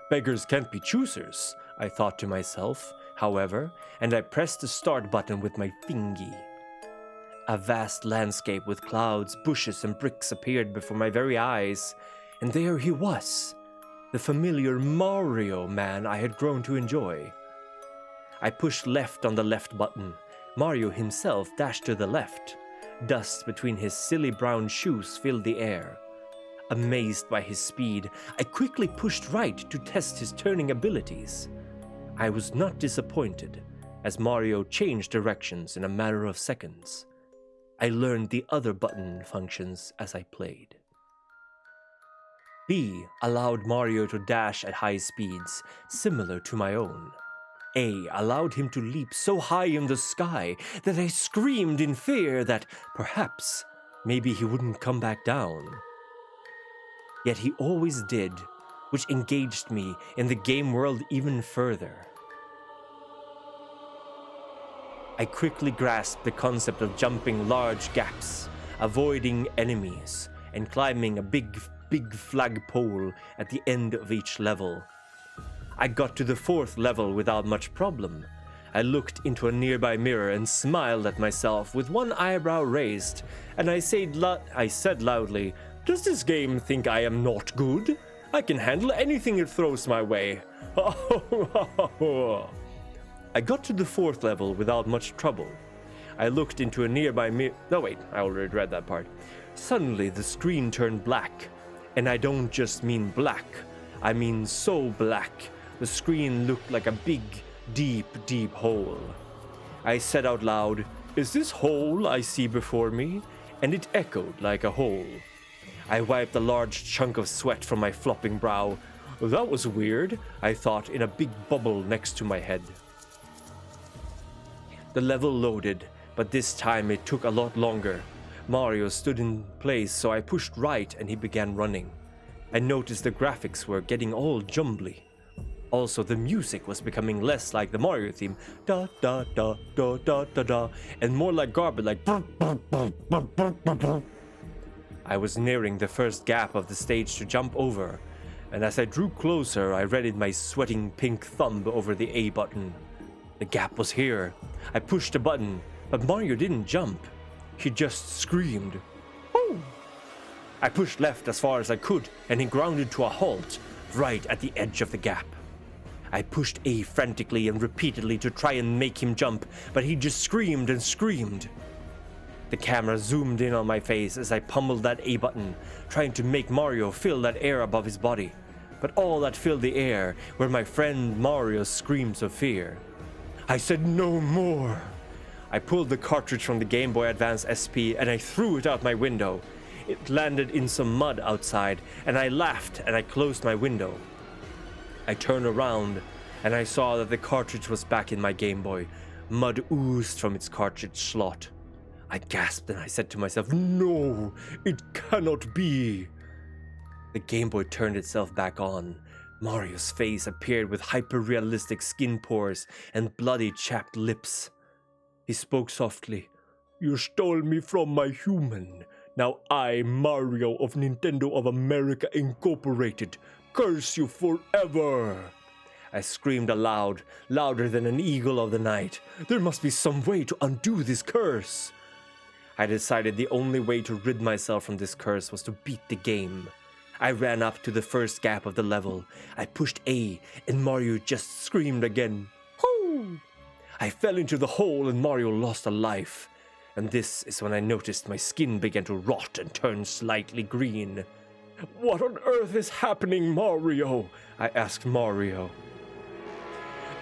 Beggars can't be choosers, I thought to myself, however, and I pressed the start button with my thingy. A vast landscape with clouds, bushes, and bricks appeared before my very eyes, and there he was, the familiar Mario man I had grown to enjoy. I pushed left on the left button. Mario himself dashed to the left. Dust between his silly brown shoes filled the air. Amazed by his speed, I quickly pushed right to test his turning abilities. I was not disappointed, as Mario changed directions in a matter of seconds. I learned the other button functions as I played. B allowed Mario to dash at high speeds, similar to my own. A allowed him to leap so high in the sky that I screamed in fear that perhaps, maybe he wouldn't come back down. Yet he always did, which engaged me in the game world even further. I quickly grasped the concept of jumping large gaps, avoiding enemies, and climbing a big flagpole at the end of each level. I got to the 4th level without much problem. I looked into a nearby mirror and smiled at myself with one eyebrow raised, and I said loudly, "Does this game think I am not good? I can handle anything it throws my way." I got to the 4th level without much trouble. I looked into a nearby mirror. No, wait, I already read that part. Suddenly, the screen turned black, And I don't just mean black. I mean so black. The screen looked like a big, deep, deep hole. I said out loud, "Is this hole I see before me?" And it echoed like a hole. I wiped a large chunk of sweat from my flopping brow. That was weird, I thought, in a big bubble next to my head. The level loaded, but this time it took a lot longer. Mario stood in place, so I pushed right and he began running. I noticed the graphics were getting all jumbly. Also, the music was becoming less like the Mario theme, da da da da da da da, and more like garbage, like brr, brr, brr, brr, brr, brr, brr. I was nearing the first gap of the stage to jump over, and as I drew closer, I readied my sweating pink thumb over the A button. The gap was here. I pushed the button, but Mario didn't jump. He just screamed. Woo! I pushed left as far as I could, and he grounded to a halt, right at the edge of the gap. I pushed A frantically and repeatedly to try and make him jump, but he just screamed and screamed. The camera zoomed in on my face as I pummeled that A button, trying to make Mario feel that air above his body. But all that filled the air were my friend Mario's screams of fear. I said no more. I pulled the cartridge from the Game Boy Advance SP and I threw it out my window. It landed in some mud outside, and I laughed and I closed my window. I turned around and I saw that the cartridge was back in my Game Boy. Mud oozed from its cartridge slot. I gasped and I said to myself, "No, it cannot be." The Game Boy turned itself back on. Mario's face appeared with hyper-realistic skin pores and bloody chapped lips. He spoke softly. "You stole me from my human. Now I, Mario of Nintendo of America Incorporated, curse you forever." I screamed aloud, louder than an eagle of the night. There must be some way to undo this curse. I decided the only way to rid myself from this curse was to beat the game. I ran up to the first gap of the level. I pushed A, and Mario just screamed again. Hoo! I fell into the hole and Mario lost a life. And this is when I noticed my skin began to rot and turn slightly green. "What on earth is happening, Mario?" I asked Mario.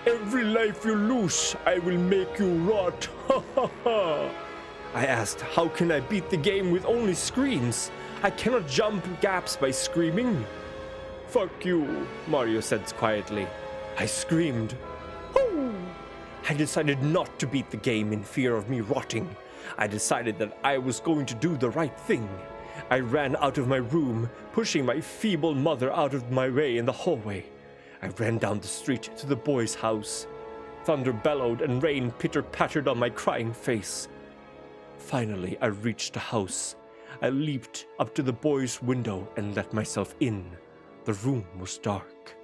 "Every life you lose, I will make you rot. Ha ha ha." I asked, "How can I beat the game with only screams? I cannot jump gaps by screaming." "Fuck you," Mario said quietly. I screamed. Woo! I decided not to beat the game in fear of me rotting. I decided that I was going to do the right thing. I ran out of my room, pushing my feeble mother out of my way in the hallway. I ran down the street to the boy's house. Thunder bellowed and rain pitter-pattered on my crying face. Finally, I reached the house. I leaped up to the boy's window and let myself in. The room was dark.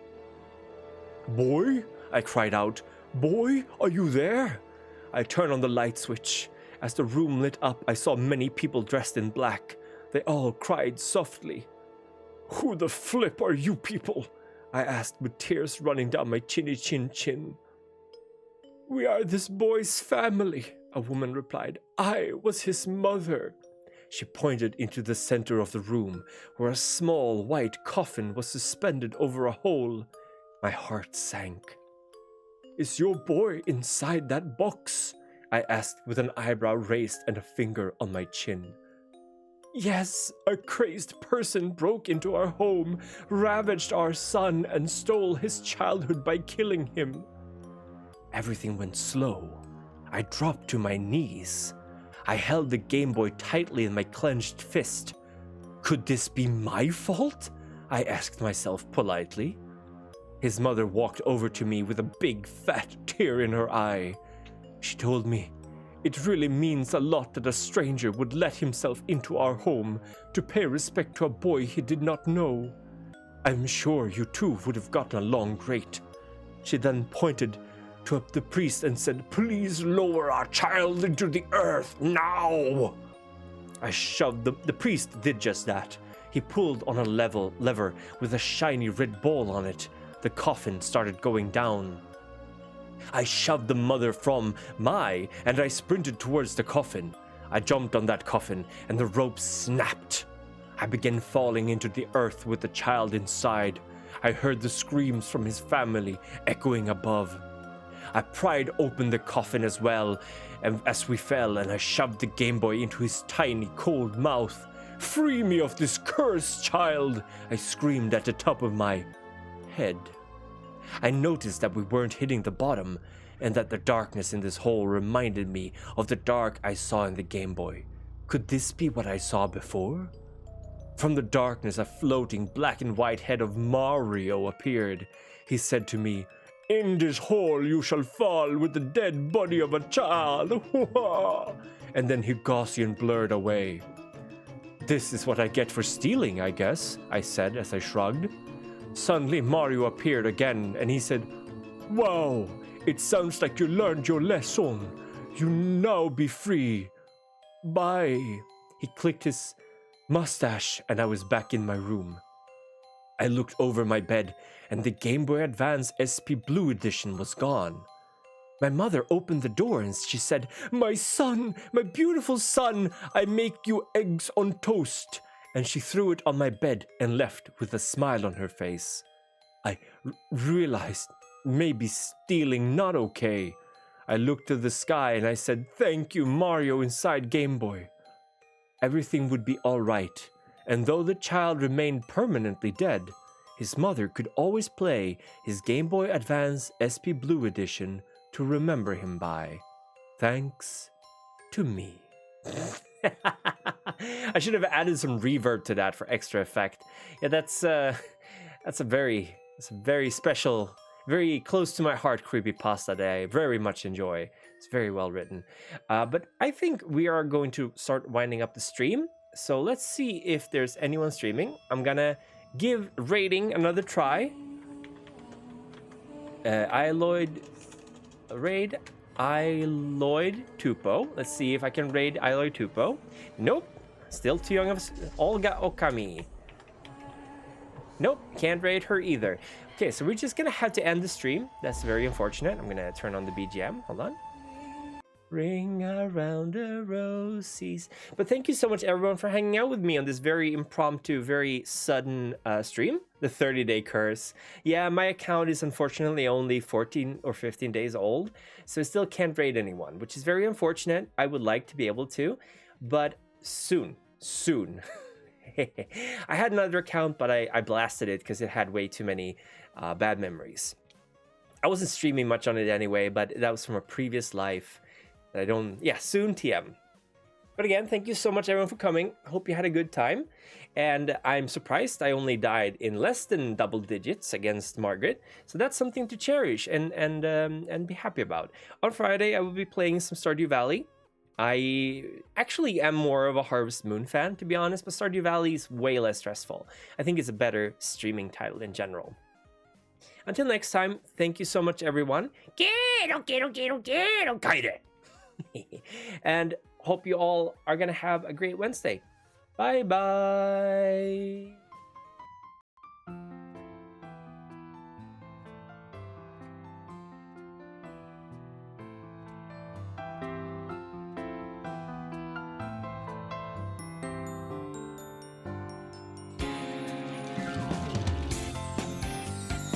"Boy?" I cried out. "Boy, are you there?" I turned on the light switch. As the room lit up, I saw many people dressed in black. They all cried softly. "Who the flip are you people?" I asked with tears running down my chinny chin. "We are this boy's family," a woman replied. "I was his mother." She pointed into the center of the room, where a small white coffin was suspended over a hole. My heart sank. "Is your boy inside that box?" I asked with an eyebrow raised and a finger on my chin. "Yes, a crazed person broke into our home, ravaged our son, and stole his childhood by killing him." Everything went slow. I dropped to my knees. I held the Game Boy tightly in my clenched fist. Could this be my fault? I asked myself politely. His mother walked over to me with a big fat tear in her eye. She told me, "It really means a lot that a stranger would let himself into our home to pay respect to a boy he did not know. I'm sure you two would have gotten along great." She then pointed to the priest and said, "Please lower our child into the earth now." I shoved the priest did just that. He pulled on a lever with a shiny red ball on it. The coffin started going down. I shoved the mother from and I sprinted towards the coffin. I jumped on that coffin and the rope snapped. I began falling into the earth with the child inside. I heard the screams from his family echoing above. I pried open the coffin as well, and as we fell, and I shoved the Game Boy into his tiny, cold mouth. "Free me of this cursed child!" I screamed at the top of my head. I noticed that we weren't hitting the bottom, and that the darkness in this hole reminded me of the dark I saw in the Game Boy. Could this be what I saw before? From the darkness, a floating black and white head of Mario appeared. He said to me, "In this hole you shall fall with the dead body of a child." And then he Gaussian blurred away. "This is what I get for stealing, I guess," I said as I shrugged. Suddenly Mario appeared again, and he said, "Wow, it sounds like you learned your lesson. You now be free. Bye." He clicked his mustache, and I was back in my room. I looked over my bed, and the Game Boy Advance SP Blue Edition was gone. My mother opened the door and she said, "My son, my beautiful son, I make you eggs on toast." And she threw it on my bed and left with a smile on her face. I realized maybe stealing not okay. I looked to the sky and I said, "Thank you, Mario inside Game Boy." Everything would be all right, and though the child remained permanently dead, his mother could always play his Game Boy Advance SP Blue Edition to remember him by. Thanks to me. I should have added some reverb to that for extra effect. Yeah, that's a very special, very close to my heart creepypasta that I very much enjoy. It's very well written. But I think we are going to start winding up the stream. So let's see if there's anyone streaming. I'm gonna give raiding another try. Raid Iloid Tupo. Let's see if I can raid Iloid Tupo. Nope. Still too young of Olga Okami. Nope. Can't raid her either. Okay, so we're just gonna have to end the stream. That's very unfortunate. I'm gonna turn on the BGM. Hold on. Ring around the roses. But thank you so much, everyone, for hanging out with me on this very impromptu, very sudden stream. The 30-day curse. Yeah, my account is unfortunately only 14 or 15 days old, so I still can't raid anyone, which is very unfortunate. I would like to be able to, but soon. I had another account, but I blasted it because it had way too many bad memories. I wasn't streaming much on it anyway, but that was from a previous life. Soon TM. But again, thank you so much everyone for coming. Hope you had a good time. And I'm surprised I only died in less than double digits against Margaret. So that's something to cherish and be happy about. On Friday, I will be playing some Stardew Valley. I actually am more of a Harvest Moon fan, to be honest, but Stardew Valley is way less stressful. I think it's a better streaming title in general. Until next time, thank you so much, everyone. And hope you all are going to have a great Wednesday. Bye-bye.